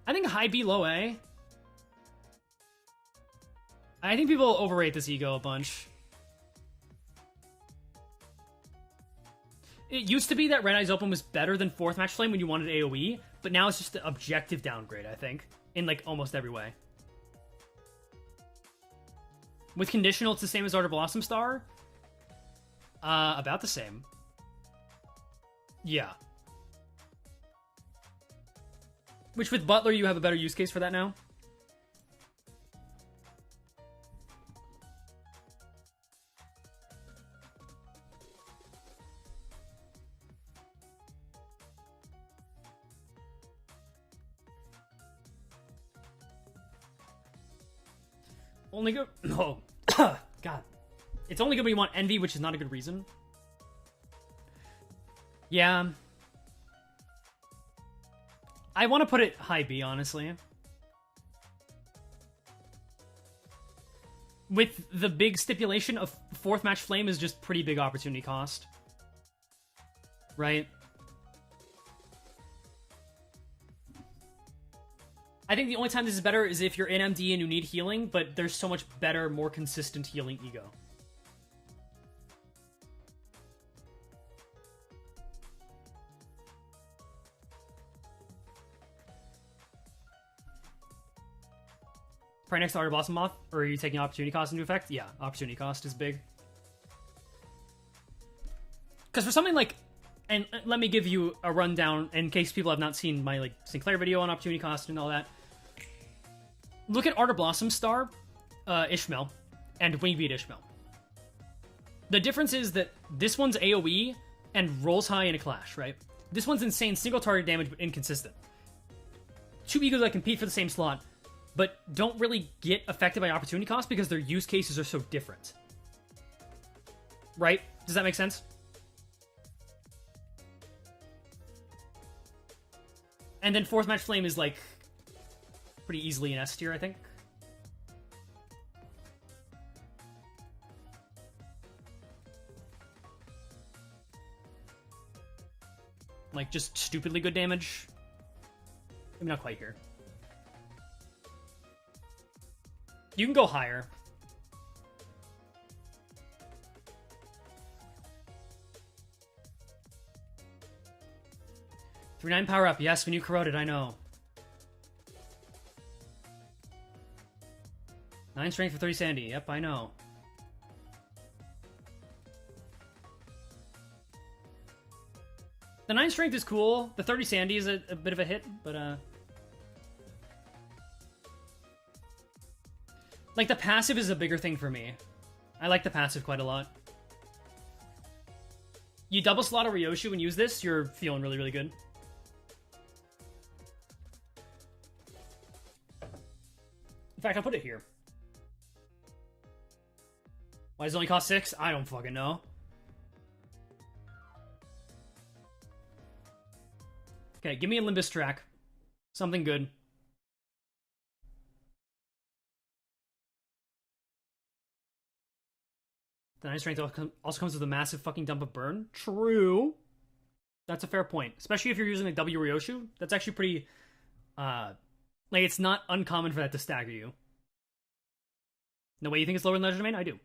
I think high B, low A. I think people overrate this ego a bunch. It used to be that Red Eyes Open was better than 4th Match Flame when you wanted AoE, but now it's just an objective downgrade, I think, in like almost every way. With conditional, it's the same as Art of Blossom Star. About the same. Yeah. Which with Butler, you have a better use case for that now. Only good. Oh, God. It's only good when you want Envy, which is not a good reason. Yeah. I want to put it high B, honestly. With the big stipulation of 4th Match Flame is just pretty big opportunity cost. Right? I think the only time this is better is if you're in MD and you need healing, but there's so much better, more consistent healing ego. Probably next to Art of Blossom Moth, or are you taking opportunity cost into effect? Yeah, opportunity cost is big. Because for something like, and let me give you a rundown in case people have not seen my like Sinclair video on opportunity cost and all that. Look at Art of Blossom Star, Ishmael, and Wingbeat Ishmael. The difference is that this one's AoE and rolls high in a clash, right? This one's insane single target damage but inconsistent. Two egos that compete for the same slot, but don't really get affected by opportunity cost because their use cases are so different. Right? Does that make sense? And then 4th Match Flame is like pretty easily an S tier, I think. Like just stupidly good damage. Maybe not quite here. You can go higher. Three 9 power up. Yes, when you corroded, I know. 9 strength for 30 sanity. Yep, I know. The 9 strength is cool. The 30 sanity is a bit of a hit, but like the passive is a bigger thing for me. I like the passive quite a lot. You double slot a Ryoshu and use this, you're feeling really, really good. In fact, I'll put it here. Why does it only cost 6? I don't fucking know. Okay, give me a Limbus track. Something good. The 9 strength also comes with a massive fucking dump of burn. True. That's a fair point. Especially if you're using a W Ryoshu. That's actually pretty... like, it's not uncommon for that to stagger you. No way you think it's lower than Legend Domain? I do.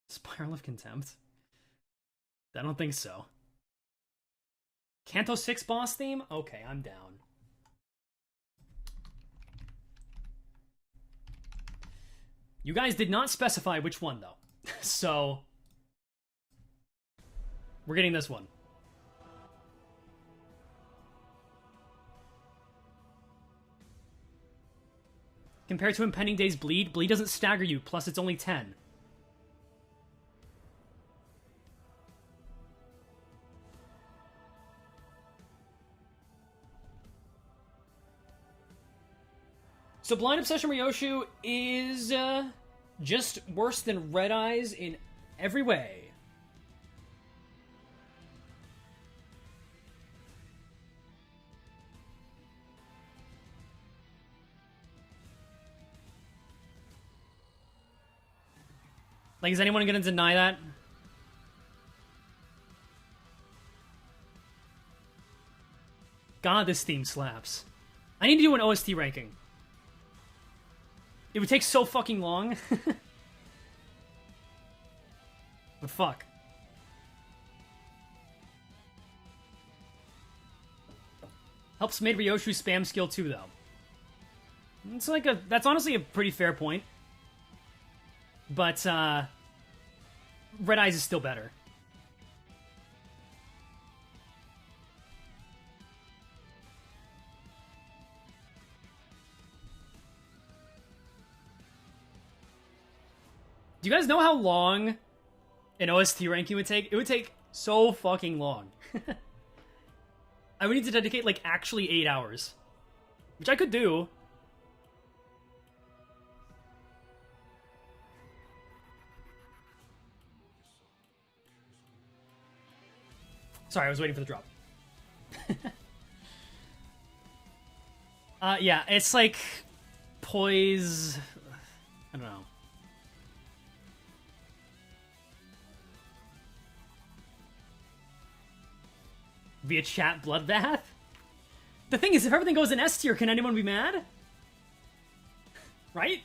Spiral of Contempt? I don't think so. Kanto 6 boss theme? Okay, I'm down. You guys did not specify which one, though. So, we're getting this one. Compared to Impending Day's Bleed, Bleed doesn't stagger you, plus it's only 10. So Blind Obsession Ryoshu is just worse than Red Eyes in every way. Like, is anyone gonna deny that? God, this theme slaps. I need to do an OST ranking. It would take so fucking long. But fuck. Helps made Ryoshu spam skill too, though. It's like that's honestly a pretty fair point. But, Red Eyes is still better. Do you guys know how long an OST ranking would take? It would take so fucking long. I would need to dedicate, like, actually 8 hours. Which I could do. Sorry, I was waiting for the drop. Yeah, it's like poise. I don't know. Via chat bloodbath? The thing is, if everything goes in S tier, can anyone be mad? Right?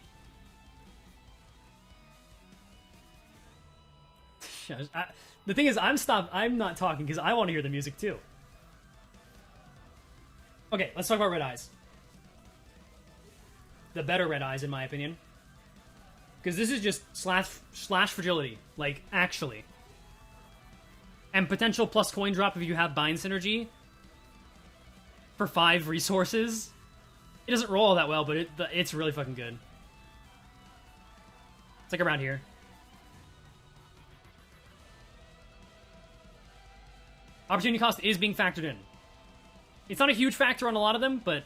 The thing is, I'm not talking because I want to hear the music too. Okay, let's talk about Red Eyes. The better Red Eyes, in my opinion. Because this is just slash fragility. Like, actually. And potential plus coin drop if you have bind synergy. For 5 resources. It doesn't roll all that well, but it's really fucking good. It's like around here. Opportunity cost is being factored in. It's not a huge factor on a lot of them, but...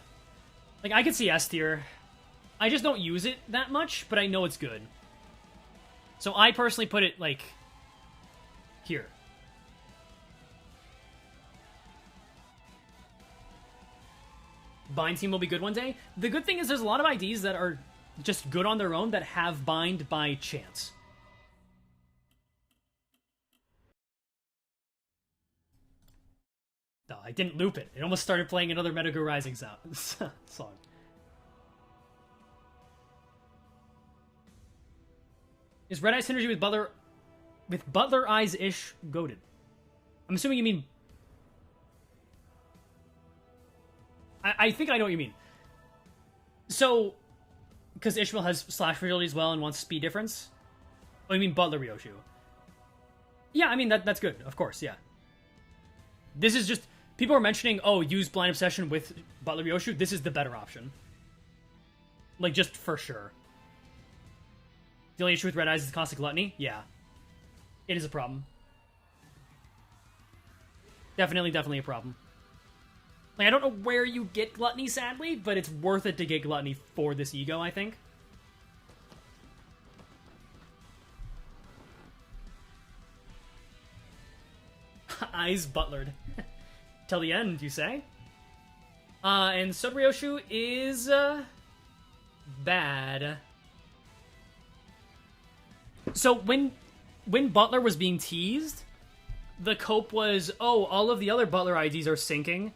Like, I could see S tier. I just don't use it that much, but I know it's good. So I personally put it, like... here. Bind team will be good one day. The good thing is there's a lot of IDs that are just good on their own that have bind by chance. No, I didn't loop it. It almost started playing another Metago Rising song. Is Red Eye synergy with Butler Eyes-ish goated? I'm assuming you mean... I think I know what you mean. So, because Ishmael has slash fragility as well and wants speed difference? Oh, you mean Butler Ryoshu? Yeah, I mean, that's good, of course, yeah. This is just... People are mentioning, oh, use Blind Obsession with Butler Ryoshu. This is the better option. Like, just for sure. The only issue with Red Eyes is the Caustic Gluttony? Yeah. It is a problem. Definitely a problem. Like, I don't know where you get Gluttony, sadly, but it's worth it to get Gluttony for this ego, I think. Eyes butlered. Till the end, you say? And Soda Ryoshu is, bad. So, when Butler was being teased, the cope was, oh, all of the other Butler IDs are sinking,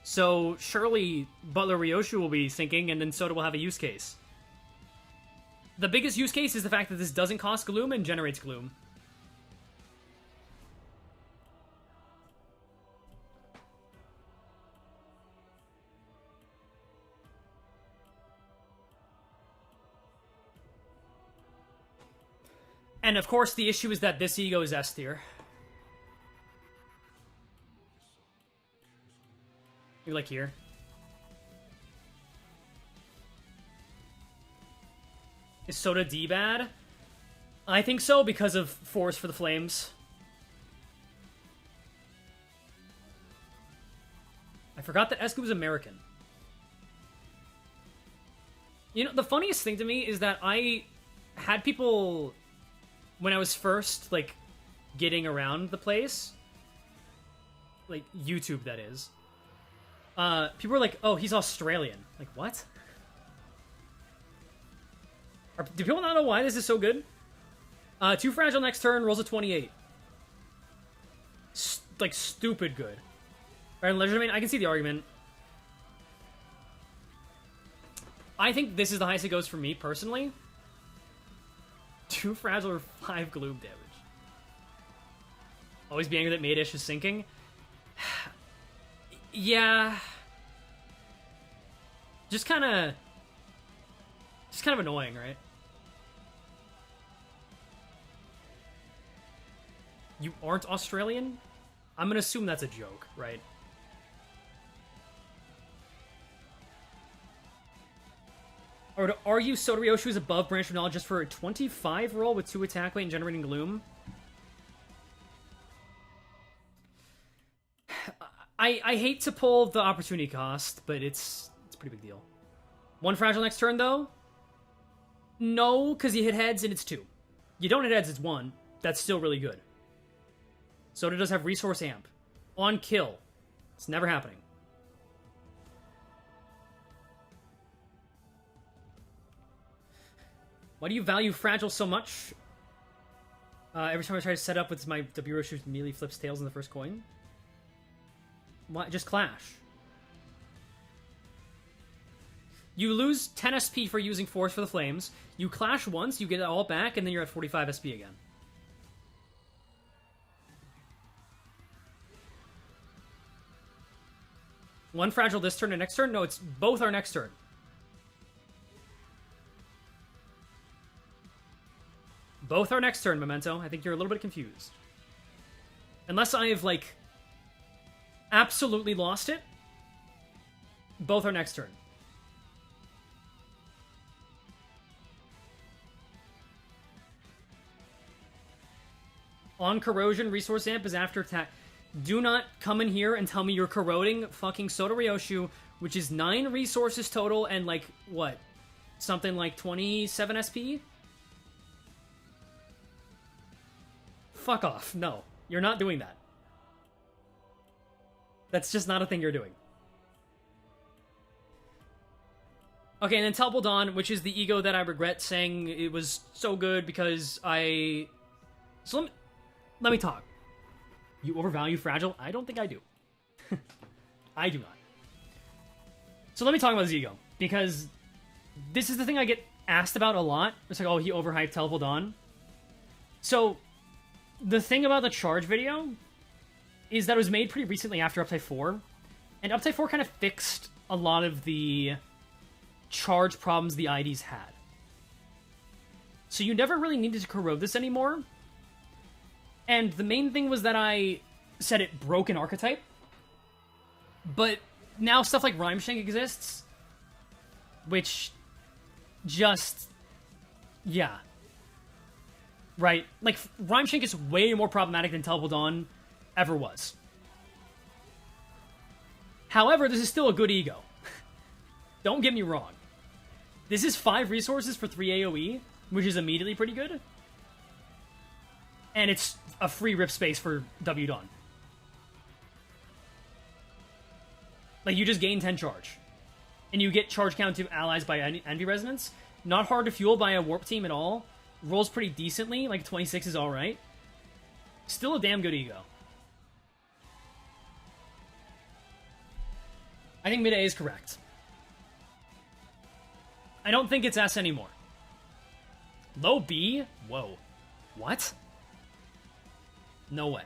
so surely Butler Ryoshu will be sinking, and then Soda will have a use case. The biggest use case is the fact that this doesn't cost Gloom and generates Gloom. And of course, the issue is that this ego is S tier. You're like here. Is Soda D bad? I think so because of Force for the Flames. I forgot that Escu was American. You know, the funniest thing to me is that I had people, when I was first, like, getting around the place, like, YouTube, that is, people were like, oh, he's Australian. Like, what? Do people not know why this is so good? Too fragile next turn, rolls a 28. Like, stupid good. Right, Legerdemain, I can see the argument. I think this is the highest it goes for me, personally. 2 fragile or 5 gloom damage. Always be angry that Maidish is sinking. Yeah. Just kind of annoying, right? You aren't Australian? I'm gonna assume that's a joke, right? Or to argue Sotoryoshi is above Branch of Knowledge just for a 25 roll with 2 attack weight and generating Gloom. I hate to pull the opportunity cost, but it's a pretty big deal. 1 fragile next turn, though? No, because you hit heads and it's 2. You don't hit heads, it's 1. That's still really good. Soda does have Resource Amp. On kill. It's never happening. Why do you value Fragile so much? Every time I try to set up with my W-Roshu immediately flips tails in the first coin. Why? Just Clash. You lose 10 SP for using Force for the Flames. You Clash once, you get it all back, and then you're at 45 SP again. One Fragile this turn and next turn? No, it's both our next turn. Both our next turn, Memento. I think you're a little bit confused. Unless I have, like, absolutely lost it. Both our next turn. On Corrosion, Resource Amp is after attack. Do not come in here and tell me you're corroding fucking Sotoryoshi, which is 9 resources total and, like, what? Something like 27 SP? Fuck off. No. You're not doing that. That's just not a thing you're doing. Okay, and then Teleport Dawn, which is the ego that I regret saying it was so good because I... So let me talk. You overvalue Fragile? I don't think I do. I do not. So let me talk about this ego, because this is the thing I get asked about a lot. It's like, oh, he overhyped Teleport Dawn. So, the thing about the charge video is that it was made pretty recently after Archetype 4, and Archetype 4 kind of fixed a lot of the charge problems the IDs had. So you never really needed to corrode this anymore. And the main thing was that I said it broke an Archetype. But now stuff like Rhyme Shank exists, which just... yeah. Right? Like, Rhyme Shank is way more problematic than Teleport Dawn ever was. However, this is still a good ego. Don't get me wrong. This is 5 resources for 3 AoE, which is immediately pretty good. And it's a free rip space for W Dawn. Like, you just gain 10 charge. And you get charge count to allies by Envy Resonance. Not hard to fuel by a Warp Team at all. Rolls pretty decently, like 26 is alright. Still a damn good ego. I think mid-A is correct. I don't think it's S anymore. Low B? Whoa. What? No way.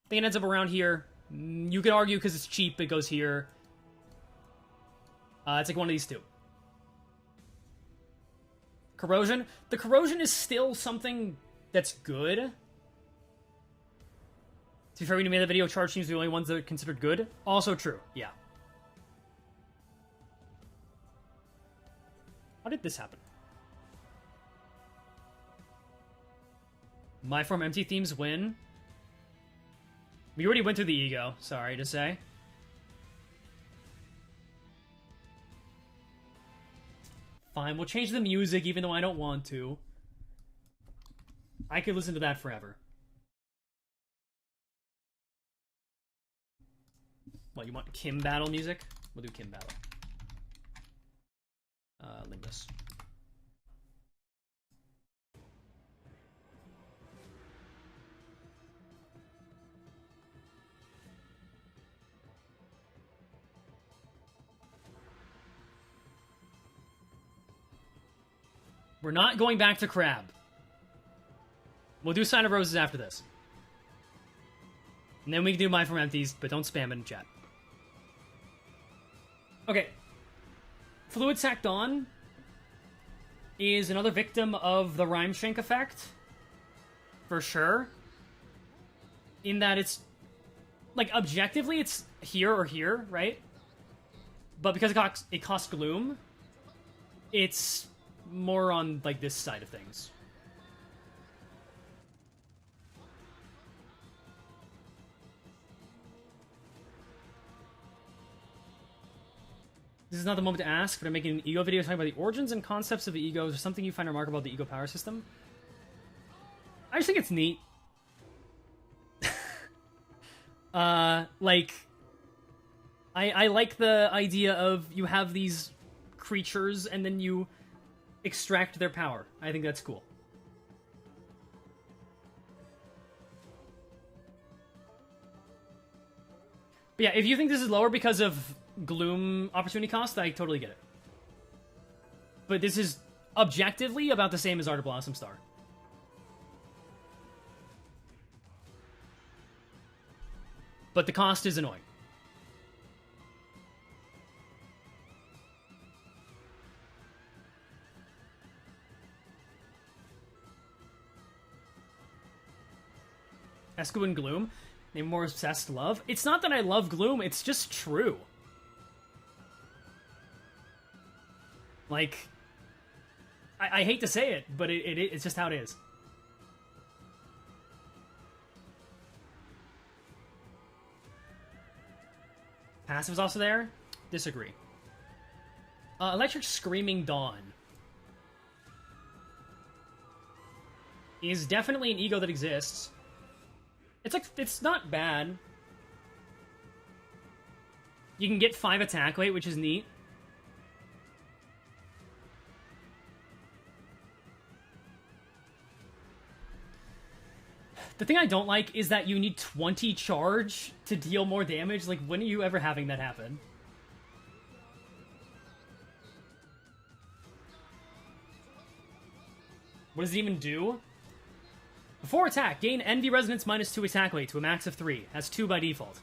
I think it ends up around here. You could argue because it's cheap, it goes here. It's like one of these two. Corrosion. The Corrosion is still something that's good. To be fair, when you made the video, charge teams are the only ones that are considered good. Also true, yeah. How did this happen? My Form Empty themes win. We already went through the ego, sorry to say. Fine, we'll change the music even though I don't want to. I could listen to that forever. What, you want Kim Battle music? We'll do Kim Battle. Limbus. We're not going back to Crab. We'll do Sign of Roses after this. And then we can do Mind from Empties, but don't spam it in chat. Okay. Fluid Sac Dawn is another victim of the Rhyme Shrink effect. For sure. In that it's... like, objectively, it's here or here, right? But because it costs Gloom, it's more on, like, this side of things. This is not the moment to ask, but I'm making an ego video talking about the origins and concepts of the ego. Is there something you find remarkable about the ego power system? I just think it's neat. Like... I like the idea of you have these creatures and then you extract their power. I think that's cool. But yeah, if you think this is lower because of Gloom opportunity cost, I totally get it. But this is objectively about the same as Art of Blossom Star. But the cost is annoying. Esco and Gloom, name more obsessed love. It's not that I love Gloom, it's just true. Like, I hate to say it, but it's just how it is. Passive is also there? Disagree. Electric Screaming Dawn is definitely an ego that exists. It's like, it's not bad. You can get 5 attack weight, which is neat. The thing I don't like is that you need 20 charge to deal more damage. Like, when are you ever having that happen? What does it even do? Before attack, gain Envy Resonance -2 attack weight to a max of 3. Has 2 by default.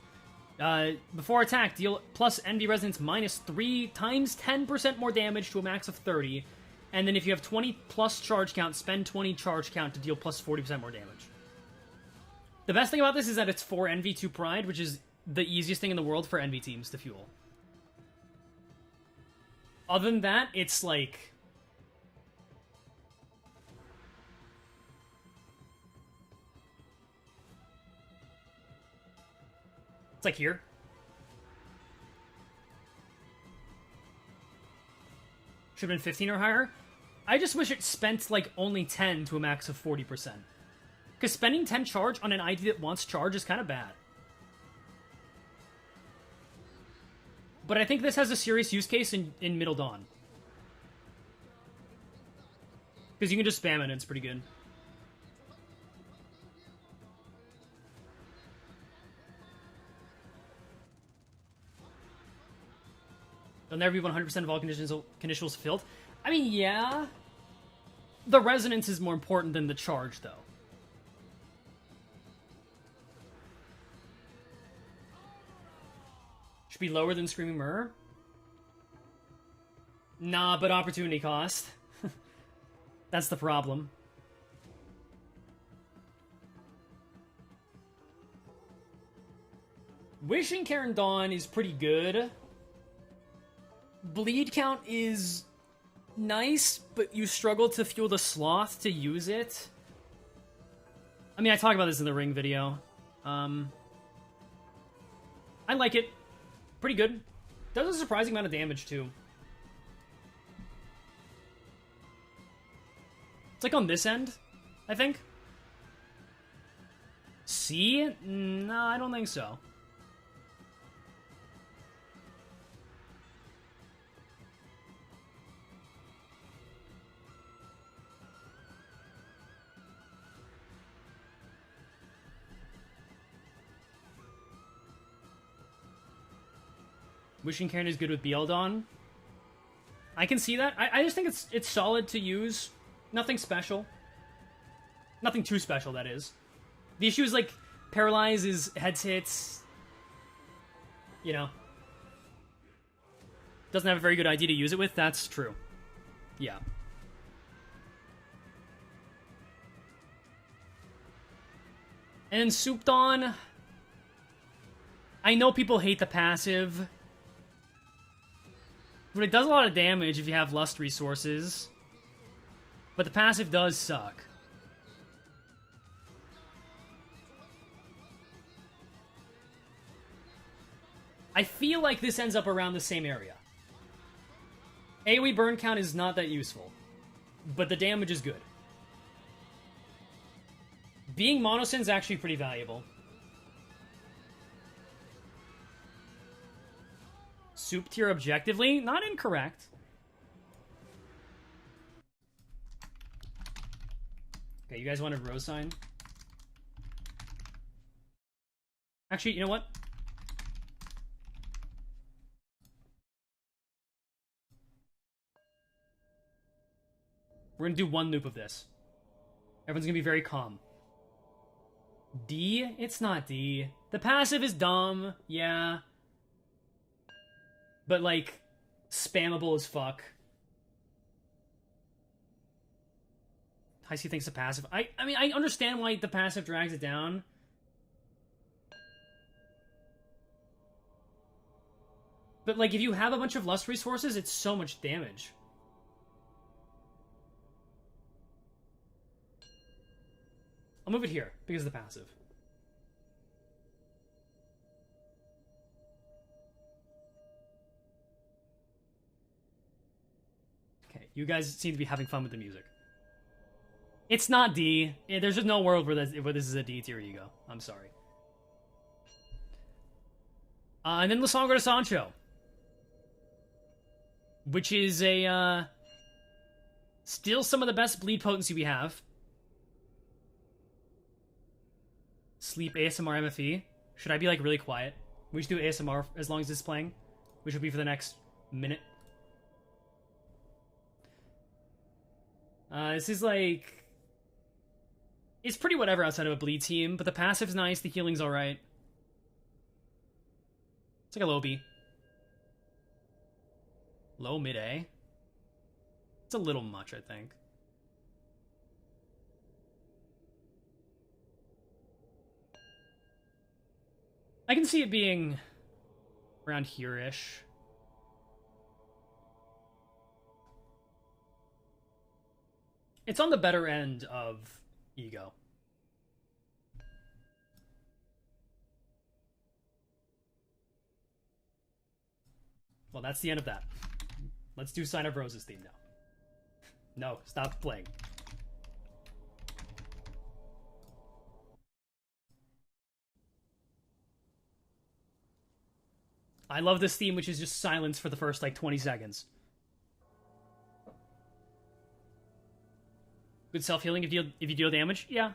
Before attack, deal plus Envy Resonance -3 times 10% more damage to a max of 30. And then if you have 20 plus charge count, spend 20 charge count to deal plus 40% more damage. The best thing about this is that it's 4 Envy, 2 Pride, which is the easiest thing in the world for Envy teams to fuel. Other than that, it's like... it's like here. Should have been 15 or higher. I just wish it spent, like, only 10 to a max of 40%. Because spending 10 charge on an ID that wants charge is kind of bad. But I think this has a serious use case in Middle Dawn. Because you can just spam it and it's pretty good. They'll never be 100% of all conditionals filled. I mean, yeah. The resonance is more important than the charge, though. Should be lower than Screaming Mirror? Nah, but opportunity cost. That's the problem. Wishing Karen Dawn is pretty good. Bleed count is nice, but you struggle to fuel the sloth to use it. I mean, I talk about this in the Ring video. I like it. Pretty good. Does a surprising amount of damage, too. It's like on this end, I think. C? No, I don't think so. Wishing Karen is good with Beeldon. I can see that. I just think it's solid to use. Nothing special. Nothing too special, that is. The issue is, like, Paralyze is heads hits. You know. Doesn't have a very good idea to use it with. That's true. Yeah. And then Soupdon. I know people hate the passive. But it does a lot of damage if you have Lust resources. But the passive does suck. I feel like this ends up around the same area. AoE burn count is not that useful. But the damage is good. Being Monosyn is actually pretty valuable. Soup tier objectively? Not incorrect. Okay, you guys wanted Rose Sign? Actually, you know what? We're gonna do one loop of this. Everyone's gonna be very calm. D? It's not D. The passive is dumb, yeah. But, like, spammable as fuck. High C thinks the passive... I mean, I understand why the passive drags it down. But, like, if you have a bunch of Lust resources, it's so much damage. I'll move it here, because of the passive. You guys seem to be having fun with the music. It's not D. There's just no world where this is a D tier ego. I'm sorry. And then Lasangre de Sancho. Which is a, still some of the best bleed potency we have. Sleep ASMR MFE. Should I be, like, really quiet? We should do ASMR as long as this is playing. Which will be for the next minute. This is like... It's pretty whatever outside of a bleed team, but the passive's nice, the healing's alright. It's like a low B. Low mid A? It's a little much, I think. I can see it being around here-ish. It's on the better end of ego. Well, that's the end of that. Let's do Sign of Roses theme now. No, stop playing. I love this theme, which is just silence for the first, like, 20 seconds. Good self-healing if you deal damage? Yeah.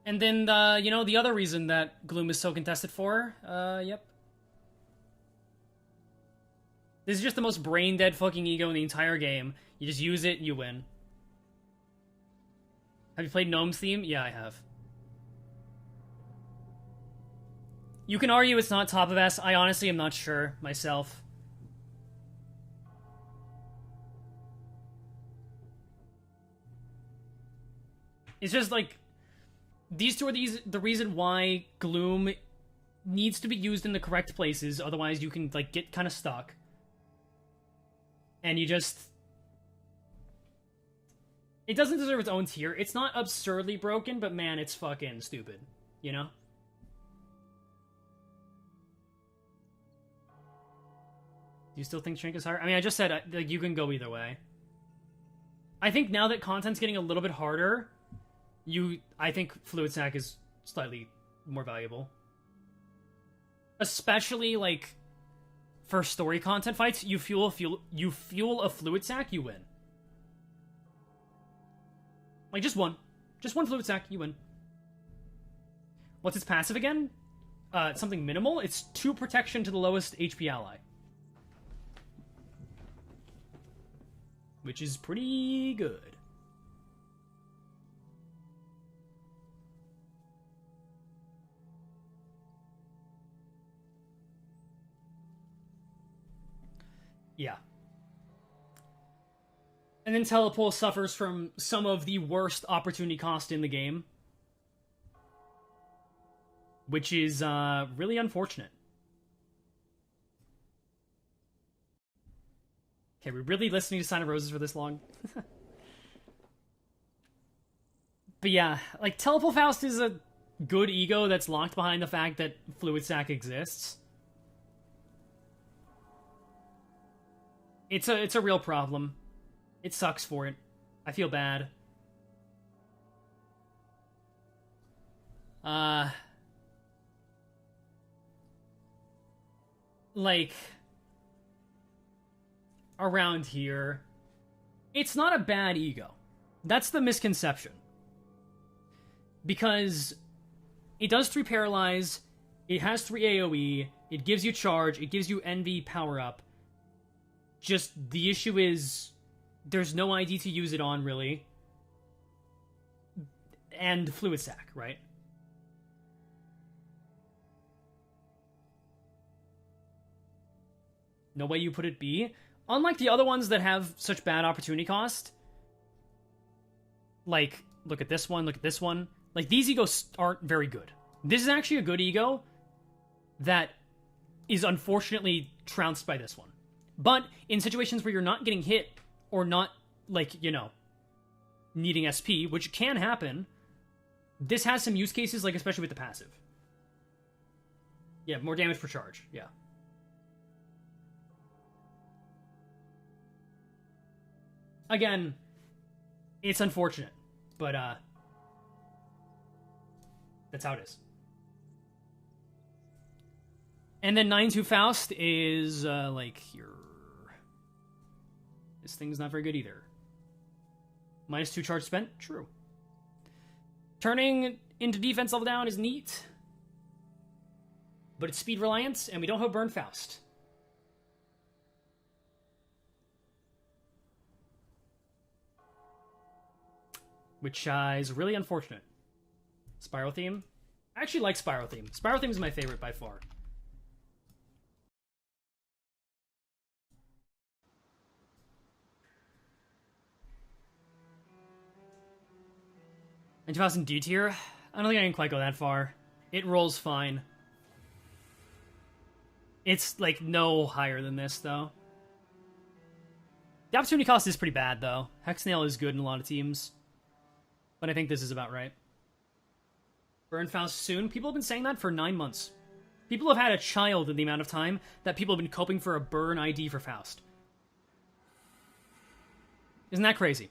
And then, you know, the other reason that Gloom is so contested for, yep. This is just the most brain-dead fucking ego in the entire game. You just use it and you win. Have you played Gnome's theme? Yeah, I have. You can argue it's not top of S. I honestly am not sure myself. It's just like, these two are the reason why Gloom needs to be used in the correct places, otherwise you can, like, get kind of stuck. And you just... It doesn't deserve its own tier. It's not absurdly broken, but man, it's fucking stupid. You know? Do you still think Shrink is higher? I mean, I just said like you can go either way. I think now that content's getting a little bit harder, I think Fluid Sac is slightly more valuable. Especially like for story content fights, you fuel a Fluid Sac, you win. Like just one Fluid Sac, you win. What's its passive again? It's something minimal. It's 2 protection to the lowest HP ally. Which is pretty good. Yeah. And then Telepole suffers from some of the worst opportunity cost in the game. Which is really unfortunate. Okay, we're really listening to Sign of Roses for this long? But yeah, like, Telepole Faust is a good ego that's locked behind the fact that Fluid Sac exists. It's a real problem. It sucks for it. I feel bad. Like, around here, it's not a bad ego. That's the misconception. Because it does 3 paralyze, it has 3 AoE, it gives you charge, it gives you envy power up. Just the issue is there's no ID to use it on, really. And Fluid Sac, right? No way you put it B. Unlike the other ones that have such bad opportunity cost, like, look at this one, look at this one. Like, these egos aren't very good. This is actually a good ego that is unfortunately trounced by this one. But in situations where you're not getting hit, or not, like, you know, needing SP, which can happen, this has some use cases, like, especially with the passive. Yeah, more damage per charge, yeah. Again, it's unfortunate, but that's how it is. And then 9-2 Faust is like here. This thing's not very good either. -2 charge spent, true. Turning into defense level down is neat, but it's speed reliance, and we don't have Burn Faust. Which is really unfortunate. Spiral Theme? I actually like Spiral Theme. Spiral Theme is my favorite by far. And 2000 D tier? I don't think I can quite go that far. It rolls fine. It's, like, no higher than this, though. The opportunity cost is pretty bad, though. Hexnail is good in a lot of teams. But I think this is about right. Burn Faust soon? People have been saying that for 9 months. People have had a child in the amount of time that people have been coping for a burn ID for Faust. Isn't that crazy?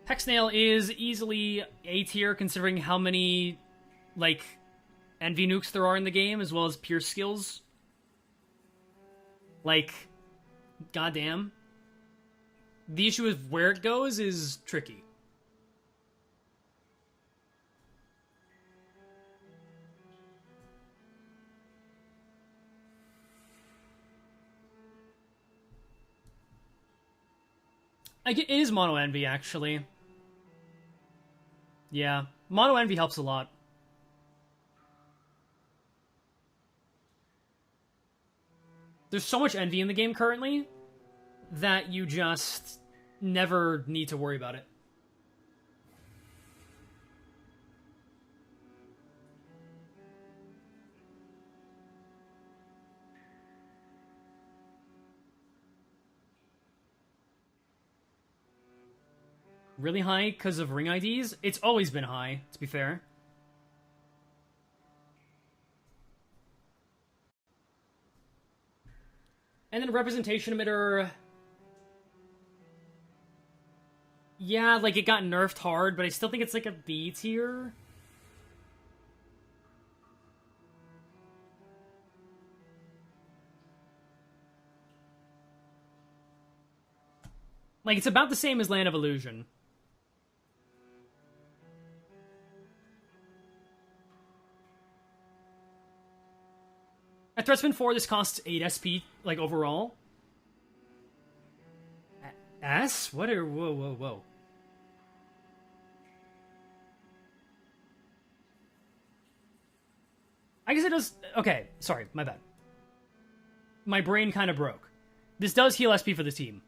Hexnail is easily A tier considering how many, like, envy nukes there are in the game, as well as pure skills. Like, goddamn. The issue with where it goes is tricky. It is Mono Envy, actually. Yeah, Mono Envy helps a lot. There's so much envy in the game currently that you just never need to worry about it. Really high because of ring IDs? It's always been high, to be fair. And then representation emitter. Yeah, like it got nerfed hard, but I still think it's like a B tier. Like, it's about the same as Land of Illusion. At Threatspin 4, this costs 8 SP, like, overall. S? What are... Whoa, whoa, whoa. I guess it does... Okay, sorry, my bad. My brain kind of broke. This does heal SP for the team.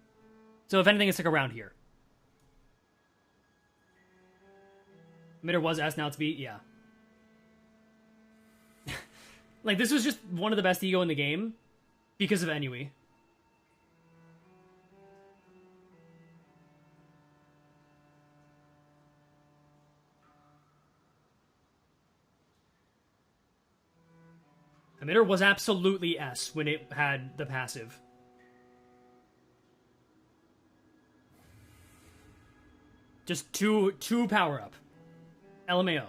So if anything, it's like around here. Emitter was S, now it's B, yeah. Like, this was just one of the best ego in the game because of Ennui. Emitter was absolutely S when it had the passive. Just two power up. LMAO.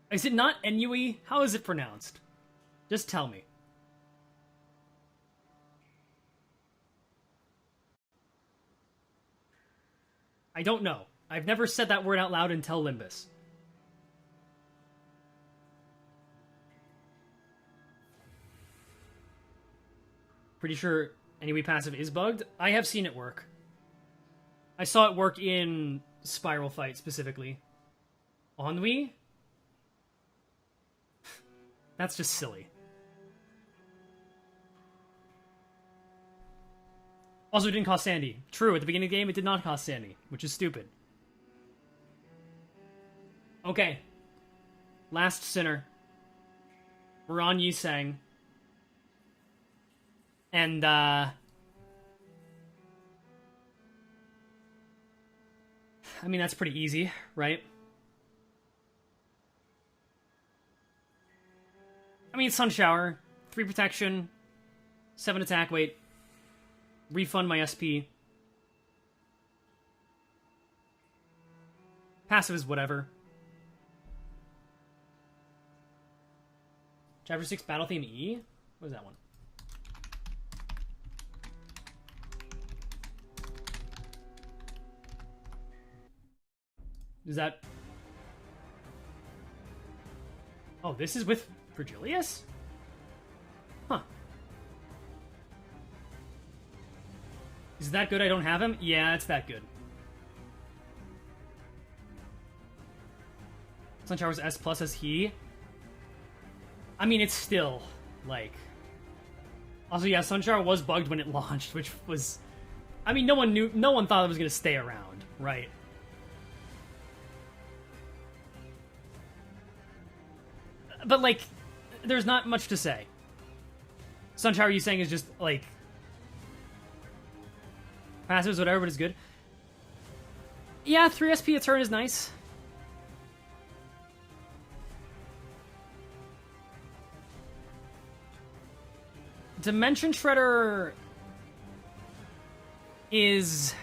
Is it not Ennui? How is it pronounced? Just tell me. I don't know. I've never said that word out loud until Limbus. Pretty sure Ennui passive is bugged. I have seen it work. I saw it work in Spiral Fight specifically. Ennui? That's just silly. Also, it didn't cost Sandy. True, at the beginning of the game, it did not cost Sandy, which is stupid. Okay. Last Sinner. We're on Yisang. And, I mean, that's pretty easy, right? I mean, Sun Shower, 3 protection, 7 attack weight, refund my SP. Passive is whatever. Chapter 6 Battle Theme E? What is that one? Is that... Oh, this is with Virgilius? Huh. Is that good I don't have him? Yeah, it's that good. Sunshower's S plus as he. I mean, it's still, like... Also, yeah, Sunshower was bugged when it launched, which was... I mean, no one thought it was going to stay around, right? But, like, there's not much to say. Sunshower, you saying, is just, like... Passives, whatever, but it's good. Yeah, 3 SP a turn is nice. Dimension Shredder is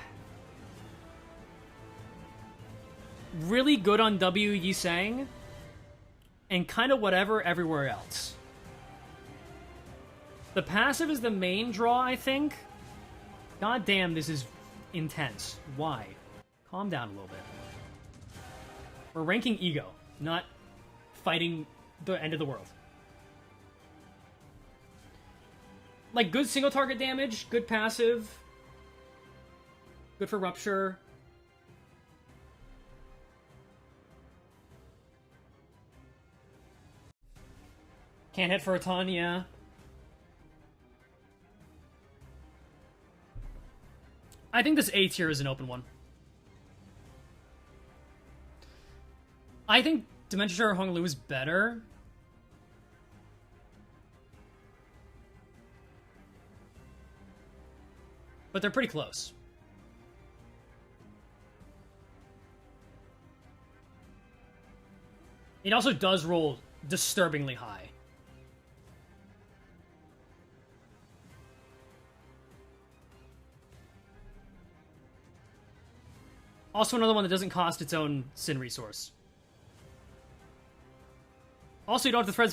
really good on W Yisang and kind of whatever everywhere else. The passive is the main draw, I think. God damn, this is intense. Why? Calm down a little bit. We're ranking ego, not fighting the end of the world. Like, good single target damage, good passive, good for Rupture. Can't hit for a ton, yeah. I think this A tier is an open one. I think Dimension Shredder Honglu is better. But they're pretty close. It also does roll disturbingly high. Also another one that doesn't cost its own sin resource. Also, you don't have to thread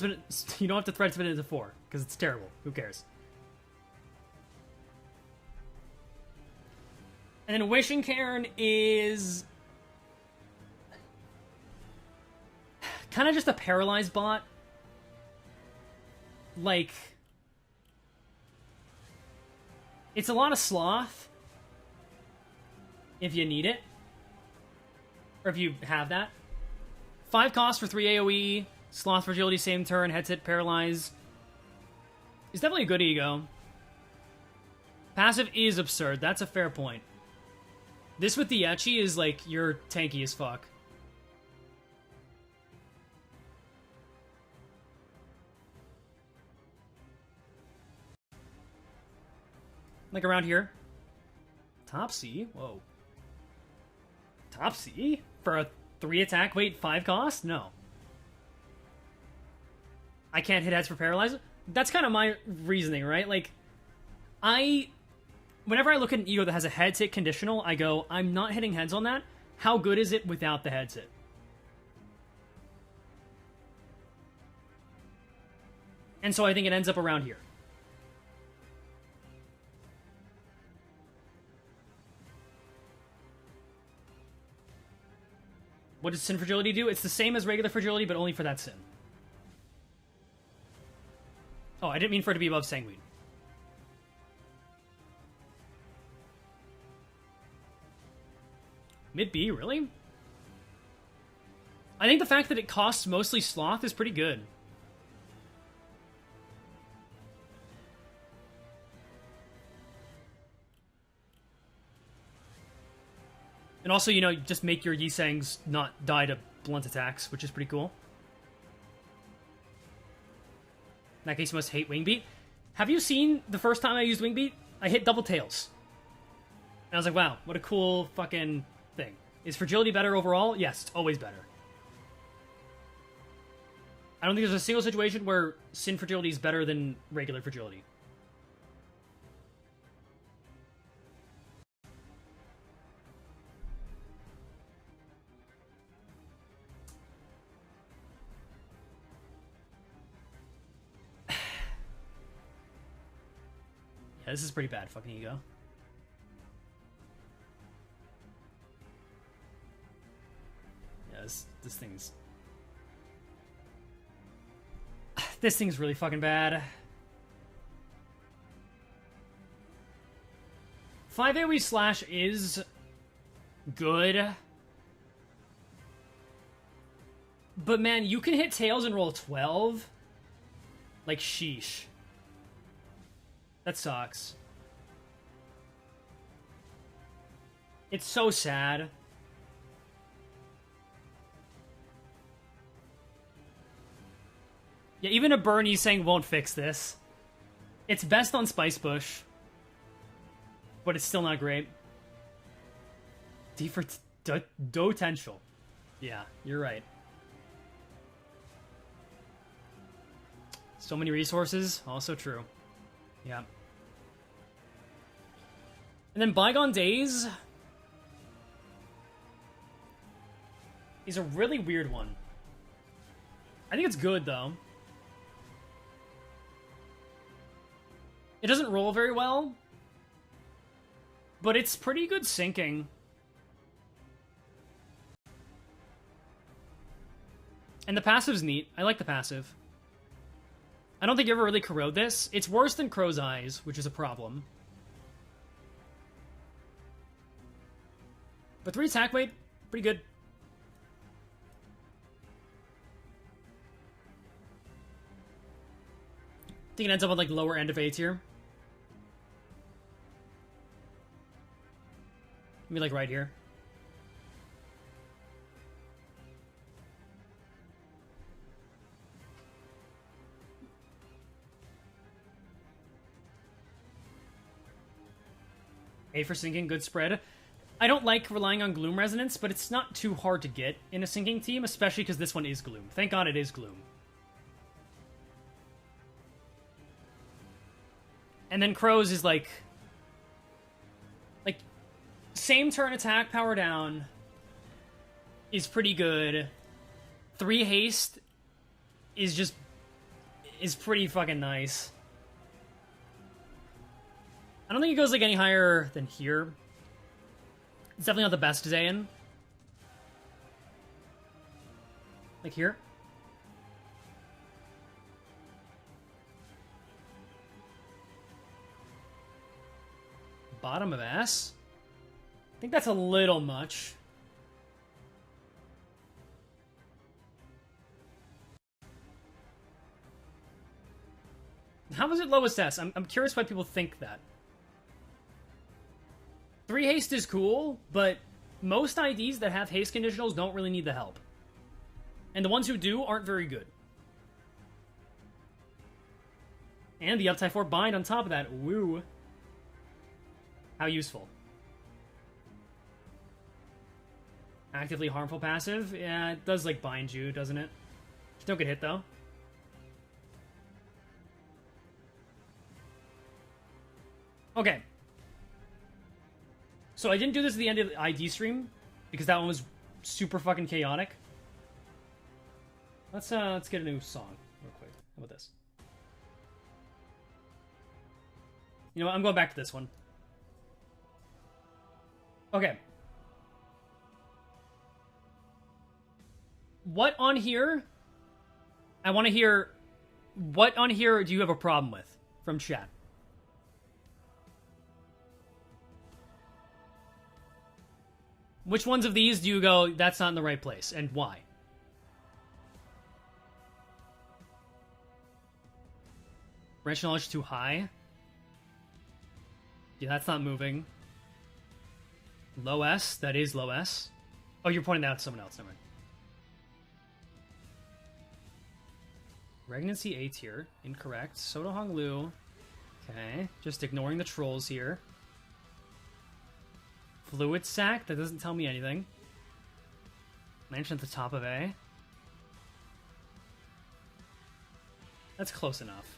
spin it into 4 because it's terrible. Who cares? And then Wishing Cairn is kind of just a paralyzed bot. Like, it's a lot of sloth if you need it, or if you have that. 5 cost for 3 AoE. Sloth Fragility, same turn, heads hit, paralyze. It's definitely a good ego. Passive is absurd, that's a fair point. This with the Etchi is like, you're tanky as fuck. Like around here. Top C? Whoa. Top C? For a 3 attack, wait, 5 cost? No. I can't hit heads for paralyze? That's kind of my reasoning, right? Like, whenever I look at an ego that has a heads hit conditional, I go, I'm not hitting heads on that. How good is it without the heads hit? And so I think it ends up around here. What does Sin Fragility do? It's the same as regular Fragility, but only for that Sin. Oh, I didn't mean for it to be above Sanguine. Mid B, really? I think the fact that it costs mostly Sloth is pretty good. And also, you know, just make your Yisangs not die to blunt attacks, which is pretty cool. In that case, you must hate Wingbeat. Have you seen the first time I used Wingbeat? I hit double tails. And I was like, wow, what a cool fucking thing. Is Fragility better overall? Yes, it's always better. I don't think there's a single situation where Sin Fragility is better than regular Fragility. Yeah, this is pretty bad fucking ego. Yeah, this thing's... This thing's really fucking bad. 5 AoE slash is good. But man, you can hit tails and roll 12? Like, sheesh. That sucks. It's so sad. Yeah, even a Bernie saying won't fix this. It's best on Spice Bush, but it's still not great. D for potential. Yeah, you're right. So many resources, also true. Yeah. And then Bygone Days is a really weird one. I think it's good, though. It doesn't roll very well, but it's pretty good sinking. And the passive's neat. I like the passive. I don't think you ever really corrode this. It's worse than Crow's Eyes, which is a problem. But 3 attack weight, pretty good. I think it ends up on like lower end of A tier. Maybe like right here. A for sinking, good spread. I don't like relying on Gloom resonance, but it's not too hard to get in a sinking team, especially because this one is Gloom. Thank God it is Gloom. And then Crows is like same turn attack, power down is pretty good. 3 haste is pretty fucking nice. I don't think it goes like any higher than here. It's definitely not the best Zayn. Like here. Bottom of S. I think that's a little much. How was it lowest S? I'm curious why people think that. 3 haste is cool, but most IDs that have haste conditionals don't really need the help. And the ones who do aren't very good. And the Uptype 4 bind on top of that. Woo. How useful. Actively harmful passive? Yeah, it does like bind you, doesn't it? Don't get hit though. Okay. So I didn't do this at the end of the ID stream because that one was super fucking chaotic. Let's get a new song real quick. How about this? You know what? I'm going back to this one. Okay. What on here? I want to hear. What on here do you have a problem with from chat? Which ones of these do you go, that's not in the right place, and why? Branch knowledge too high? Yeah, that's not moving. Low S? That is low S. Oh, you're pointing that out to someone else, never mind. Regnancy A tier. Incorrect. Soto Hong Lu. Okay. Just ignoring the trolls here. Fluid Sac? That doesn't tell me anything. Mansion at the top of A. That's close enough.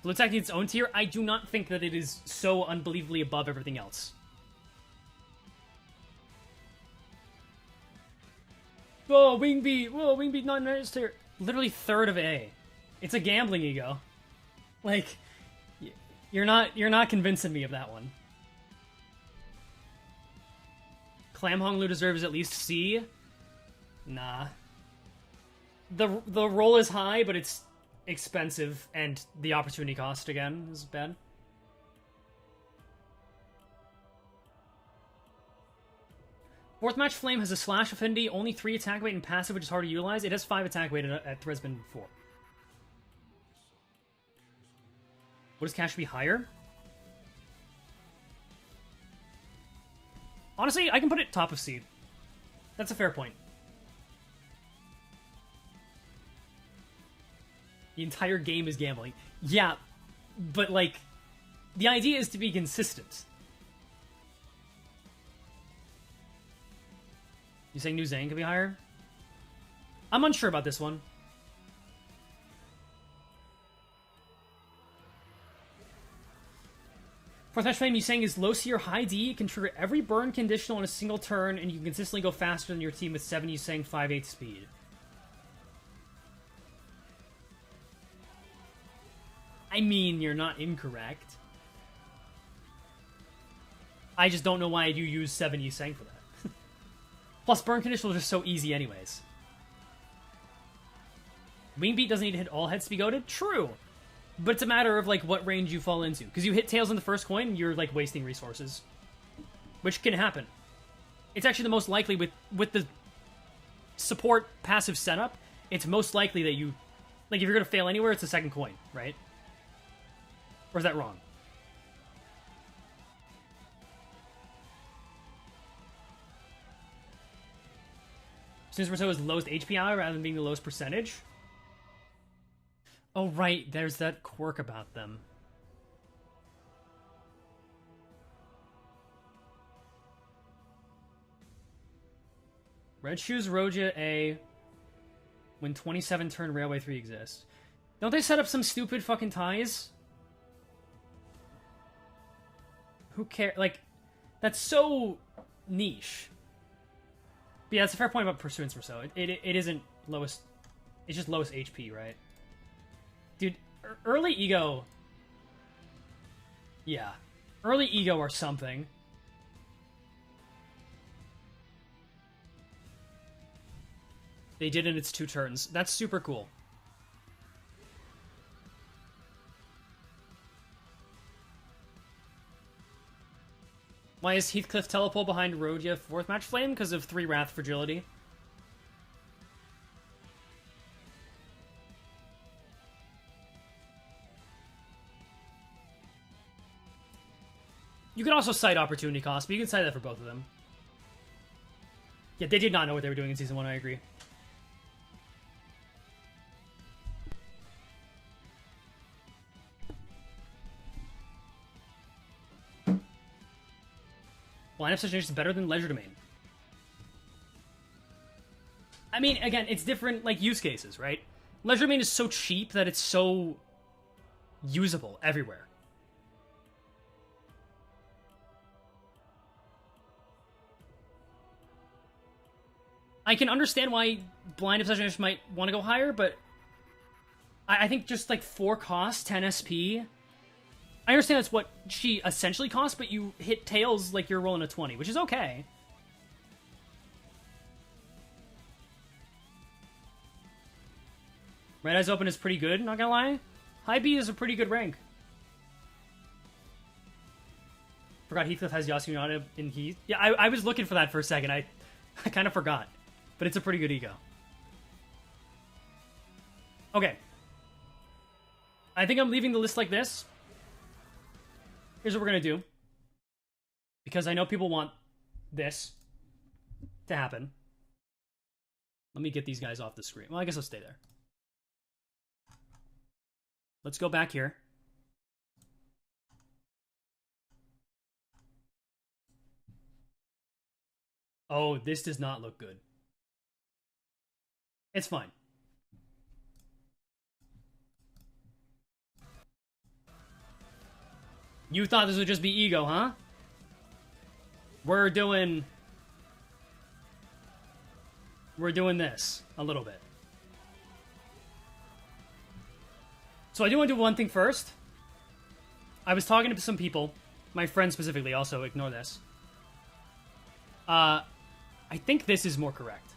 Fluid Sac needs its own tier. I do not think that it is so unbelievably above everything else. Oh, Wingbeat! Whoa, Wingbeat not in its tier. Literally third of A. It's a gambling ego. Like, you're not convincing me of that one. Clam Hong Lu deserves at least C. Nah. The roll is high, but it's expensive, and the opportunity cost again is bad. Fourth Match Flame has a slash affinity, only 3 attack weight and passive, which is hard to utilize. It has 5 attack weight at Thresbin 4. What does Cash be higher? Honestly, I can put it top of C. That's a fair point. The entire game is gambling. Yeah, but like, the idea is to be consistent. You saying New Zane could be higher? I'm unsure about this one. Fourth Match Flame, you saying is low C or high D can trigger every burn conditional in a single turn, and you can consistently go faster than your team with 7, you saying 5/8 speed. I mean, you're not incorrect. I just don't know why you use 7 you saying for that. Plus, burn conditionals are so easy anyways. Wingbeat doesn't need to hit all heads to be goated? True. But it's a matter of, like, what range you fall into. Because you hit tails on the first coin, you're, like, wasting resources. Which can happen. It's actually the most likely with the support passive setup, it's most likely that you... Like, if you're going to fail anywhere, it's the second coin, right? Or is that wrong? Since we're so is lowest HP hour rather than being the lowest percentage? Oh, right. There's that quirk about them. Red choose Roja A when 27 turn Railway 3 exists. Don't they set up some stupid fucking ties? Who cares? Like, that's so niche. But yeah, it's a fair point about Pursuance Rousseau. It isn't lowest... It's just lowest HP, right? Dude, early Ego... Yeah. Early Ego or something. They did in its 2 turns. That's super cool. Why is Heathcliff telepole behind Rodion 4th match flame? Because of 3 Wrath Fragility. You can also cite Opportunity Cost, but you can cite that for both of them. Yeah, they did not know what they were doing in Season 1, I agree. Line of Such is better than Leisure Domain. I mean, again, it's different, like, use cases, right? Leisure Domain is so cheap that it's so usable everywhere. I can understand why Blind Obsession might want to go higher, but I think just, like, 4 cost, 10 SP... I understand that's what she essentially costs, but you hit tails like you're rolling a 20, which is okay. Red Eyes Open is pretty good, not gonna lie. High B is a pretty good rank. Forgot Heathcliff has Yasuno in Heath. Yeah, I was looking for that for a second. I kind of forgot. But it's a pretty good ego. Okay. I think I'm leaving the list like this. Here's what we're going to do. Because I know people want this to happen. Let me get these guys off the screen. Well, I guess I'll stay there. Let's go back here. Oh, this does not look good. It's fine. You thought this would just be ego, huh? We're doing this a little bit. So I do want to do one thing first. I was talking to some people, my friends specifically, also ignore this. I think this is more correct.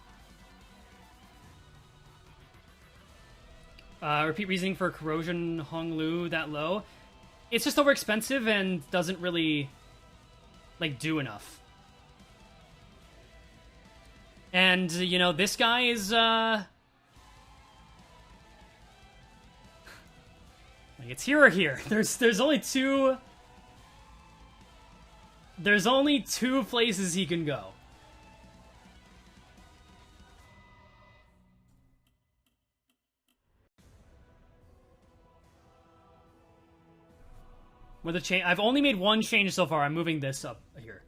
Repeat reasoning for Corrosion Honglu that low. It's just overexpensive and doesn't really, like, do enough. And, you know, this guy is, like, it's here or here. There's only two... There's only 2 places he can go. With a change, I've only made 1 change so far. I'm moving this up here.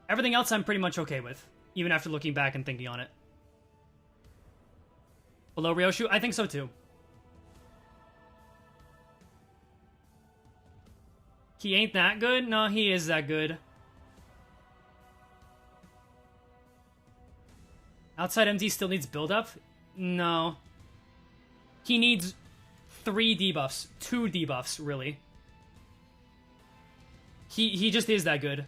Everything else I'm pretty much okay with, even after looking back and thinking on it. Below Ryoshu? I think so too. He ain't that good? No, he is that good. Outside MD still needs build-up? No. He needs 3 debuffs. 2 debuffs, really. He just is that good.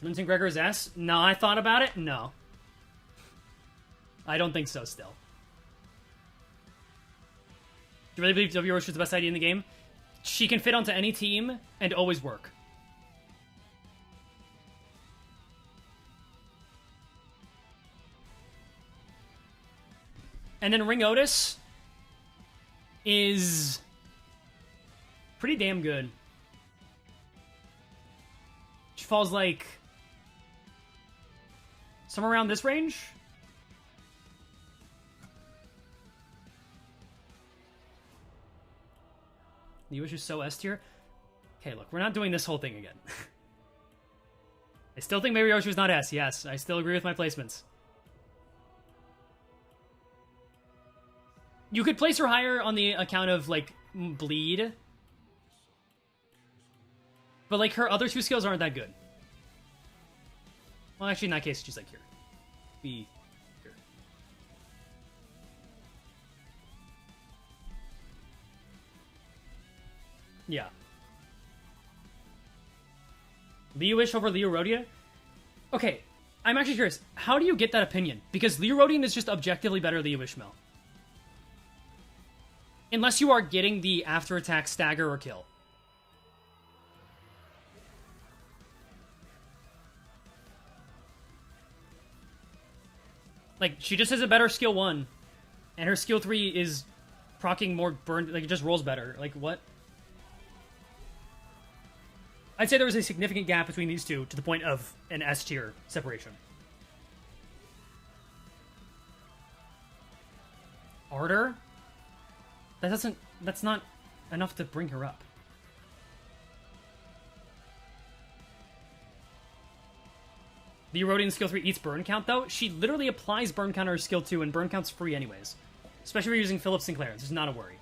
Linton Gregor's S? No, I thought about it? No. I don't think so still. Do you really believe W Roach is the best idea in the game? She can fit onto any team and always work. And then Ring Otis is pretty damn good. She falls like somewhere around this range. Liuwish is so S tier. Okay, look, we're not doing this whole thing again. I still think Marioshu is not S, yes. I still agree with my placements. You could place her higher on the account of, like, bleed. But, like, her other two skills aren't that good. Well, actually, in that case, she's, like, here. Be here. Yeah. Liuwish over Leo Rodion? Okay, I'm actually curious. How do you get that opinion? Because Leo Rodion is just objectively better Liuwish Mel. Unless you are getting the after attack stagger or kill. Like, she just has a better skill 1. And her skill 3 is proccing more burn. Like, it just rolls better. Like, what? I'd say there was a significant gap between these two to the point of an S tier separation. Ardor? That's not enough to bring her up. The Rodion skill 3 eats burn count, though. She literally applies burn count on her skill 2, and burn count's free anyways. Especially if you're using Philip Sinclair. This is not a worry.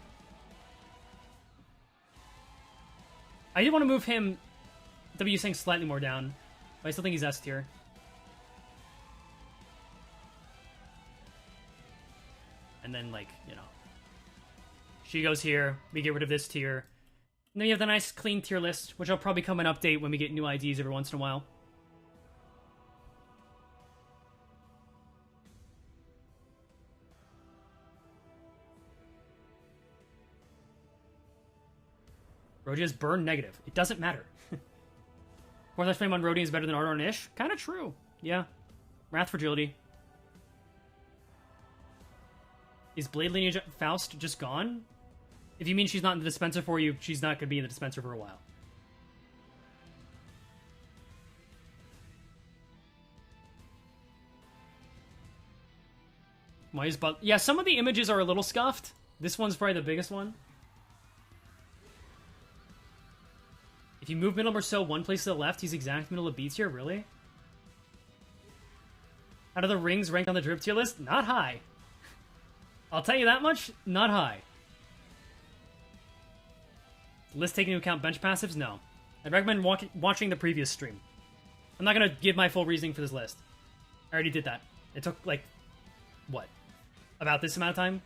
I did want to move him, W saying slightly more down, but I still think he's S tier. And then, like, you know, she goes here, we get rid of this tier. And then you have the nice clean tier list, which will probably come an update when we get new IDs every once in a while. Rodia's burn negative. It doesn't matter. Fourth Flame on Rodian is better than Ardor and Ish? Kinda true. Yeah. Wrath Fragility. Is Blade Lineage Faust just gone? If you mean she's not in the dispenser for you, she's not going to be in the dispenser for a while. Why is yeah, some of the images are a little scuffed. This one's probably the biggest one. If you move middle or so one place to the left, he's exact middle of B tier, really? How do the rings rank on the drip tier list? Not high. I'll tell you that much, not high. List taking into account bench passives? No. I'd recommend watching the previous stream. I'm not going to give my full reasoning for this list. I already did that. It took, like, what? About this amount of time?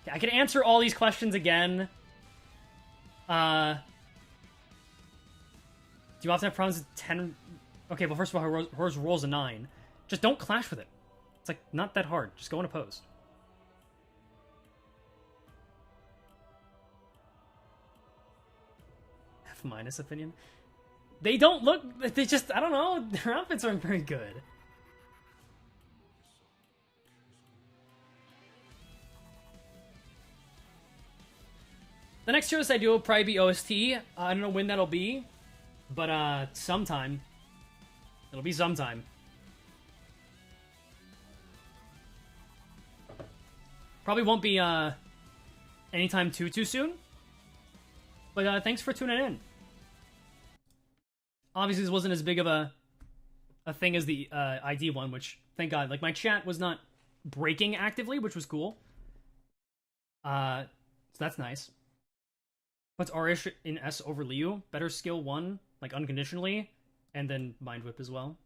I can answer all these questions again. Do you often have problems with 10? Okay, well, first of all, hers rolls a 9. Just don't clash with it. It's, like, not that hard. Just go unopposed. F- opinion. They don't look... They just... I don't know. Their outfits aren't very good. The next tier list I do will probably be OST. I don't know when that'll be, but sometime. It'll be sometime. Probably won't be anytime too soon. But thanks for tuning in. Obviously, this wasn't as big of a thing as the ID one, which, thank God, like, my chat was not breaking actively, which was cool. So that's nice. Puts Arish in S over Liu. Better skill 1, like, unconditionally. And then Mind Whip as well.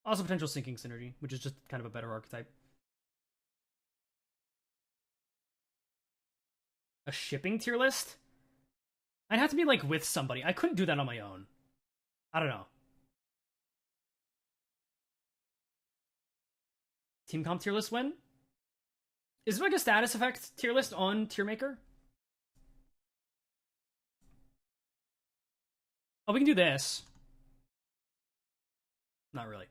Also potential sinking synergy, which is just kind of a better archetype. A shipping tier list? I'd have to be, like, with somebody. I couldn't do that on my own. I don't know. Team comp tier list win? Is there, like, a status effect tier list on Tier Maker? Oh, we can do this. Not really.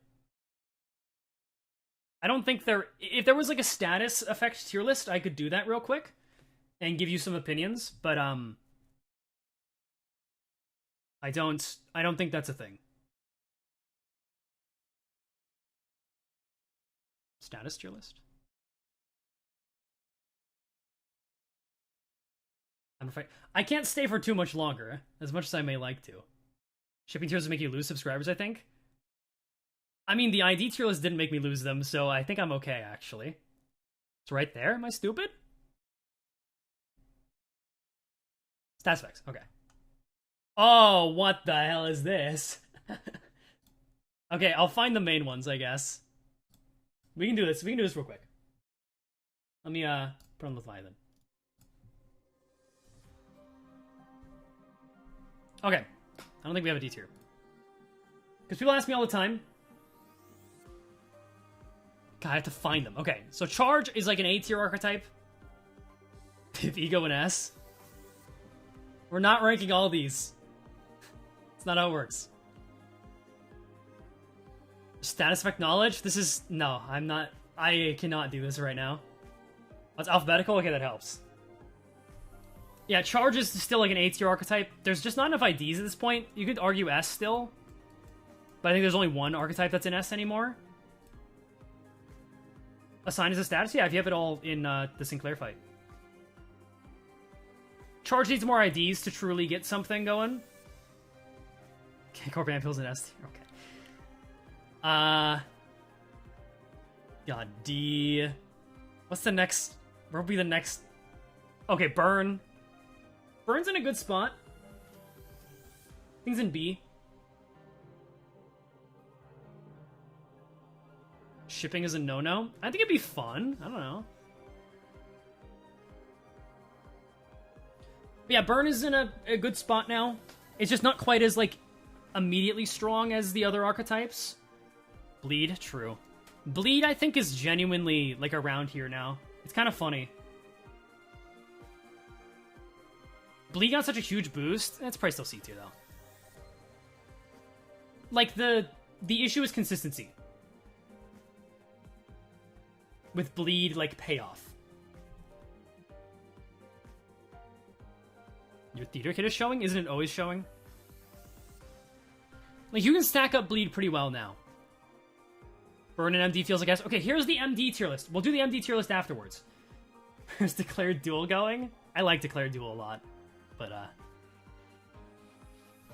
I don't think there... If there was, like, a status effect tier list, I could do that real quick and give you some opinions, but, I don't think that's a thing. Status tier list. I'm afraid I can't stay for too much longer, as much as I may like to. Shipping tiers make you lose subscribers, I think. I mean, the ID tier list didn't make me lose them, so I think I'm okay, actually. It's right there? Am I stupid? Stat specs, okay. Oh, what the hell is this? Okay, I'll find the main ones, I guess. We can do this. We can do this real quick. Let me, put on Leviathan. Okay. I don't think we have a D tier. Because people ask me all the time. God, I have to find them. Okay, so Charge is like an A tier archetype. If Ego and S. We're not ranking all these. It's not how it works. Status effect knowledge? This is... No, I'm not... I cannot do this right now. Oh, it's alphabetical? Okay, that helps. Yeah, Charge is still like an A tier archetype. There's just not enough IDs at this point. You could argue S still. But I think there's only one archetype that's in S anymore. Assign as a status? Yeah, if you have it all in the Sinclair fight. Charge needs more IDs to truly get something going. Okay, Corp Ampul's an S tier. Okay. God, D. What's the next? Where will be the next? Okay, Burn. Burn's in a good spot. Things in B. Shipping is a no-no. I think it'd be fun. I don't know. But yeah, Burn is in a good spot now. It's just not quite as, like, immediately strong as the other archetypes. Bleed, true. Bleed, I think, is genuinely, like, around here now. It's kind of funny. Bleed got such a huge boost. That's probably still C2, though. Like, the issue is consistency. With Bleed, like, payoff. Your Theater Kit is showing? Isn't it always showing? Like, you can stack up Bleed pretty well now. Burn and MD feels like S. Okay, here's the MD tier list. We'll do the MD tier list afterwards. There's Declared Duel going. I like Declared Duel a lot. But,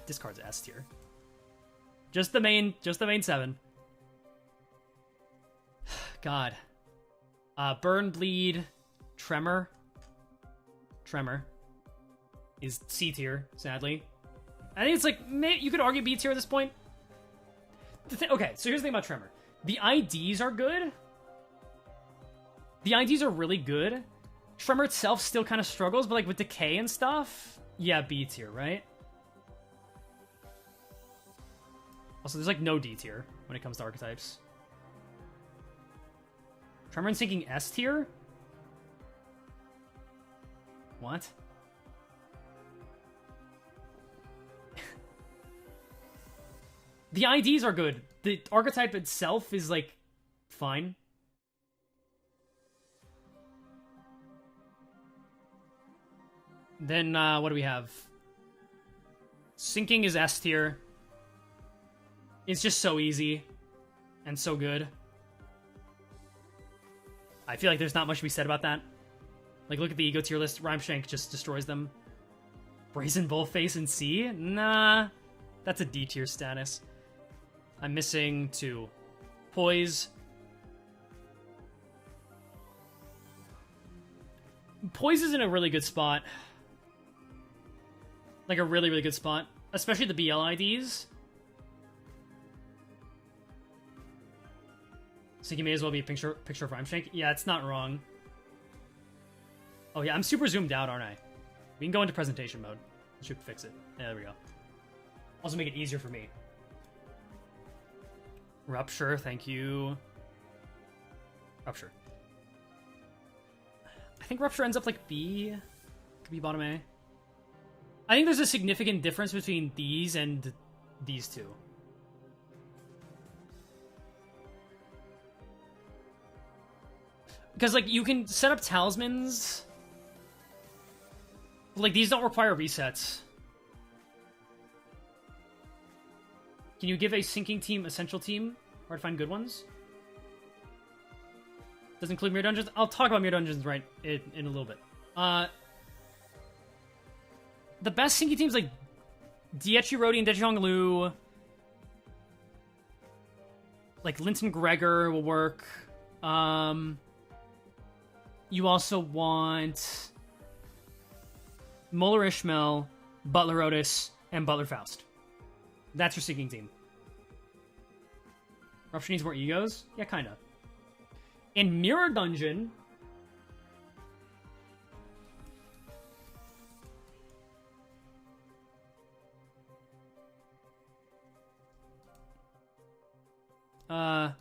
discard's S tier. Just the main 7. God. Burn, Bleed, Tremor. Tremor is C tier, sadly. I think it's like, you could argue B tier at this point. Okay, so here's the thing about Tremor. The IDs are good. The IDs are really good. Tremor itself still kind of struggles, but like with Decay and stuff, yeah, B tier, right? Also, there's like no D tier when it comes to archetypes. Tremor and Sinking S tier? What? The IDs are good. The archetype itself is, like, fine. Then, what do we have? Sinking is S tier. It's just so easy. And so good. I feel like there's not much to be said about that. Like, look at the Ego tier list. Rhymeshank just destroys them. Brazen Bullface in C? Nah. That's a D tier status. I'm missing 2. Poise. Poise is in a really good spot. Like a really, really good spot. Especially the BL IDs. So you may as well be a picture of Rhymeshank. Yeah, it's not wrong. Oh yeah, I'm super zoomed out, aren't I? We can go into presentation mode. That should fix it. Yeah, there we go. Also make it easier for me. Rupture, thank you. Rupture. I think Rupture ends up like B. Could be bottom A. I think there's a significant difference between these and these two. Because, like, you can set up talismans. Like, these don't require resets. Can you give a sinking team essential team? Or to find good ones? Doesn't include Mirror Dungeons. I'll talk about Mirror Dungeons in a little bit. The best sinky teams like Diechi Rodion, Diechi Honglu, like Linton Gregor will work. You also want Muller Ishmael, Butler Otis, and Butler Faust. That's your sinking team. Rupture needs more egos? Yeah, kinda. In Mirror Dungeon, no,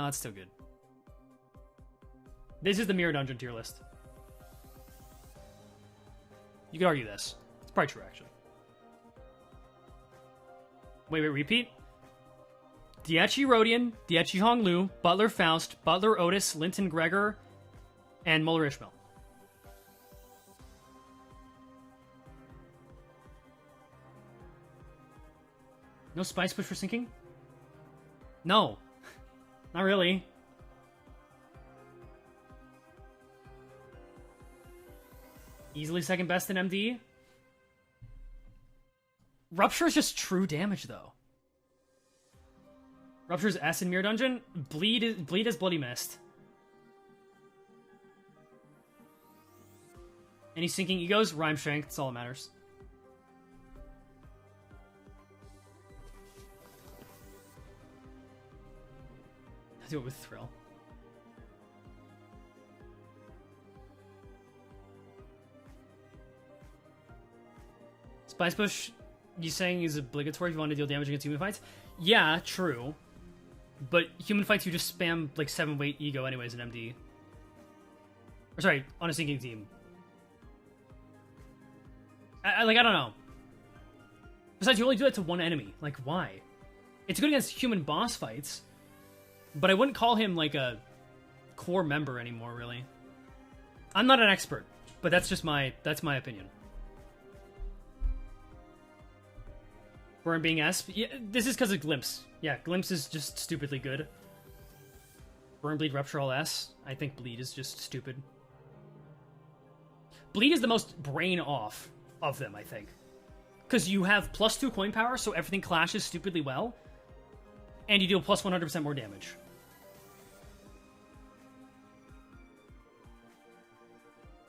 it's still good. This is the Mirror Dungeon tier list. You could argue this. It's probably true, actually. Wait, repeat? Diechi Rodion, Diechi Honglu, Butler Faust, Butler Otis, Linton Gregor, and Muller Ishmael. No spice push for sinking? No. Not really. Easily second best in MD. Rupture is just true damage, though. Rupture's S in Mirror Dungeon. Bleed is Bloody Mist. Any sinking egos? Rhyme Strength. That's all that matters. I'll do it with Thrill. Spice Push, you saying is obligatory if you want to deal damage against human fights? Yeah, true. But human fights, you just spam like 7-weight ego anyways in MD. Or sorry, on a sinking team. I don't know. Besides, you only do that to one enemy. Like, why? It's good against human boss fights, but I wouldn't call him like a core member anymore, really. I'm not an expert, but that's my opinion. Burn being S? Yeah, this is because of Glimpse. Yeah, Glimpse is just stupidly good. Burn, Bleed, Rupture, all S. I think Bleed is just stupid. Bleed is the most brain off of them, I think. Because you have +2 coin power, so everything clashes stupidly well. And you deal plus 100% more damage.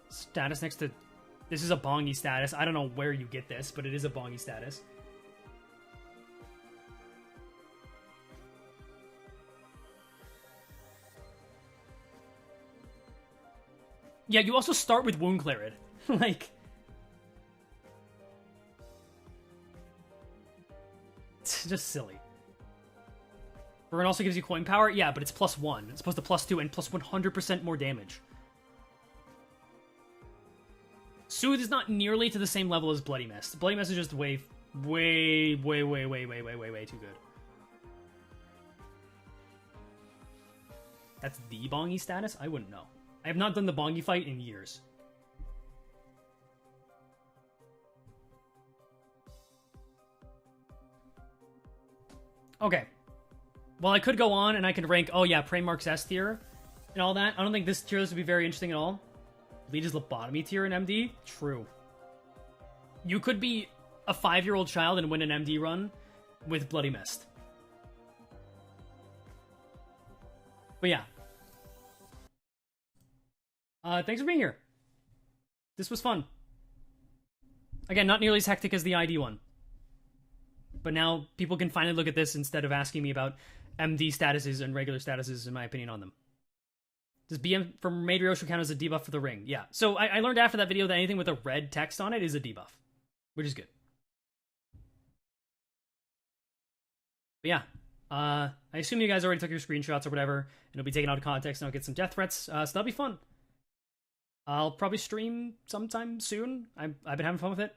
Status next to... This is a bongy status. I don't know where you get this, but it is a bongy status. Yeah, you also start with Wound Cleared. Like... It's just silly. Burn also gives you coin power? Yeah, but it's +1. It's supposed to +2 and plus 100% more damage. Soothe is not nearly to the same level as Bloody Mist. Bloody Mist is just way too good. That's the bongy status? I wouldn't know. I have not done the bongy fight in years. Okay. Well, I could go on and I could rank, oh yeah, Preymark's S tier and all that. I don't think this tier list would be very interesting at all. Bleed is lobotomy tier in MD? True. You could be a 5-year-old child and win an MD run with Bloody Mist. But yeah. Thanks for being here. This was fun. Again, not nearly as hectic as the ID one. But now people can finally look at this instead of asking me about MD statuses and regular statuses and my opinion on them. Does BM from Maid Ryosho count as a debuff for the ring? Yeah. So I learned after that video that anything with a red text on it is a debuff, which is good. But yeah. I assume you guys already took your screenshots or whatever, and it'll be taken out of context and I'll get some death threats, so that'll be fun. I'll probably stream sometime soon. I've been having fun with it.